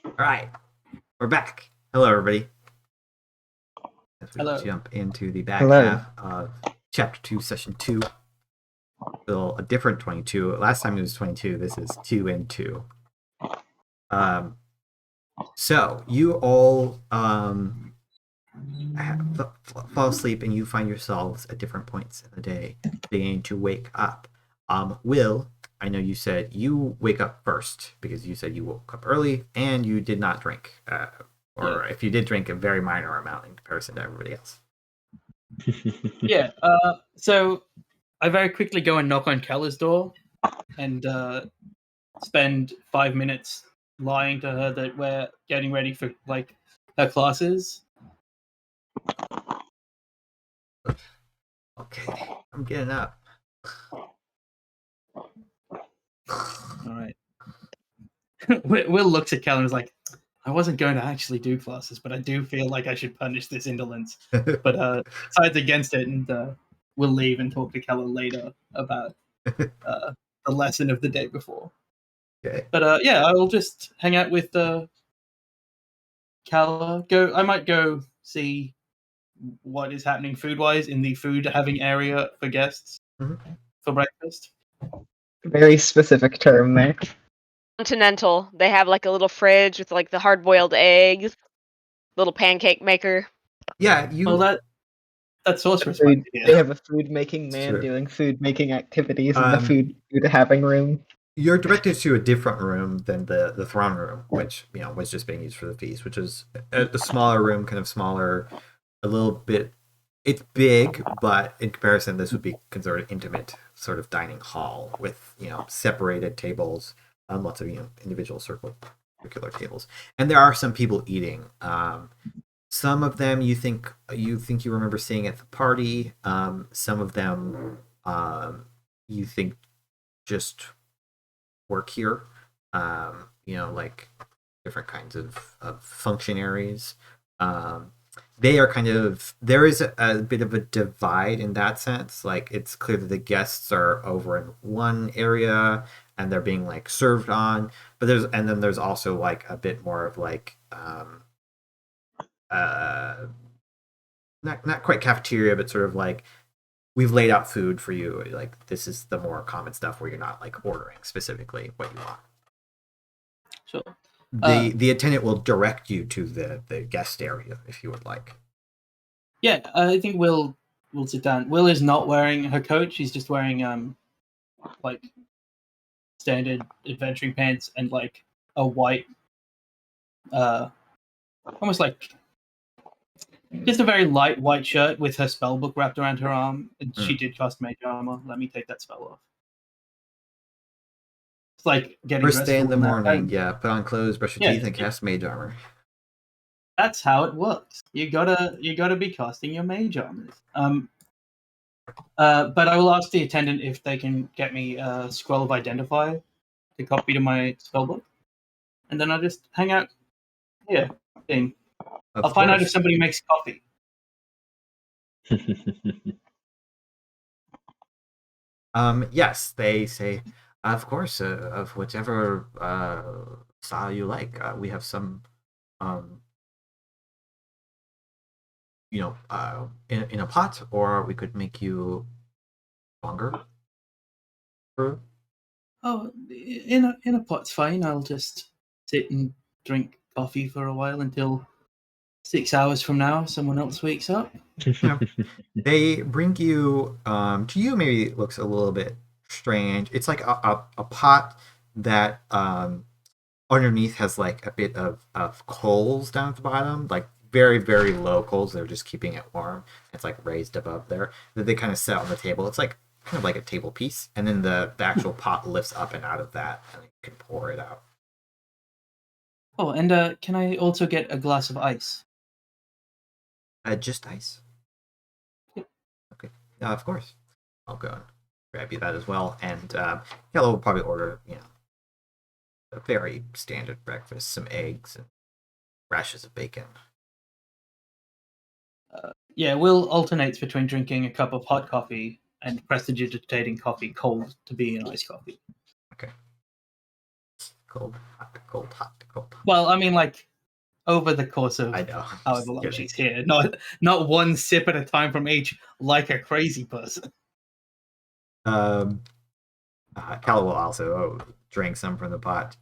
All right, we're back. Hello, everybody. As we Hello. jump into the back Hello. half of Chapter 2, Session 2. Still a different 22. Last time it was 22. This is 2 and 2. So you all fall asleep, and you find yourselves at different points in the day beginning to wake up. Will, I know you said you wake up first because you said you woke up early and you did not drink. Or if you did drink, a very minor amount in comparison to everybody else. Yeah. So I very quickly go and knock on Kella's door and spend 5 minutes lying to her that we're getting ready for like her classes. Okay, I'm getting up. All right. Will looks at Kella and is like, I wasn't going to actually do classes, but I do feel like I should punish this indolence. But decides against it, and we'll leave and talk to Kella later about the lesson of the day before. Okay. But yeah, I'll just hang out with Kella. I might go see what is happening food-wise in the food-having area for guests for breakfast. Very specific term there. Continental. They have like a little fridge with like the hard-boiled eggs, little pancake maker. Yeah, you. Well, that's sorcerer's They idea. have a food making man Sure. doing food making activities in the food having room. You're directed to a different room than the throne room, which was just being used for the feast, which is a smaller room, kind of smaller, a little bit. It's big, but in comparison, this would be considered an intimate sort of dining hall with separated tables, lots of individual circular tables, and there are some people eating. Some of them you think you remember seeing at the party. Some of them you think just work here. Like different kinds of functionaries. They are there is a bit of a divide in that sense. Like it's clear that the guests are over in one area and they're being like served on, but then there's also like a bit more of like not quite cafeteria, but sort of like we've laid out food for you. Like this is the more common stuff where you're not like ordering specifically what you want. Sure. The attendant will direct you to the guest area if you would like. Yeah, I think Will sit down. Will is not wearing her coat. She's just wearing like standard adventuring pants and like a white almost like just a very light white shirt with her spellbook wrapped around her arm. And she did cast mage armor. Let me take that spell off. It's like getting First dressed day in for the now. morning, put on clothes, brush your teeth, and cast mage armor. That's how it works. You gotta be casting your mage armors. But I will ask the attendant if they can get me a scroll of identify to copy to my spellbook, and then I'll just hang out here. I'll find out if somebody makes coffee. Yes, they say, of course, of whichever style you like. We have some, in a pot, or we could make you longer. Oh, in a pot's fine. I'll just sit and drink coffee for a while until 6 hours from now someone else wakes up. They bring you to you maybe it looks a little bit strange. It's like a pot that underneath has like a bit of coals down at the bottom, like very, very low coals. They're just keeping it warm. It's like raised above there that they kind of set on the table. It's like kind of like a table piece, and then the actual pot lifts up and out of that, and you can pour it out. Oh, and can I also get a glass of ice? Just ice. Okay, of course. I'll go and grab you that as well. And Yellow will probably order, a very standard breakfast, some eggs and rashers of bacon. Yeah, Will alternates between drinking a cup of hot coffee and prestidigitating coffee cold to be an iced coffee. Okay. Cold, hot. cold, hot, cold. Well, I mean, like over the course of I know. however long Kidding. she's here, not one sip at a time from each, like a crazy person. Calla will also drink some from the pot.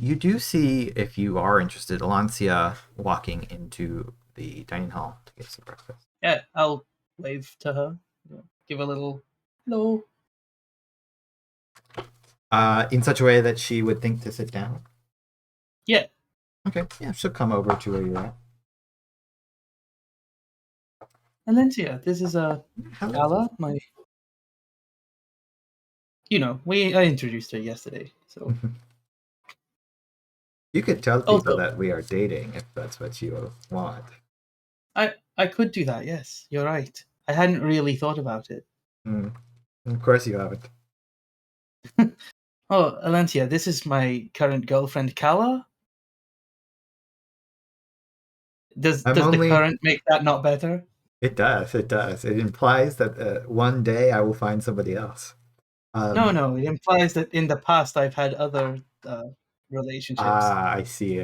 You do see, if you are interested, Alancia walking into the dining hall to get some breakfast. Yeah, I'll wave to her, give a little hello. In such a way that she would think to sit down. Yeah. Okay. Yeah, she'll come over to where you're at. Alencia, this is Calla, my. I introduced her yesterday, so. You could tell people Also, that we are dating if that's what you want. I could do that. Yes, you're right. I hadn't really thought about it. Of course you haven't. Oh, Alencia, this is my current girlfriend, Calla. Does the current make that not better? It does. It does. It implies that one day I will find somebody else. No. It implies that in the past I've had other relationships. I see.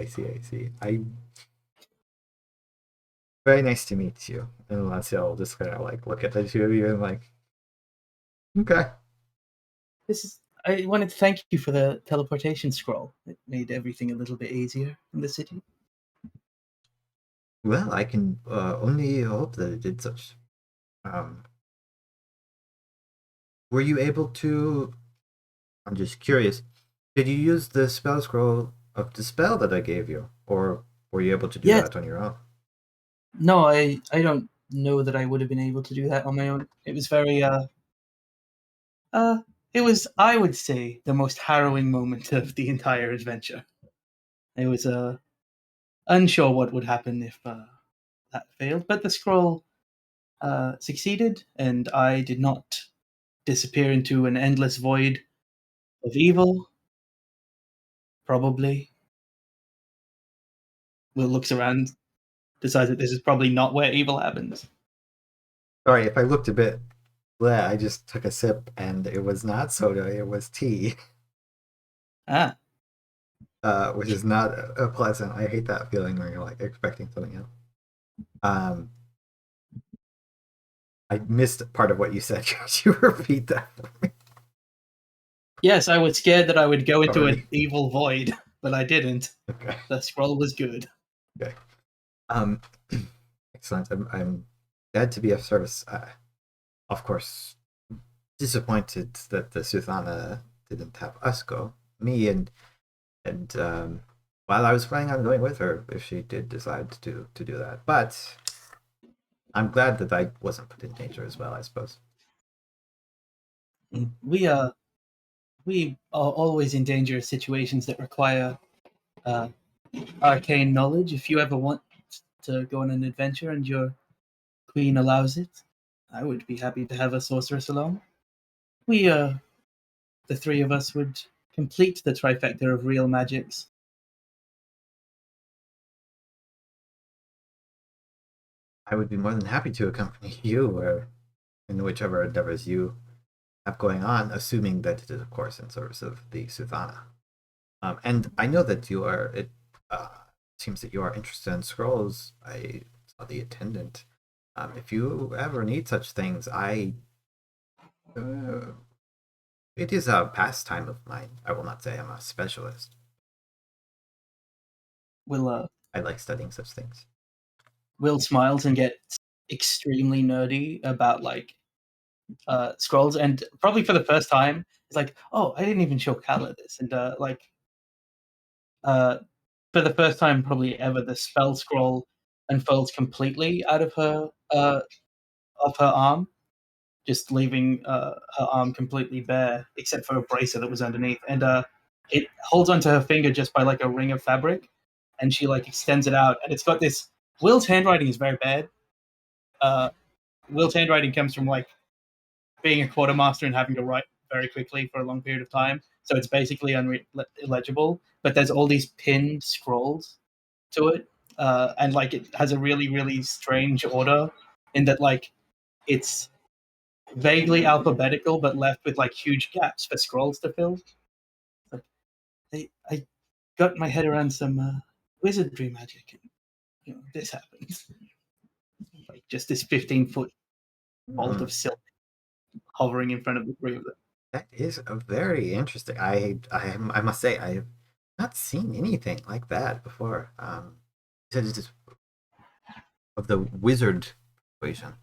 Very nice to meet you. And Lancia will just kind of like look at the two of you and like, okay. I wanted to thank you for the teleportation scroll. It made everything a little bit easier in the city. Well, I can only hope that it did such. Were you able to? I'm just curious. Did you use the spell scroll of the spell that I gave you, or were you able to do that on your own? No, I don't know that I would have been able to do that on my own. It was very it was, I would say, the most harrowing moment of the entire adventure. I was unsure what would happen if that failed, but the scroll succeeded, and I did not disappear into an endless void of evil. Probably. Will looks around, decides that this is probably not where evil happens. Sorry, if I looked a bit bleh, I just took a sip and it was not soda, it was tea. Which is not pleasant. I hate that feeling where you're like expecting something else. I missed part of what you said. Could you repeat that for me? Yes, I was scared that I would go into an evil void, but I didn't. Okay. The scroll was good. Okay. Excellent. I'm glad to be of service. Of course, disappointed that the Suthana didn't have us go. Me and while I was planning on going with her if she did decide to do that. But I'm glad that I wasn't put in danger as well, I suppose. We are always in dangerous situations that require arcane knowledge. If you ever want to go on an adventure and your queen allows it, I would be happy to have a sorceress along. We, the three of us, would complete the trifecta of real magics. I would be more than happy to accompany you or in whichever endeavors you have going on, assuming that it is, of course, in service of the Suthana. And I know that you are, it seems that you are interested in scrolls. I saw the attendant. If you ever need such things, it is a pastime of mine. I will not say I'm a specialist. I like studying such things. Will smiles and gets extremely nerdy about scrolls, and probably for the first time, it's like, oh, I didn't even show Calla this, and for the first time probably ever, the spell scroll unfolds completely out of her arm, just leaving her arm completely bare, except for a bracer that was underneath, and it holds onto her finger just by like a ring of fabric, and she like extends it out, and it's got this. Will's handwriting is very bad. Will's handwriting comes from like being a quartermaster and having to write very quickly for a long period of time, so it's basically illegible. But there's all these pinned scrolls to it, and like it has a really, really strange order in that like it's vaguely alphabetical but left with like huge gaps for scrolls to fill. Like, I got my head around some wizardry magic, and this happens. Like just this 15-foot bolt of silk hovering in front of the three of them. That is a very interesting. I must say I have not seen anything like that before. You said it's just of the wizard equation.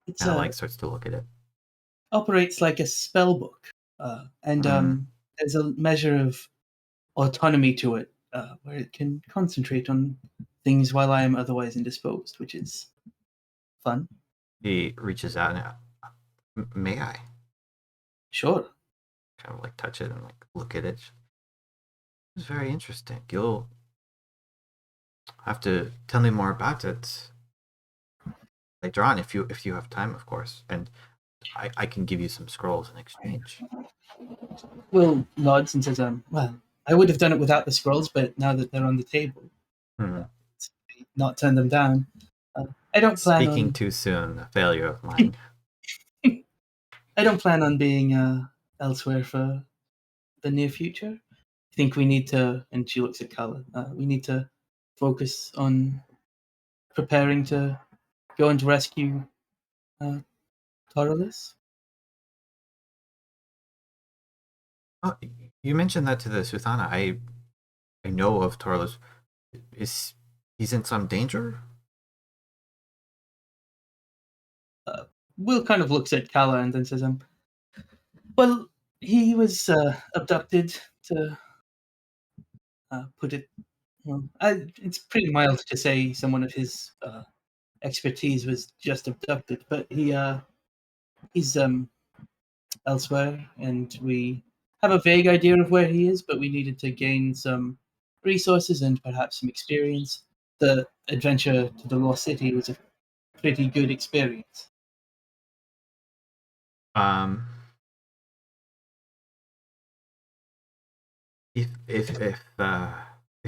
It's Kind of like starts to look at it. operates like a spell book, and there's a measure of autonomy to it, where it can concentrate on things while I am otherwise indisposed, which is fun. He reaches out and may I Sure. kind of like touch it and like look at it. It's very interesting. You'll have to tell me more about it later on if you have time, of course, and I can give you some scrolls in exchange. Will nods and says, well, I would have done it without the scrolls, but now that they're on the table, not turn them down. I don't plan Speaking on... too soon, a failure of mine. I don't plan on being elsewhere for the near future. I think we need to, and she looks at Kala, we need to focus on preparing to go and rescue Taurelis. Oh, you mentioned that to the Suthana. I know of Taurelis. He's in some danger? Will kind of looks at Kala and then says, well, he was abducted, to put it... Well, it's pretty mild to say someone of his expertise was just abducted, but he's elsewhere, and we have a vague idea of where he is, but we needed to gain some resources and perhaps some experience. The adventure to the Lost City was a pretty good experience. If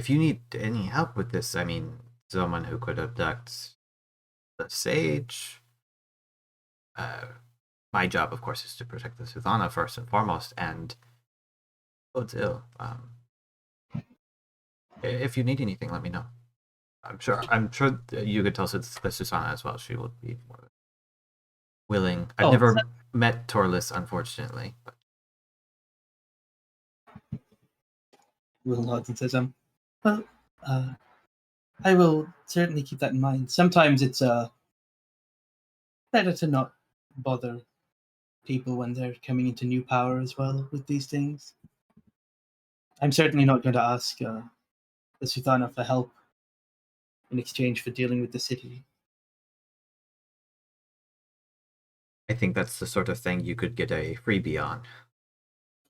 you need any help with this, I mean, someone who could abduct the sage. My job, of course, is to protect the Suthana first and foremost, and ill. If you need anything, let me know. I'm sure you could tell the Suthana as well. She would be more willing. I've never met Taurelis, unfortunately. But... Will nods and says, well, I will certainly keep that in mind. Sometimes it's better to not bother people when they're coming into new power as well with these things. I'm certainly not going to ask the Suthana for help in exchange for dealing with the city. I think that's the sort of thing you could get a freebie on.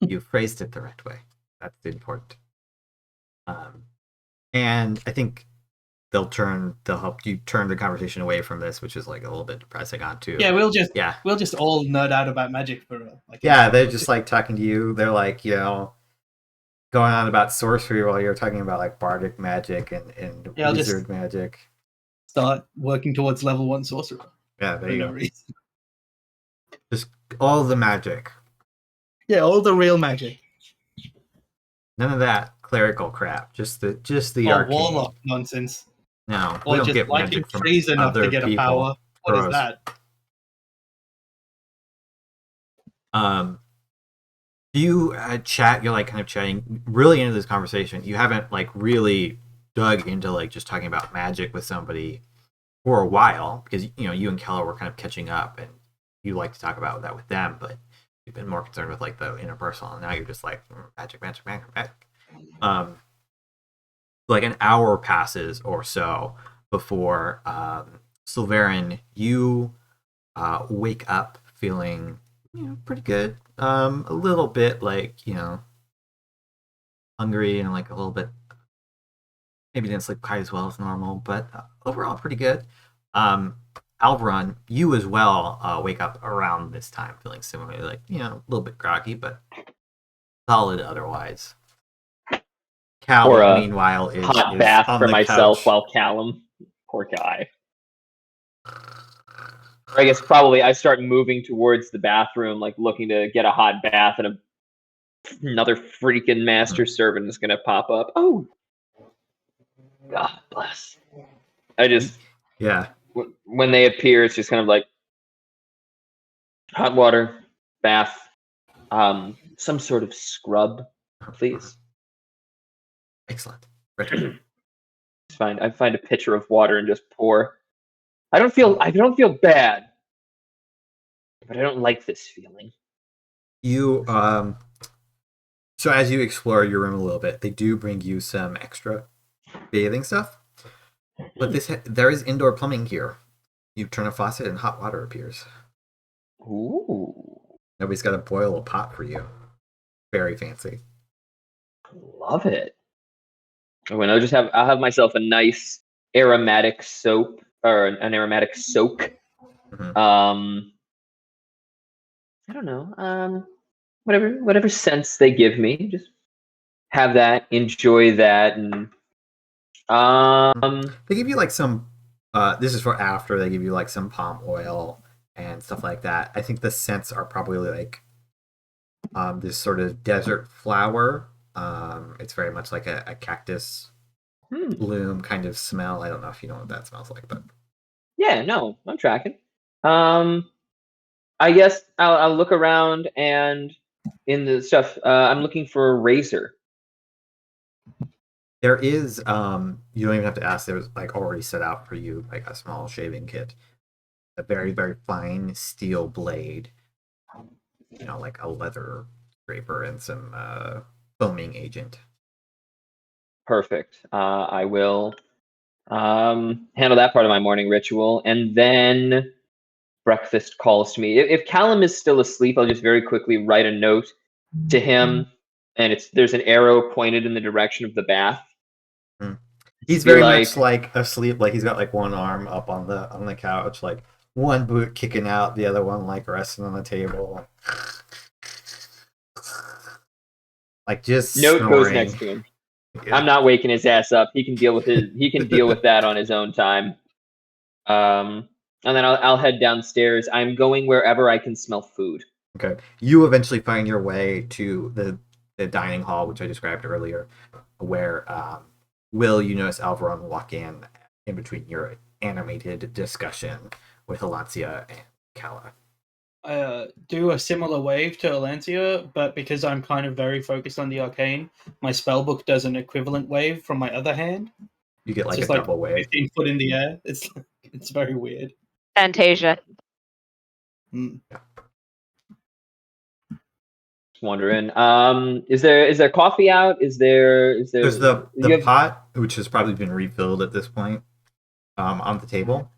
You phrased it the right way. That's important. And I think they'll help you turn the conversation away from this, which is like a little bit depressing onto. Yeah, we'll just all nerd out about magic for they're just like talking to you. They're like, going on about sorcery while you're talking about like bardic magic and wizard magic. Start working towards level 1 sorcerer. Yeah, there you go. Reason. Just all the magic. Yeah, all the real magic. None of that clerical crap. Just the arcane. Warlock nonsense. No, or we don't just get liking magic from trees enough other to get a power. What is that? You chat. You're like kind of chatting really into this conversation. You haven't like really dug into like just talking about magic with somebody for a while because you and Keller were kind of catching up, and you like to talk about that with them, but you've been more concerned with like the interpersonal. And now you're just like magic. Like an hour passes or so before Sulveran, you wake up feeling pretty good. A little bit like hungry and like a little bit maybe didn't sleep quite as well as normal, but overall pretty good. Alveron, you as well wake up around this time feeling similarly, like a little bit groggy, but solid otherwise. Callum, meanwhile, is hot bath on for the myself couch. while Callum, poor guy. Or I guess probably I start moving towards the bathroom, like looking to get a hot bath, and another freaking master servant is gonna pop up. Oh, God bless. I just Yeah. when they appear, it's just kind of like hot water, bath, some sort of scrub, please. Excellent. Richard. I find a pitcher of water and just pour. I don't feel bad, but I don't like this feeling. You so as you explore your room a little bit, they do bring you some extra bathing stuff. But there is indoor plumbing here. You turn a faucet and hot water appears. Ooh, Nobody's got to boil a pot for you. Very fancy. love it. When I'll have myself a nice aromatic soap or an aromatic soak. Mhm. I don't know. Whatever scents they give me, just have that, enjoy that, and They give you like some this is for after, they give you like some palm oil and stuff like that. I think the scents are probably like this sort of desert flower. It's very much like a cactus bloom kind of smell. I don't know if you know what that smells like, but yeah, no, I'm tracking. I guess I'll look around, and in the stuff, I'm looking for a razor. there is you don't even have to ask, there's like already set out for you like a small shaving kit. A very, very fine steel blade, you know, like a leather scraper and some foaming agent. Perfect. I will handle that part of my morning ritual, and then breakfast calls to me. If Callum is still asleep, I'll just very quickly write a note to him, and there's an arrow pointed in the direction of the bath. He's very much like asleep, like he's got like one arm up on the couch, like one boot kicking out, the other one like resting on the table. Like just note snoring. goes next to him. Yeah. I'm not waking his ass up. He can deal with that on his own time. And then I'll head downstairs. I'm going wherever I can smell food. Okay. You eventually find your way to the dining hall, which I described earlier, where you notice Alveron walk in between your animated discussion with Alancia and Kala. I do a similar wave to Alancia, but because I'm kind of very focused on the arcane, my spellbook does an equivalent wave from my other hand. You get like It's a just double wave. 15 foot in the air. It's very weird. Fantasia. Mm. Wondering, is there coffee out? There's the pot, which has probably been refilled at this point, on the table,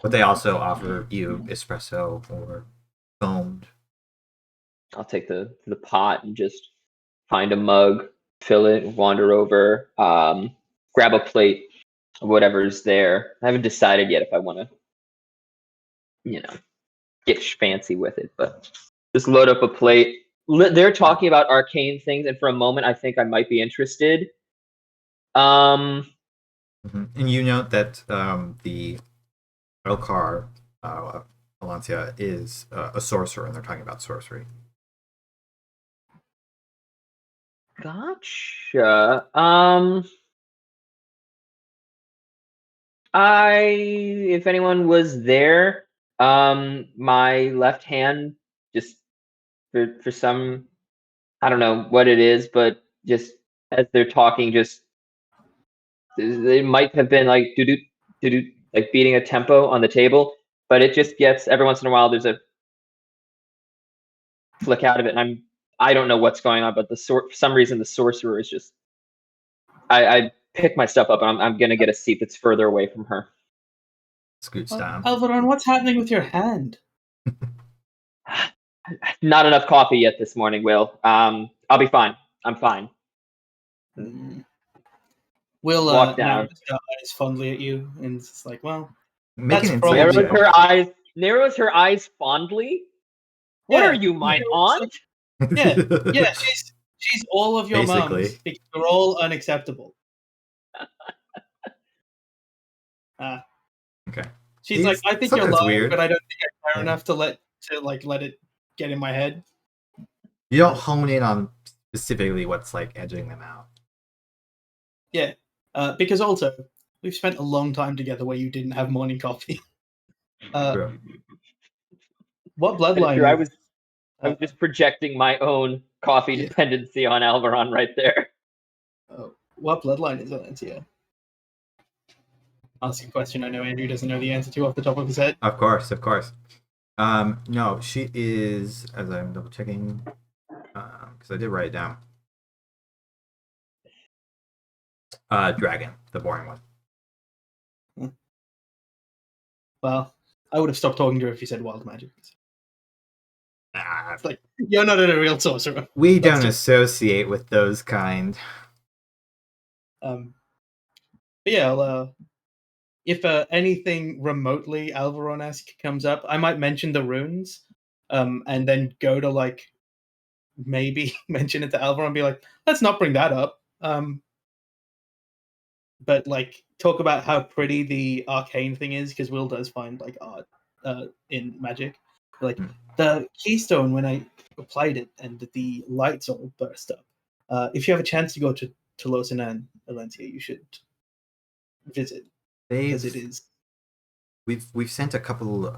but they also offer you espresso or foamed. I'll take the pot and just find a mug, fill it, wander over, grab a plate of whatever's there. I haven't decided yet if I want to, get fancy with it, but just load up a plate. They're talking about arcane things, and for a moment, I think I might be interested. And you note that the Elkar, Alancia, is a sorcerer, and they're talking about sorcery. Gotcha. If anyone was there, my left hand just for some, I don't know what it is, but just as they're talking, just it might have been like do like beating a tempo on the table, but it just gets every once in a while there's a flick out of it, and I don't know what's going on, but for some reason the sorcerer is just I pick my stuff up, and I'm gonna get a seat that's further away from her. Scoots down. Alveron, what's happening with your hand? Not enough coffee yet this morning, Will. I'll be fine. I'm fine. Will walk down. narrows her eyes fondly at you, and it's like, well, Make that's an probably insight check. Narrows her eyes fondly. What are you, my aunt? Yeah. She's all of your Basically. mums because they're all unacceptable. Okay. She's like, I think you're Something's lying, weird. but I don't think I care Yeah. enough to let it get in my head. You don't hone in on specifically what's like edging them out. Yeah, because also we've spent a long time together where you didn't have morning coffee. True. What That's bloodline? true. I is- was just projecting my own coffee Yeah. dependency on Alveron right there. What bloodline is Valencia? Ask a question I know Andrew doesn't know the answer to off the top of his head. Of course. No, she is, as I'm double checking, because I did write it down. Dragon, the boring one. Well, I would have stopped talking to her if you said wild magic. Nah, It's like, you're not a real sorcerer. we That's don't just- associate with those kind. But yeah, I'll, if anything remotely Alveron-esque comes up, I might mention the runes, and then go to like maybe mention it to Alveron and be like, let's not bring that up. But like talk about how pretty the arcane thing is, because Will does find like art in magic. Like the keystone, when I applied it and the lights all burst up. If you have a chance to go to Tolosan and Valencia, you should visit, because it is. We've sent a couple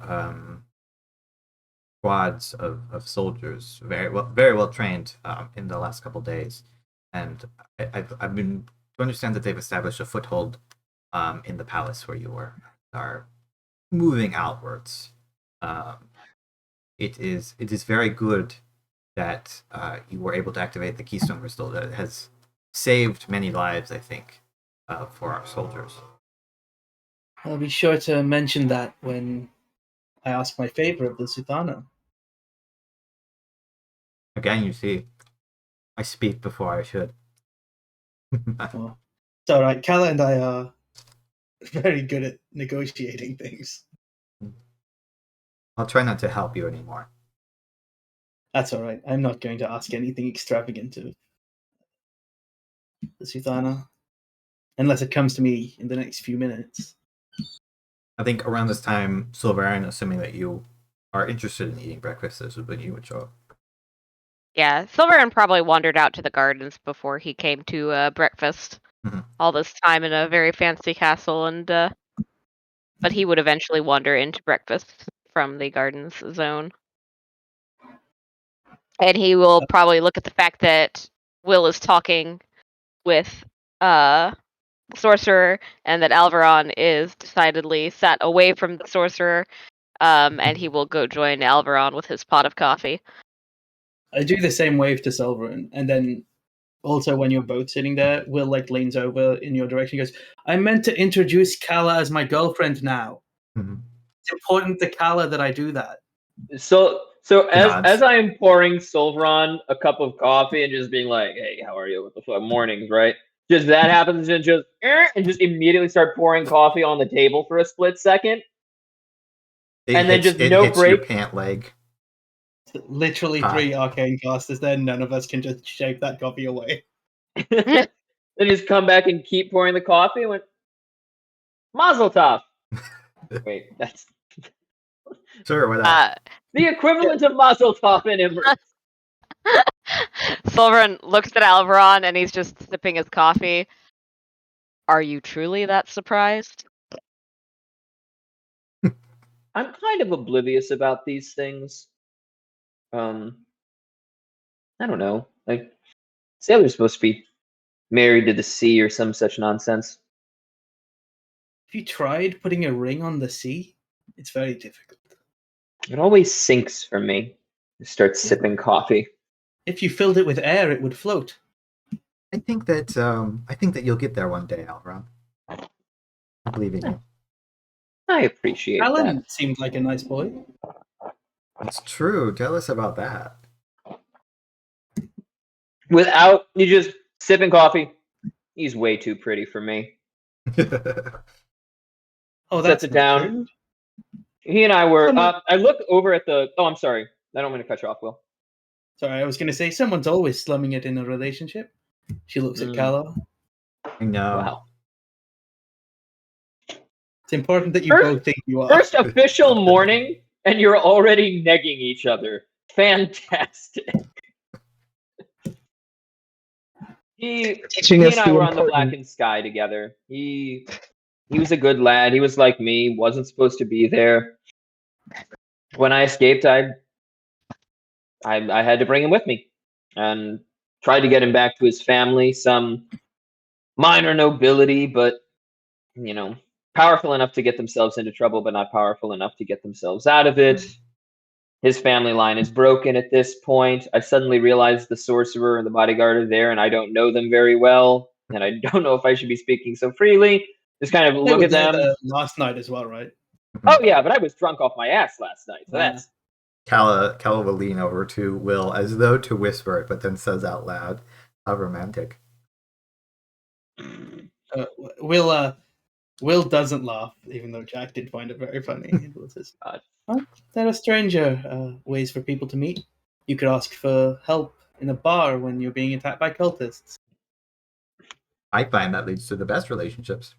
squads of soldiers, very well trained, in the last couple days, and I've been to understand that they've established a foothold in the palace where you are moving outwards. It is very good that you were able to activate the keystone crystal. That has saved many lives, I think, for our soldiers. I'll be sure to mention that when I ask my favor of the Suthana. Again, you see, I speak before I should. Well, it's all right. Kala and I are very good at negotiating things. I'll try not to help you anymore. That's all right. I'm not going to ask anything extravagant of the Suthana, unless it comes to me in the next few minutes. I think around this time, Sulveran, assuming that you are interested in eating breakfast, this is when you would show up. Yeah, Sulveran probably wandered out to the gardens before he came to breakfast. Mhm. All this time in a very fancy castle, and but he would eventually wander into breakfast from the gardens zone. And he will probably look at the fact that Will is talking with the sorcerer, and that Alveron is decidedly sat away from the sorcerer, and he will go join Alveron with his pot of coffee. I do the same wave to Sulveran, and then also when you're both sitting there, Will like leans over in your direction and goes, I meant to introduce Kala as my girlfriend now. Mhm. It's important to Kala that I do that. So nods. as I am pouring Sulveron a cup of coffee and just being like, "Hey, how are you? What the fuck? Mornings, right?" Just that happens and just immediately start pouring coffee on the table for a split second. And then just it no hits your break. pant leg. Literally 3 arcane casters there, none of us can just shake that coffee away. Then just come back and keep pouring the coffee and went, Mazel tov. Wait, that's Sure, why not? the equivalent of Mazel tov in Imris. Sulveran looks at Alveron, and he's just sipping his coffee. Are you truly that surprised? I'm kind of oblivious about these things. I don't know. Like, sailors supposed to be married to the sea or some such nonsense. Have you tried putting a ring on the sea? It's very difficult. It always sinks for me. I start sipping coffee. If you filled it with air, it would float. I think that you'll get there one day, Alveron. I believe in you. I appreciate Alan that. seemed like a nice boy. It's true. Tell us about that. Without you just sipping coffee, he's way too pretty for me. Oh, Sets that's it not down. true. He and I were. Someone- I look over at the. Oh, I'm sorry. I don't mean to cut you off, Will. Sorry, I was going to say someone's always slumming it in a relationship. She looks at Kala. I know. Wow. It's important that you First- both think you are. First official morning, and you're already negging each other. Fantastic. He Teaching us and I the were on the important- Blackened Sky together. He was a good lad. He was like me. Wasn't supposed to be there. When I escaped, I had to bring him with me, and tried to get him back to his family. Some minor nobility, but powerful enough to get themselves into trouble, but not powerful enough to get themselves out of it. His family line is broken at this point. I suddenly realized the sorcerer and the bodyguard are there, and I don't know them very well, and I don't know if I should be speaking so freely. Just kind of They look were at there them. last night as well, right? Oh yeah, but I was drunk off my ass last night, so that's Calla will lean over to Will as though to whisper it, but then says out loud, "How romantic." Will doesn't laugh, even though Jack did find it very funny. And Will says, God. "Well, there are stranger ways for people to meet. You could ask for help in a bar when you're being attacked by cultists." I find that leads to the best relationships.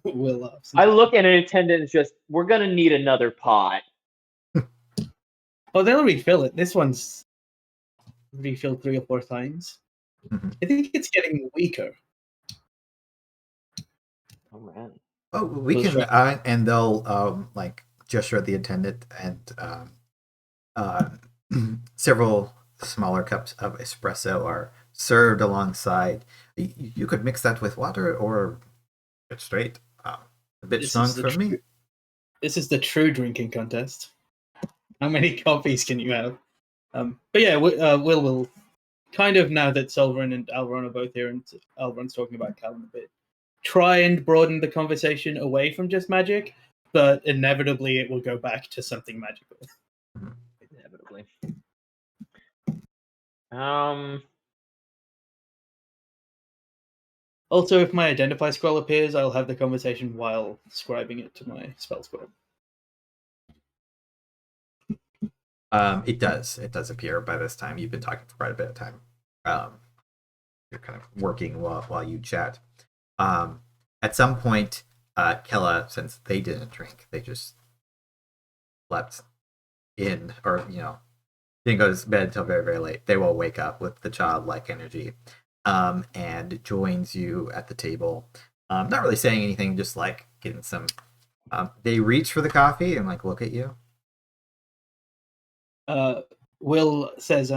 Will laughs. I look at an attendant and just, we're gonna need another pot. Oh, they'll refill it. This one's refilled 3 or 4 times. Mhm. I think it's getting weaker. Oh man. Oh, we Those can, are- and they'll like gesture at the attendant, and several smaller cups of espresso are served alongside. You could mix that with water or get straight. A bit This strong is the for me. This is the true drinking contest. How many coffees can you have? But yeah, Will will kind of, now that Sulveran and Alveron are both here, and Alveron's talking about Callum a bit, try and broaden the conversation away from just magic, but inevitably it will go back to something magical. Inevitably. Also, if my identify scroll appears, I'll have the conversation while scribing it to my spell scroll. It does appear by this time. You've been talking for quite a bit of time. You're kind of working while you chat. At some point, Kella, since they didn't drink, they just slept in, or didn't go to bed until very, very late. They will wake up with the childlike energy, and joins you at the table. Not really saying anything, just like getting some. They reach for the coffee and like look at you. Will says,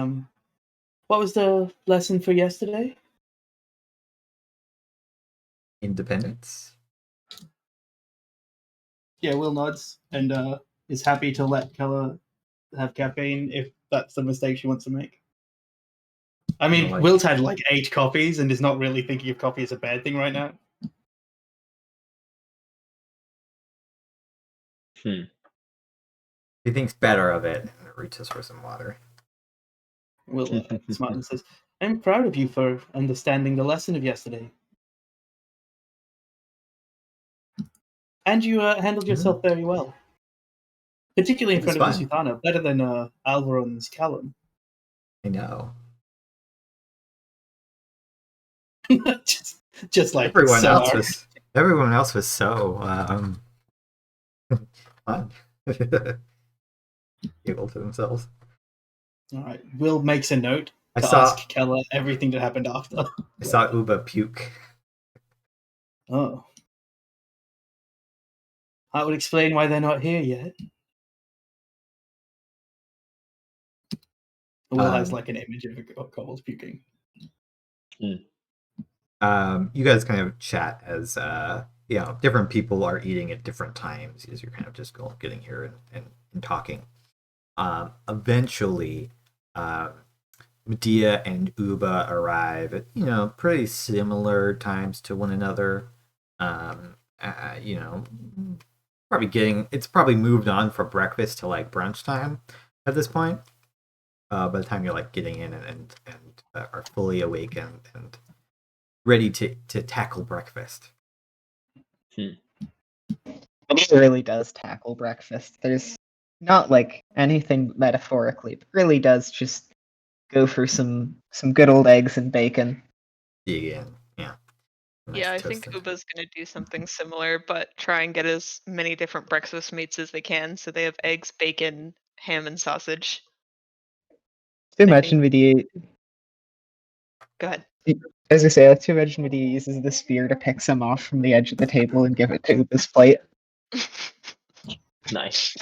what was the lesson for yesterday? Independence. Yeah, Will nods and is happy to let Kella have caffeine if that's the mistake she wants to make. I mean, Like- Will's had like 8 coffees and is not really thinking of coffee as a bad thing right now. He thinks better of it and reaches for some water. Will smiles and says, I'm proud of you for understanding the lesson of yesterday. And you handled yourself very well. Particularly in It was front of the fun. Suthana, better than Alveron's Callum. I know. just like Everyone so else was so fun. Able to themselves. All right. Will makes a note I to saw ask Kella everything that happened after. Uba puke. Oh. That would explain why they're not here yet. Will has like an image of a kobold puking. You guys kind of chat as different people are eating at different times as you're kind of just getting here and talking. Eventually, Medea and Uba arrive at pretty similar times to one another. It's probably moved on from breakfast to like brunch time at this point. By the time you're like getting in and are fully awake and ready to tackle breakfast. It really does tackle breakfast. There's not like anything metaphorically, but really does just go for some good old eggs and bacon. Dig in, yeah. Nice Yeah, I think toasted. Uba's gonna do something similar, but try and get as many different breakfast meats as they can. So they have eggs, bacon, ham, and sausage. To I imagine Medea. Go ahead. As I say, I like to imagine Medea uses the spear to pick some off from the edge of the table and give it to this plate, Nice.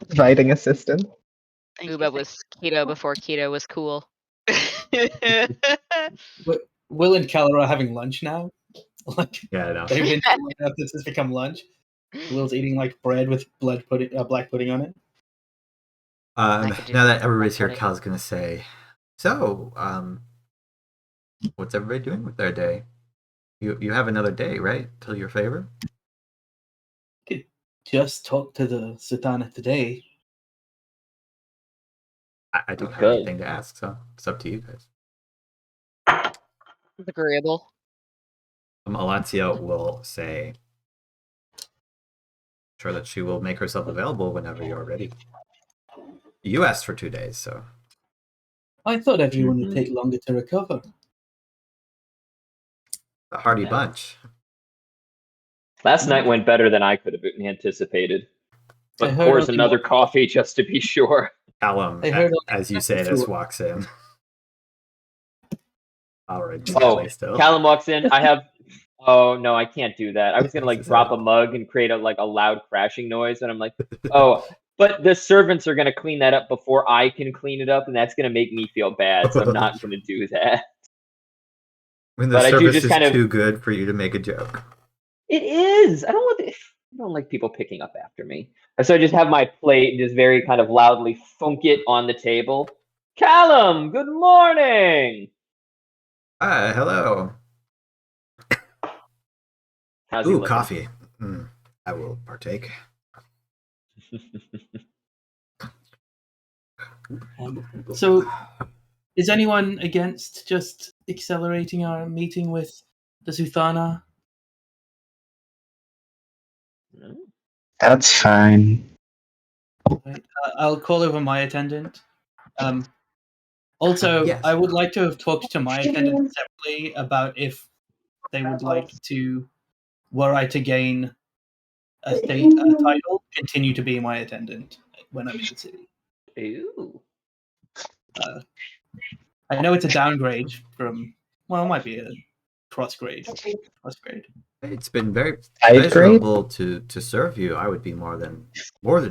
providing assistance. Thank Uba was keto before keto was cool. Will and Keller are having lunch now. Like Yeah, I know. they've been long enough that this has become lunch. Will's eating like bread with black pudding on it. I could do Now that everybody's here, pudding. Cal's gonna say, "So, what's everybody doing with their day? You have another day, right, till your favor?" Could just talk to the Suthana today. I don't have Good. anything to ask, so it's up to you guys. Agreeable. Alancia will say, sure that she will make herself available whenever you're ready. You asked for 2 days, so I thought everyone would take longer to recover. a hearty bunch. Last night went better than I could have anticipated. I But heard pours only another one- coffee just to be sure. Callum, I heard as you say this, walks in. All right, Oh, gently still. Callum walks in. I have. Oh no, I can't do that. I was gonna like This is drop it. a mug and create a loud crashing noise, and I'm like, oh, but the servants are gonna clean that up before I can clean it up, and that's gonna make me feel bad. So I'm not gonna do that. When the But I do service just is kind of- too good for you to make a joke. It is. I don't like people picking up after me. So I just have my plate and just very kind of loudly thunk it on the table. Callum, good morning. Hi, hello. How's he Ooh, looking? coffee. I will partake. So, is anyone against just accelerating our meeting with the Suthana? That's fine. Right. I'll call over my attendant. Also, Yes. I would like to have talked to my attendant separately about if they would like to, were I to gain a state title, continue to be my attendant when I'm in the city. Ooh. I know it's a downgrade from, well, it might be a cross grade. It's been very High grade? pleasurable to serve you. I would be more than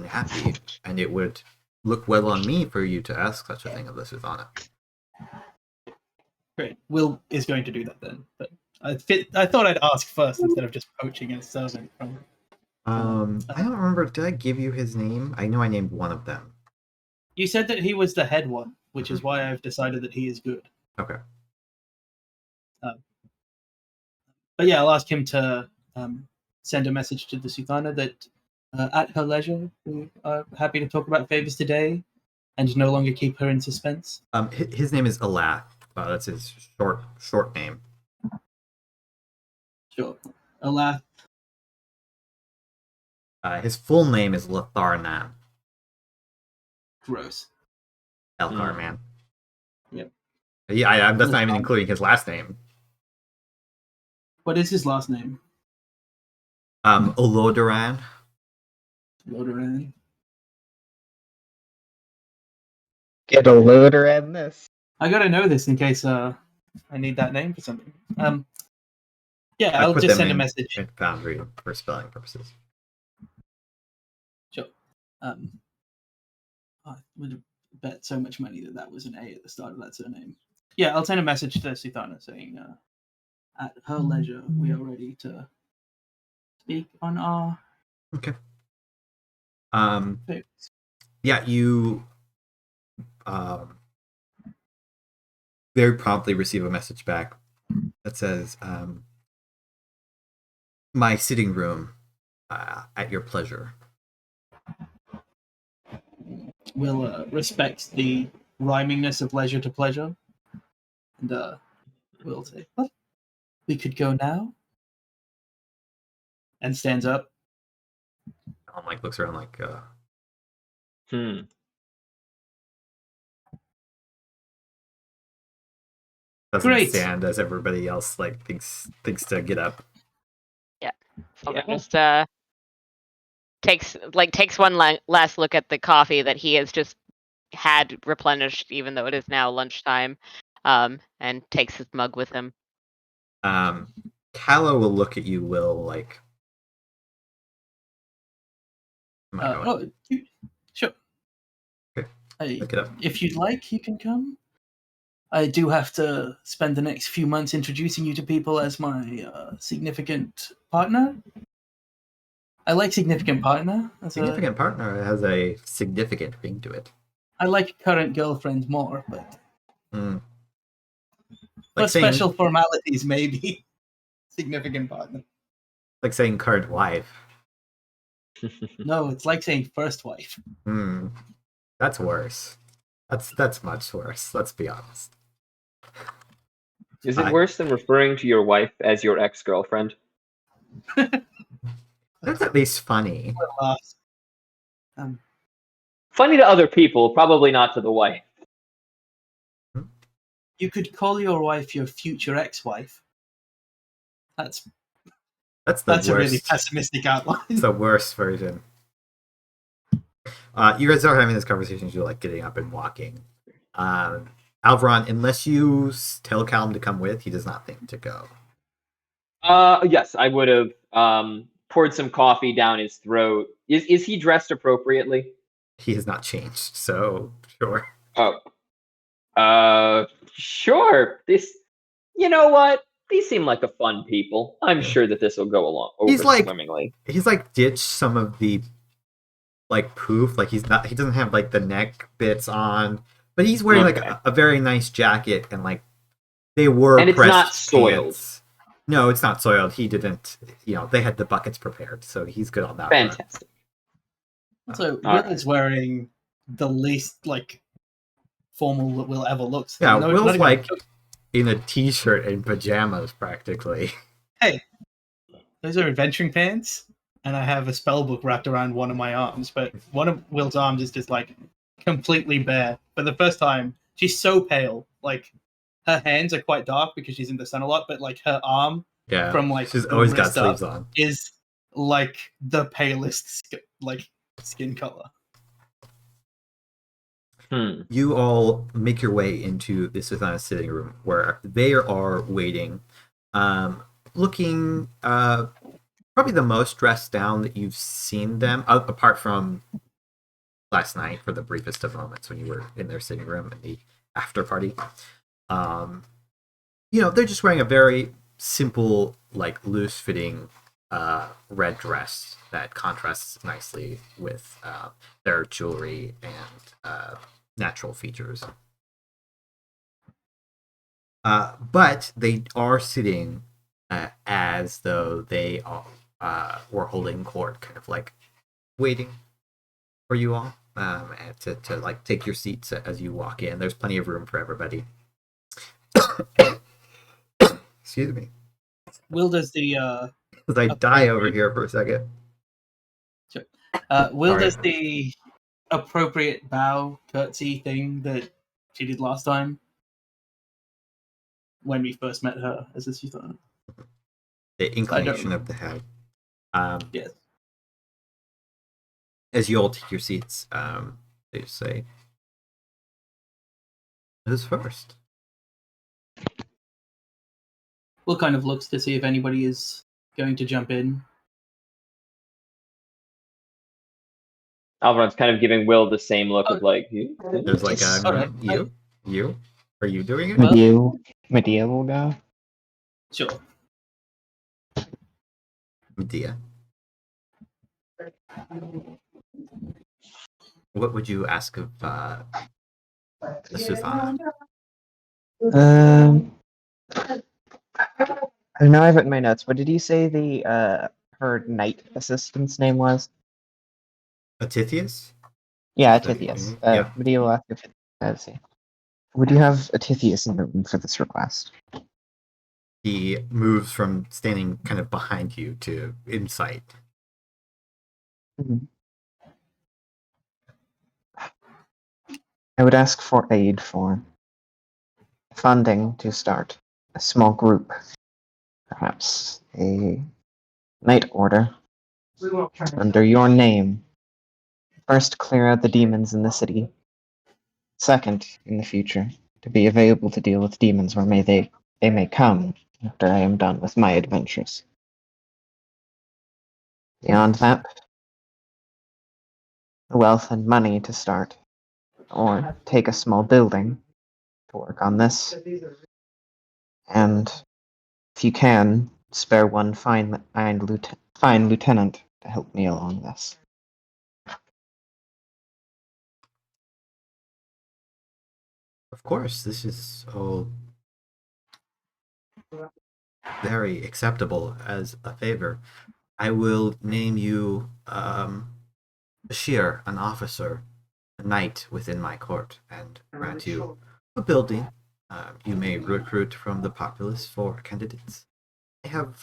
happy, and it would look well on me for you to ask such a thing of the Suthana. Great. Will is going to do that then. But I thought I'd ask first instead of just poaching a servant from. I don't remember. Did I give you his name? I know I named one of them. You said that he was the head one, which is why I've decided that he is good. Okay. But yeah, I'll ask him to send a message to the Suthana that at her leisure, we are happy to talk about favors today and no longer keep her in suspense. His name is Alath. That's his short name. Sure. Alath. His full name is Latharnan. Gross. Elgar, man. Yep. Yeah, that's not even including his last name. What is his last name? Olodoran. Lodoran. Get a loader in this. I gotta know this in case I need that name for something. Yeah, I'll put just them send a in message. Foundry for spelling purposes. Sure. I would have bet so much money that was an A at the start of that surname. Yeah, I'll send a message to Suthana saying, at her leisure, we are ready to speak on our. Okay. favors. Yeah, you very promptly receive a message back that says, my sitting room at your pleasure. Will respect the rhymingness of leisure to pleasure. And we'll say, well, we could go now. And stands up. Looks around like, doesn't Great. stand as everybody else like thinks to get up. Sulveran Yeah. just takes one last look at the coffee that he has just had replenished, even though it is now lunchtime, and takes his mug with him. Calla will look at you, Will, like. Am I going? Sure. Okay, Hey, look it up. if you'd like, you can come. I do have to spend the next few months introducing you to people as my significant partner. I like significant partner. Significant partner has a significant ring to it. I like current girlfriend more, but Mm. for Like saying, special formalities, maybe significant partner. like saying current wife. No, it's like saying first wife. Hmm. That's worse. That's much worse. Let's be honest. Is it worse than referring to your wife as your ex-girlfriend? That's at least funny. Funny to other people, probably not to the wife. You could call your wife your future ex-wife. That's the worst. a really pessimistic outline. It's the worst version. You guys are having this conversation as you're like getting up and walking. Alveron, unless you tell Callum to come with, he does not think to go. Yes, I would have poured some coffee down his throat. Is he dressed appropriately? He has not changed, so sure. Oh. Sure. You know what? These seem like the fun people. I'm sure that this will go along over swimmingly. He's like ditched some of the like poof, like he doesn't have like the neck bits on, but he's wearing like a very nice jacket, and like they were and it's pressed not soiled. Pants. No, it's not soiled. He didn't, they had the buckets prepared, so he's good on that. Fantastic. So Will is wearing the least like formal that Will ever looks. Yeah, Will's like in a t-shirt and pajamas practically. Hey, those are adventuring pants, and I have a spell book wrapped around one of my arms, but one of Will's arms is just like completely bare. For the first time, she's so pale. Like her hands are quite dark because she's in the sun a lot, but like her arm, from like she's always got sleeves on, is like the palest skin color. You all make your way into the Suthana sitting room where they are waiting, looking probably the most dressed down that you've seen them, apart from last night for the briefest of moments when you were in their sitting room in the after party. They're just wearing a very simple, like loose-fitting red dress that contrasts nicely with their jewelry and natural features. But they are sitting as though they were holding court, kind of like waiting for you all to like take your seats as you walk in. There's plenty of room for everybody. Excuse me. Will does the As I die over here for a second. Sure. Will does the appropriate bow curtsy thing that she did last time when we first met her as a Suthana. The inclination of the head. Yes. As you all take your seats, they just say, "Who's first?" Will kind of looks to see if anybody is going to jump in. Alveron's kind of giving Will the same look of like, There's like right. You? Are you doing it? Medieval guy? Sure. Medea. What would you ask of the Suthana? I know I have it in my notes. What did you say the her knight assistant's name was? Atithius? Yeah, Atithius. Yeah. Medea will ask if let's see. Would you have Atithius in the room for this request? He moves from standing kind of behind you to in sight. Mm-hmm. I would ask for aid for funding to start a small group, perhaps a night order under your name. First, clear out the demons in the city. Second, in the future, to be available to deal with demons where they may come after I am done with my adventures. Beyond that, wealth and money to start, or take a small building to work on this. And if you can, spare one fine lieutenant to help me along this. Of course, this is all very acceptable as a favor. I will name you Bashir, an officer, a knight within my court, and grant you a building. You may recruit from the populace for candidates. I have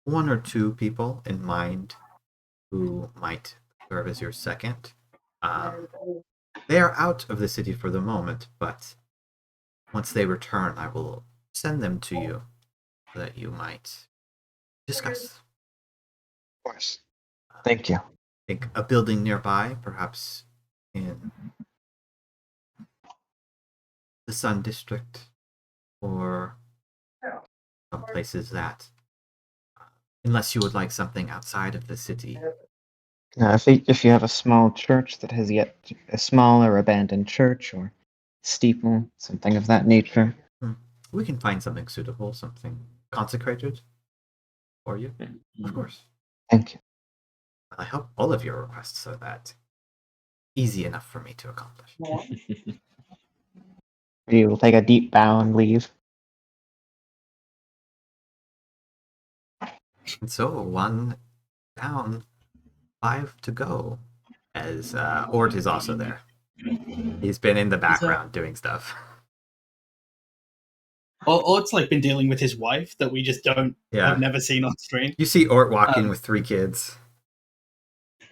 one or two people in mind who might serve as your second. They are out of the city for the moment, but once they return, I will send them to you so that you might discuss. Of course. Thank you. Think a building nearby, perhaps in the Sun District, or some places that, unless you would like something outside of the city. If you have a small church that has yet a small or abandoned church or steeple, something of that nature. We can find something suitable, something consecrated for you, of course. Thank you. I hope all of your requests are that easy enough for me to accomplish. We will take a deep bow and leave. And so, 1 down, 5 to go, as Ort is also there. He's been in the background doing stuff. Ort's like been dealing with his wife that we just have never seen on screen. You see Ort walking with 3 kids.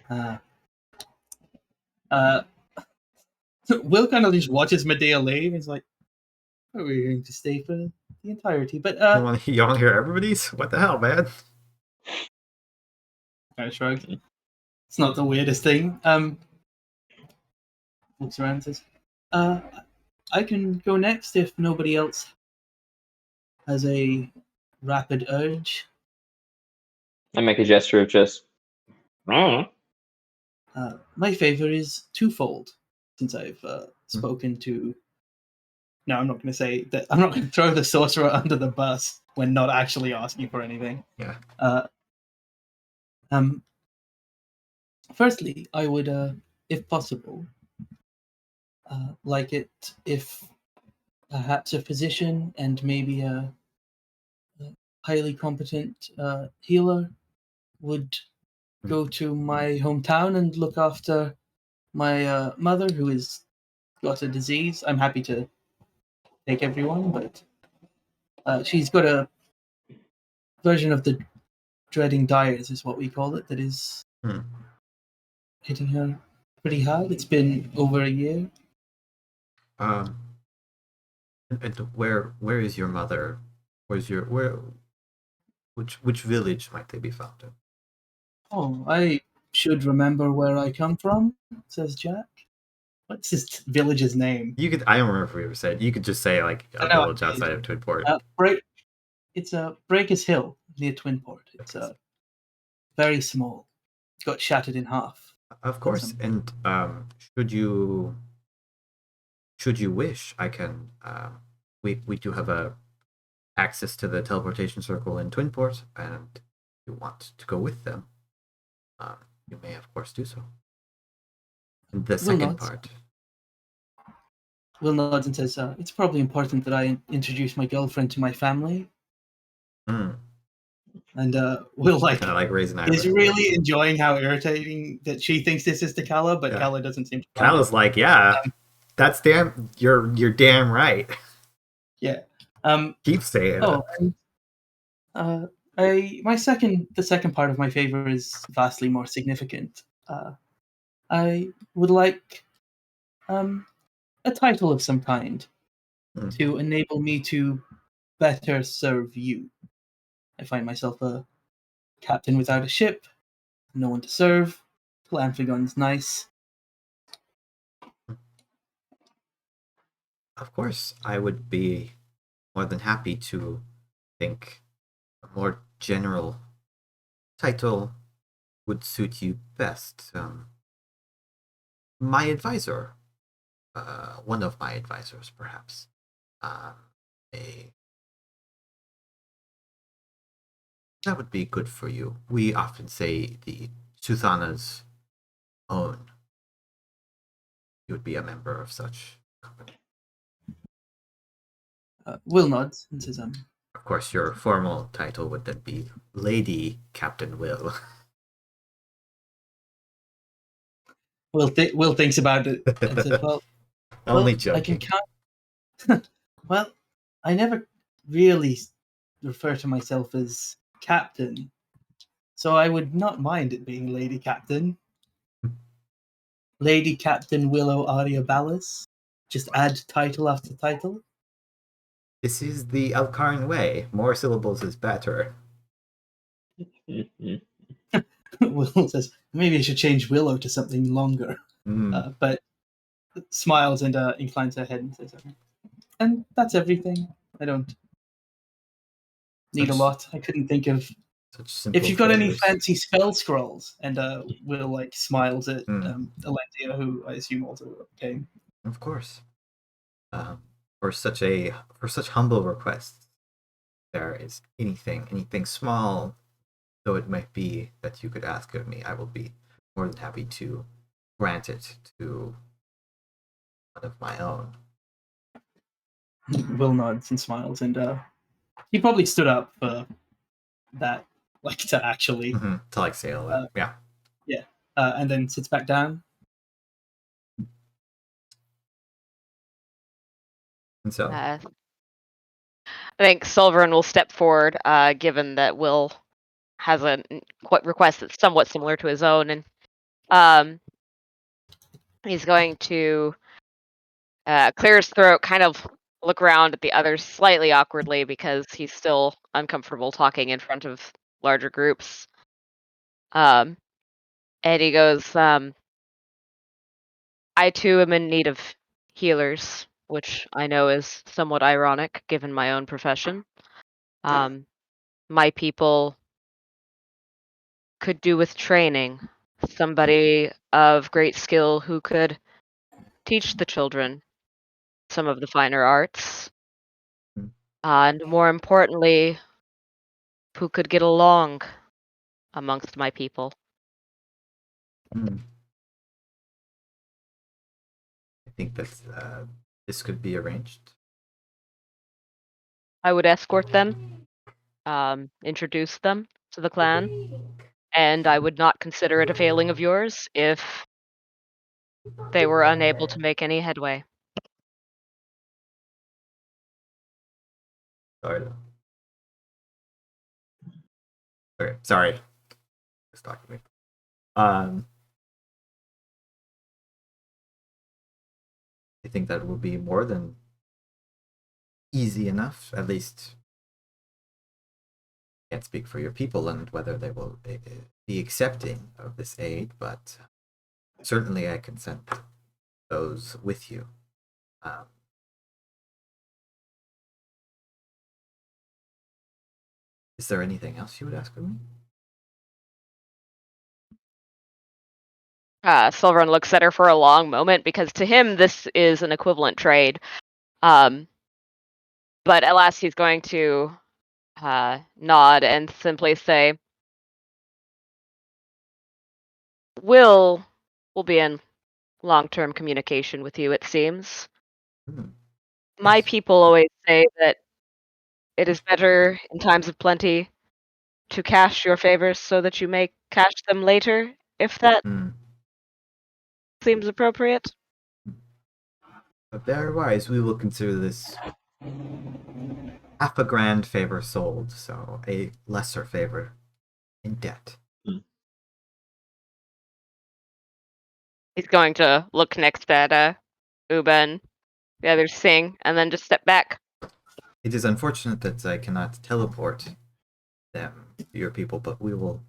Will kind of just watches Medea leave. He's like, "Are we going to stay for the entirety?" But You want to hear everybody's? What the hell, man? I shrug. It's not the weirdest thing. Looks around and says, I can go next if nobody else has a rapid urge. I make a gesture of just. My favor is twofold, since I've spoken to. No, I'm not going to say that. I'm not going to throw the sorcerer under the bus when not actually asking for anything. Yeah. Firstly, I would, if possible, like it if perhaps a physician and maybe a highly competent healer would go to my hometown and look after my mother, who has got a disease. I'm happy to take everyone, but she's got a version of the dreading dyers, is what we call it, that is hitting her pretty hard. It's been over a year. And where is your mother? Which village might they be found in? Oh, I should remember where I come from, says Jack. What's this village's name? You could. I don't remember if we ever said. You could just say like a village outside of Twinport. It's Breakers Hill near Twinport. It's very small. It's got shattered in half. Of course, and should you wish, I can. We do have access to the teleportation circle in Twinport, and if you want to go with them, you may of course do so. And the second part. Will nods and says, "It's probably important that I introduce my girlfriend to my family." And Will kind of like raising is really enjoying how irritating that she thinks this is to Kala, but Kala doesn't seem to. Kala's like, yeah, that's damn. You're damn right. Yeah. Keep saying it. The second part of my favor is vastly more significant. I would like a title of some kind. to enable me to better serve you. I find myself a captain without a ship, no one to serve. Glamphlegon's nice. Of course, I would be more than happy to think a more general title would suit you best. My advisor, one of my advisors, perhaps, that would be good for you. We often say the Suthana's own. You would be a member of such company. Will nods and says, Of course, your formal title would then be Lady Captain Will. Will thinks about it and says, Only I joking. can count. Well, I never really refer to myself as captain, so I would not mind it being Lady Captain. Lady Captain Willow Aria Ballas. Just add title after title. This is the Alcaran way. More syllables is better. Will says, maybe I should change Willow to something longer. But smiles and inclines her head and says, okay. And that's everything. I don't need a lot. I couldn't think of... If you've got any fancy spell scrolls, and Will smiles at Alentia, who I assume also came. Of course. For such humble requests, there is anything small, though it might be, that you could ask of me, I will be more than happy to grant it to one of my own. Will nods and smiles, and he probably stood up for that, to actually to say all that. Yeah, and then sits back down. And so, I think Sulveran will step forward, given that Will has a request that's somewhat similar to his own, and he's going to clear his throat, kind of look around at the others slightly awkwardly because he's still uncomfortable talking in front of larger groups. And he goes, I too am in need of healers, which I know is somewhat ironic given my own profession. My people could do with training. Somebody of great skill who could teach the children some of the finer arts. And more importantly, who could get along amongst my people. I think that this could be arranged. I would escort them, introduce them to the clan, and I would not consider it a failing of yours if they were unable to make any headway. Sorry. Okay, sorry. It's talking to me. I think that will be more than easy enough. At least, I can't speak for your people and whether they will be accepting of this aid, but certainly I can send those with you. Is there anything else you would ask of me? Sulveran looks at her for a long moment because to him this is an equivalent trade. But at last he's going to nod and simply say, Will be in long-term communication with you, it seems. My people always say that it is better in times of plenty to cash your favors so that you may cash them later, if that seems appropriate. Very wise. We will consider this half a grand favor sold, so a lesser favor in debt. He's going to look next at Uben The others sing and then just step back. It is unfortunate that I cannot teleport them to your people, but we will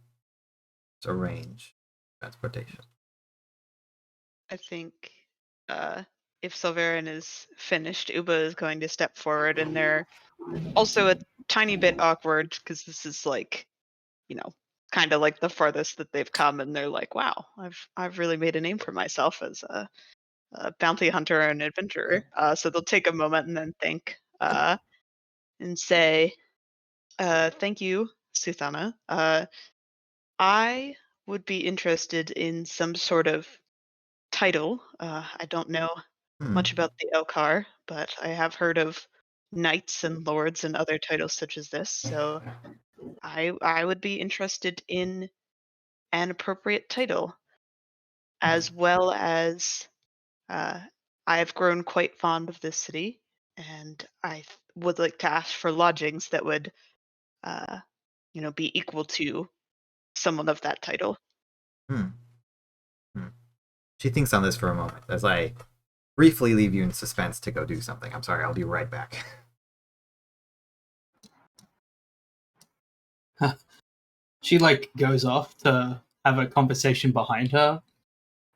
arrange transportation. I think if Sulveran is finished, Uba is going to step forward, and they're also a tiny bit awkward because this is like, kind of like the farthest that they've come, and they're like, "Wow, I've really made a name for myself as a bounty hunter and adventurer." So they'll take a moment and then think and say, "Thank you, Suthana. I would be interested in some sort of title. I don't know much about the Elkar, but I have heard of knights and lords and other titles such as this. So I would be interested in an appropriate title, as well as I have grown quite fond of this city, and I would like to ask for lodgings that would, be equal to someone of that title." Hmm. Hmm. She thinks on this for a moment as I briefly leave you in suspense to go do something. I'm sorry, I'll be right back. She goes off to have a conversation behind her,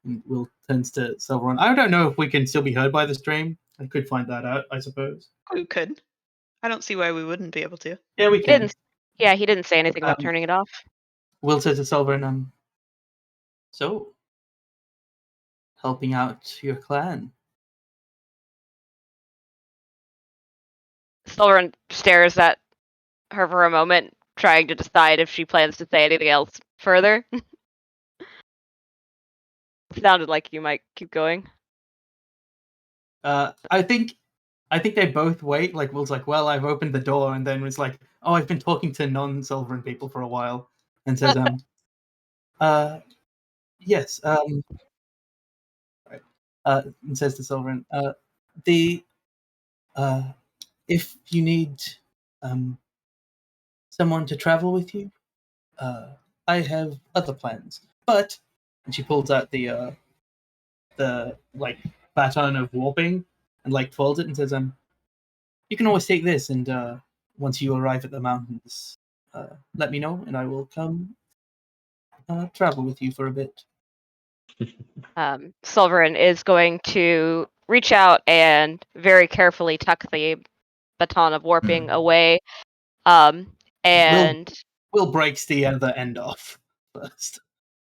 and Will turns to Silveron. I don't know if we can still be heard by the stream. I could find that out, I suppose. Who could? I don't see why we wouldn't be able to. Yeah, we He can. didn't. Yeah, he didn't say anything about turning it off. Will says to Silveron, so helping out your clan. Sulveran stares at her for a moment, trying to decide if she plans to say anything else further. Sounded like you might keep going. I think they both wait. Will's like, well, I've opened the door, and then was like, oh, I've been talking to non-Silveran people for a while, and says, yes, and says to Silveran, if you need someone to travel with you, I have other plans. But, and she pulls out the baton of warping and folds it and says, you can always take this, and once you arrive at the mountains, let me know, and I will come travel with you for a bit. Sulveran is going to reach out and very carefully tuck the baton of warping away. And Will breaks the other end off first.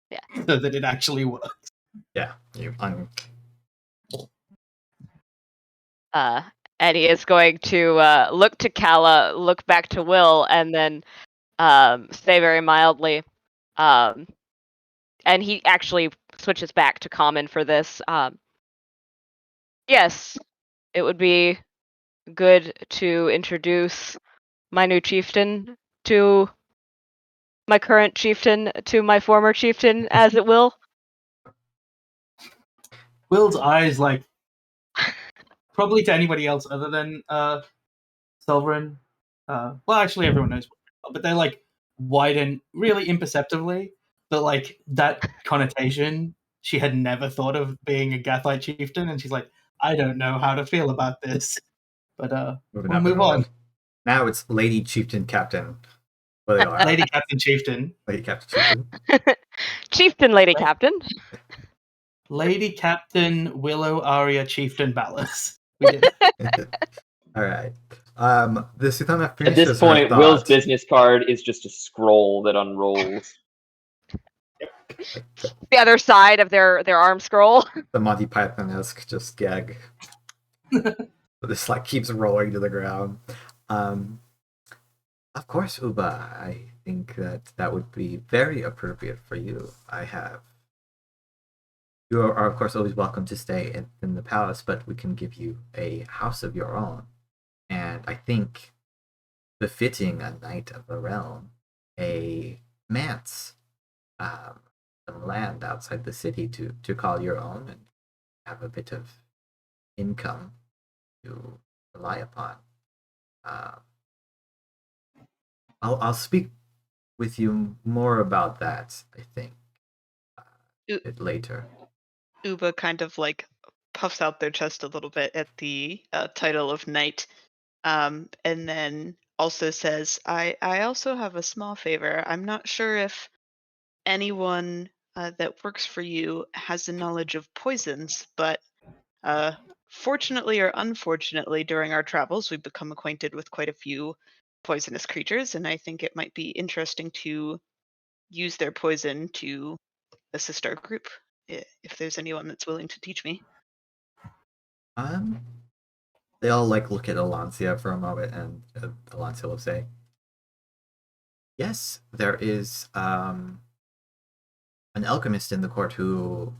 Yeah. So that it actually works. Yeah. And he is going to look to Kala, look back to Will, and then say very mildly, and he actually switches back to common for this. Yes, it would be good to introduce my new chieftain to my current chieftain to my former chieftain, as it will. Will's eyes, probably to anybody else other than Sulveran. Well, actually, everyone knows, but they widen really imperceptibly. But that connotation, she had never thought of being a Gathite chieftain, and she's like, I don't know how to feel about this. But we'll move on. Now it's Lady Chieftain Captain. What they are. Lady Captain Chieftain. Lady Captain Chieftain. Chieftain, Lady Captain. Lady Captain Willow Aria Chieftain Ballas. We did it. All right. The Suthana finishes At this point, her Will's thought. business card is just a scroll that unrolls. The other side of their arm scroll. The Monty Python-esque just gag. This keeps rolling to the ground. Of course, Uba. I think that would be very appropriate for you. You are of course always welcome to stay in the palace, but we can give you a house of your own. And I think befitting a knight of the realm, a manse, some land outside the city to call your own and have a bit of income to rely upon. I'll speak with you more about that, I think, a bit later. Uba kind of puffs out their chest a little bit at the title of knight, and then also says, I also have a small favor. I'm not sure if anyone that works for you has a knowledge of poisons, but fortunately or unfortunately, during our travels, we've become acquainted with quite a few poisonous creatures, and I think it might be interesting to use their poison to assist our group, if there's anyone that's willing to teach me. They all like look at Alancia for a moment, and Alancia will say, "Yes, there is an alchemist in the court who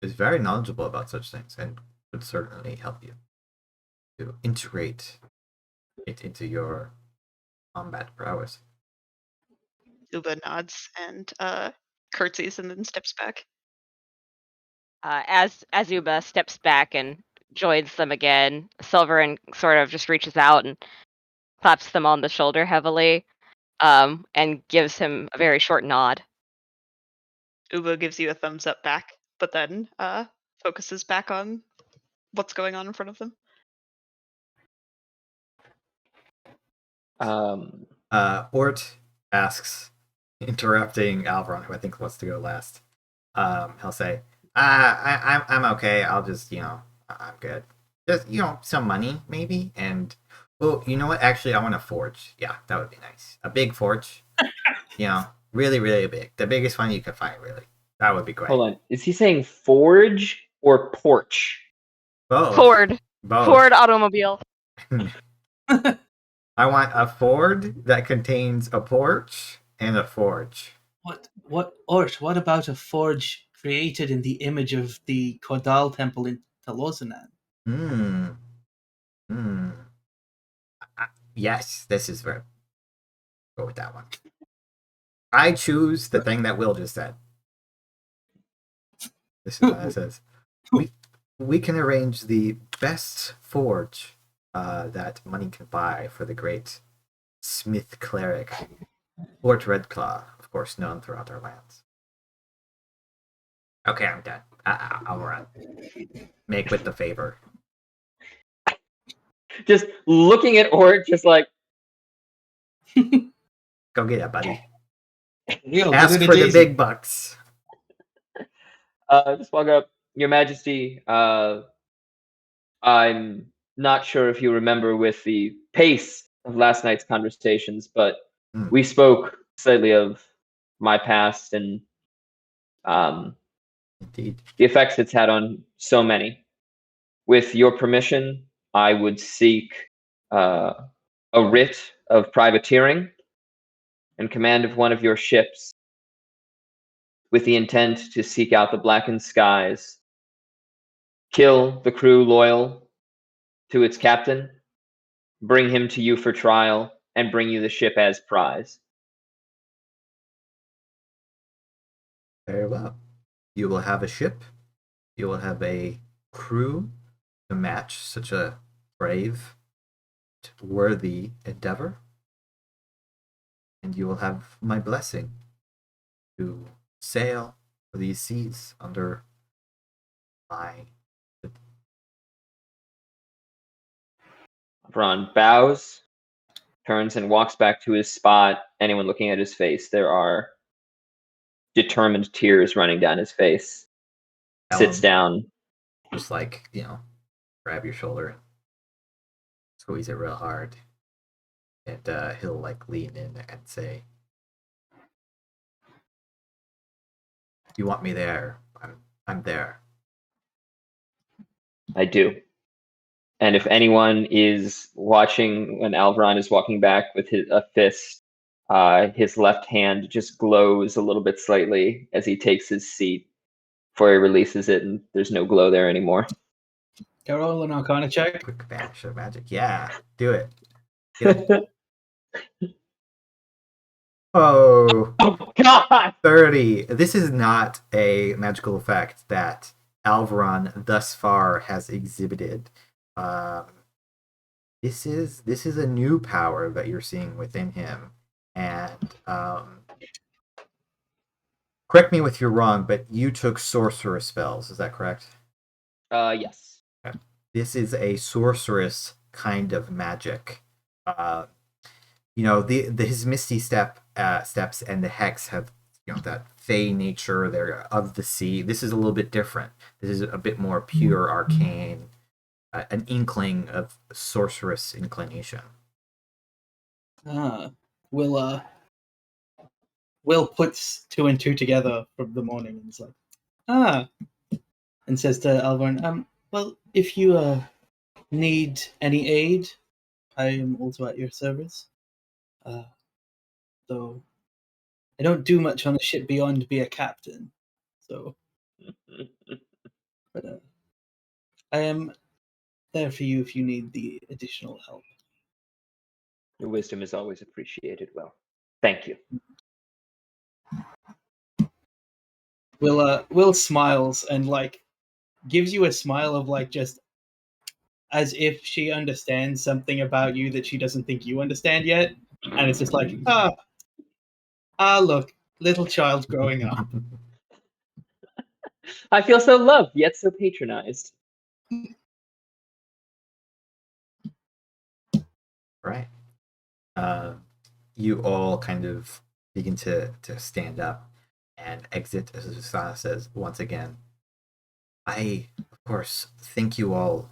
is very knowledgeable about such things and would certainly help you to integrate it into your combat prowess." Uba nods and curtsies and then steps back. As Uba steps back and joins them again, Sulveran sort of just reaches out and claps them on the shoulder heavily, and gives him a very short nod. Uba gives you a thumbs up back, but then focuses back on what's going on in front of them. Ort asks, interrupting Alveron, who I think wants to go last. He'll say, I'm okay. I'll just, I'm good. Just, some money, maybe. And, well, you know what? Actually, I want a forge. Yeah, that would be nice. A big forge. Really, really big. The biggest one you could find, really. That would be great. Hold on. Is he saying forge or porch? Both. Ford Both. automobile. I want a Ford that contains a porch and a forge. What about a forge created in the image of the Caudal Temple in Talozanan? Yes, this is very... Go with that one. I choose the thing that Will just said. This is what it says. We can arrange the best forge that money can buy for the great Smith Cleric, Lord Redclaw, of course, known throughout our lands. Okay, I'm done. I'll run. Make with the favor. Just looking at Ort, just like, Go get it, buddy. Real, Ask for the big bucks. just walk up, Your Majesty. I'm not sure if you remember with the pace of last night's conversations, but we spoke slightly of my past and Indeed. the effects it's had on so many. With your permission, I would seek a writ of privateering and command of one of your ships with the intent to seek out the blackened skies, kill the crew loyal to its captain, bring him to you for trial, and bring you the ship as prize. Very well. You will have a ship. You will have a crew to match such a brave, worthy endeavor. And you will have my blessing to sail for these seas under my... Bron bows, turns and walks back to his spot. Anyone looking at his face, there are determined tears running down his face. Sits down. Just grab your shoulder and squeeze it real hard. And he'll lean in and say, "You want me there? I'm there." I do. And if anyone is watching when Alveron is walking back with a fist, his left hand just glows a little bit slightly as he takes his seat before he releases it, and there's no glow there anymore. Can I roll an Arcana check? Quick bash of magic. Yeah, do it. Oh God! 30. This is not a magical effect that Alveron thus far has exhibited. This is a new power that you're seeing within him, and correct me if you're wrong, but you took sorcerer spells. Is that correct? Yes. This is a sorceress kind of magic. His misty steps and the hex have that fey nature. They're of the sea. This is a little bit different. This is a bit more pure arcane, an inkling of sorceress inclination. Will puts 2 and 2 together from the morning and is like, and says to Alveron, well, if you need any aid, I am also at your service. Though I don't do much on a ship beyond be a captain, so. But I am there for you if you need the additional help. Your wisdom is always appreciated. Well, thank you. Will smiles and gives you a smile of just as if she understands something about you that she doesn't think you understand yet, and it's just look, little child growing up. I feel so loved, yet so patronized. Right. You all kind of begin to stand up and exit as Suthana says once again, I, of course, thank you all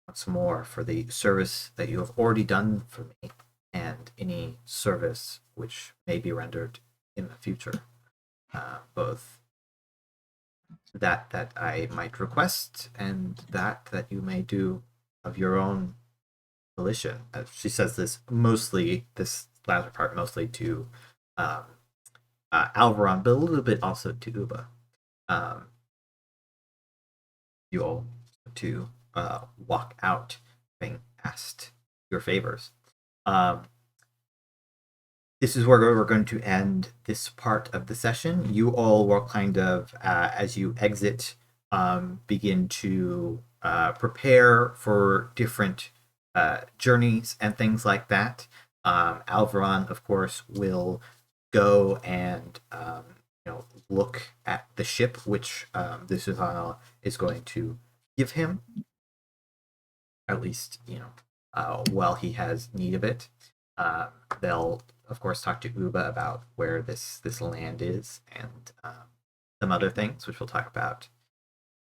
once more for the service that you have already done for me and any service which may be rendered in the future. Both that I might request and that you may do of your own volition. She says this latter part mostly to Alveron, but a little bit also to Uba. You all to walk out being asked your favors. This is where we're going to end this part of the session. You all will kind of, as you exit, begin to prepare for different journeys and things like that. Alveron, of course, will go and look at the ship, which the Suthana is going to give him, at least while he has need of it. They'll of course talk to Uba about where this land is and some other things, which we'll talk about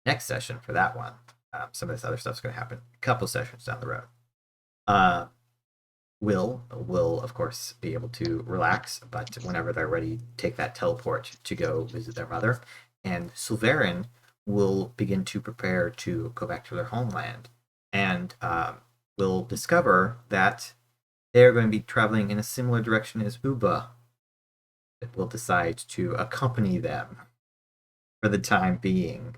next session for that one. Some of this other stuff's going to happen a couple sessions down the road. Will of course be able to relax, but whenever they're ready, take that teleport to go visit their mother. And Sulveran will begin to prepare to go back to their homeland, and will discover that they're going to be traveling in a similar direction as Uba. It will decide to accompany them for the time being.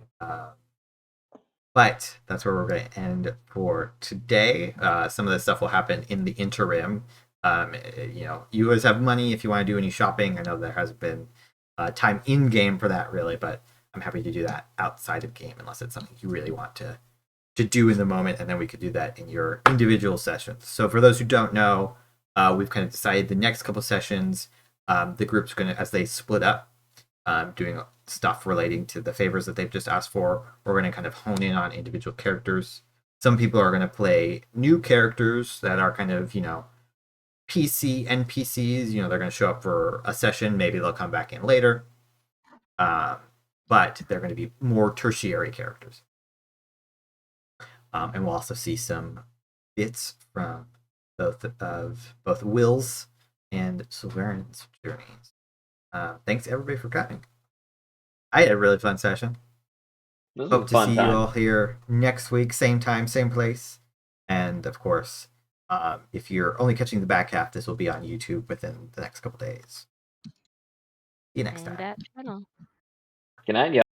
But that's where we're going to end for today. Some of this stuff will happen in the interim. You guys have money if you want to do any shopping. I know there hasn't been time in game for that really, but I'm happy to do that outside of game unless it's something you really want to do in the moment, and then we could do that in your individual sessions. So for those who don't know, we've kind of decided the next couple sessions, the group's going to, as they split up, doing stuff relating to the favors that they've just asked for, we're going to kind of hone in on individual characters. Some people are going to play new characters that are kind of, PC NPCs. They're going to show up for a session. Maybe they'll come back in later. But they're going to be more tertiary characters. And we'll also see some bits from both Will's and Sulveran's journeys. Thanks everybody for coming. I had a really fun session. Hope to see you all here next week, same time, same place. And of course, if you're only catching the back half, this will be on YouTube within the next couple days. See you next time. That channel. Good night, y'all.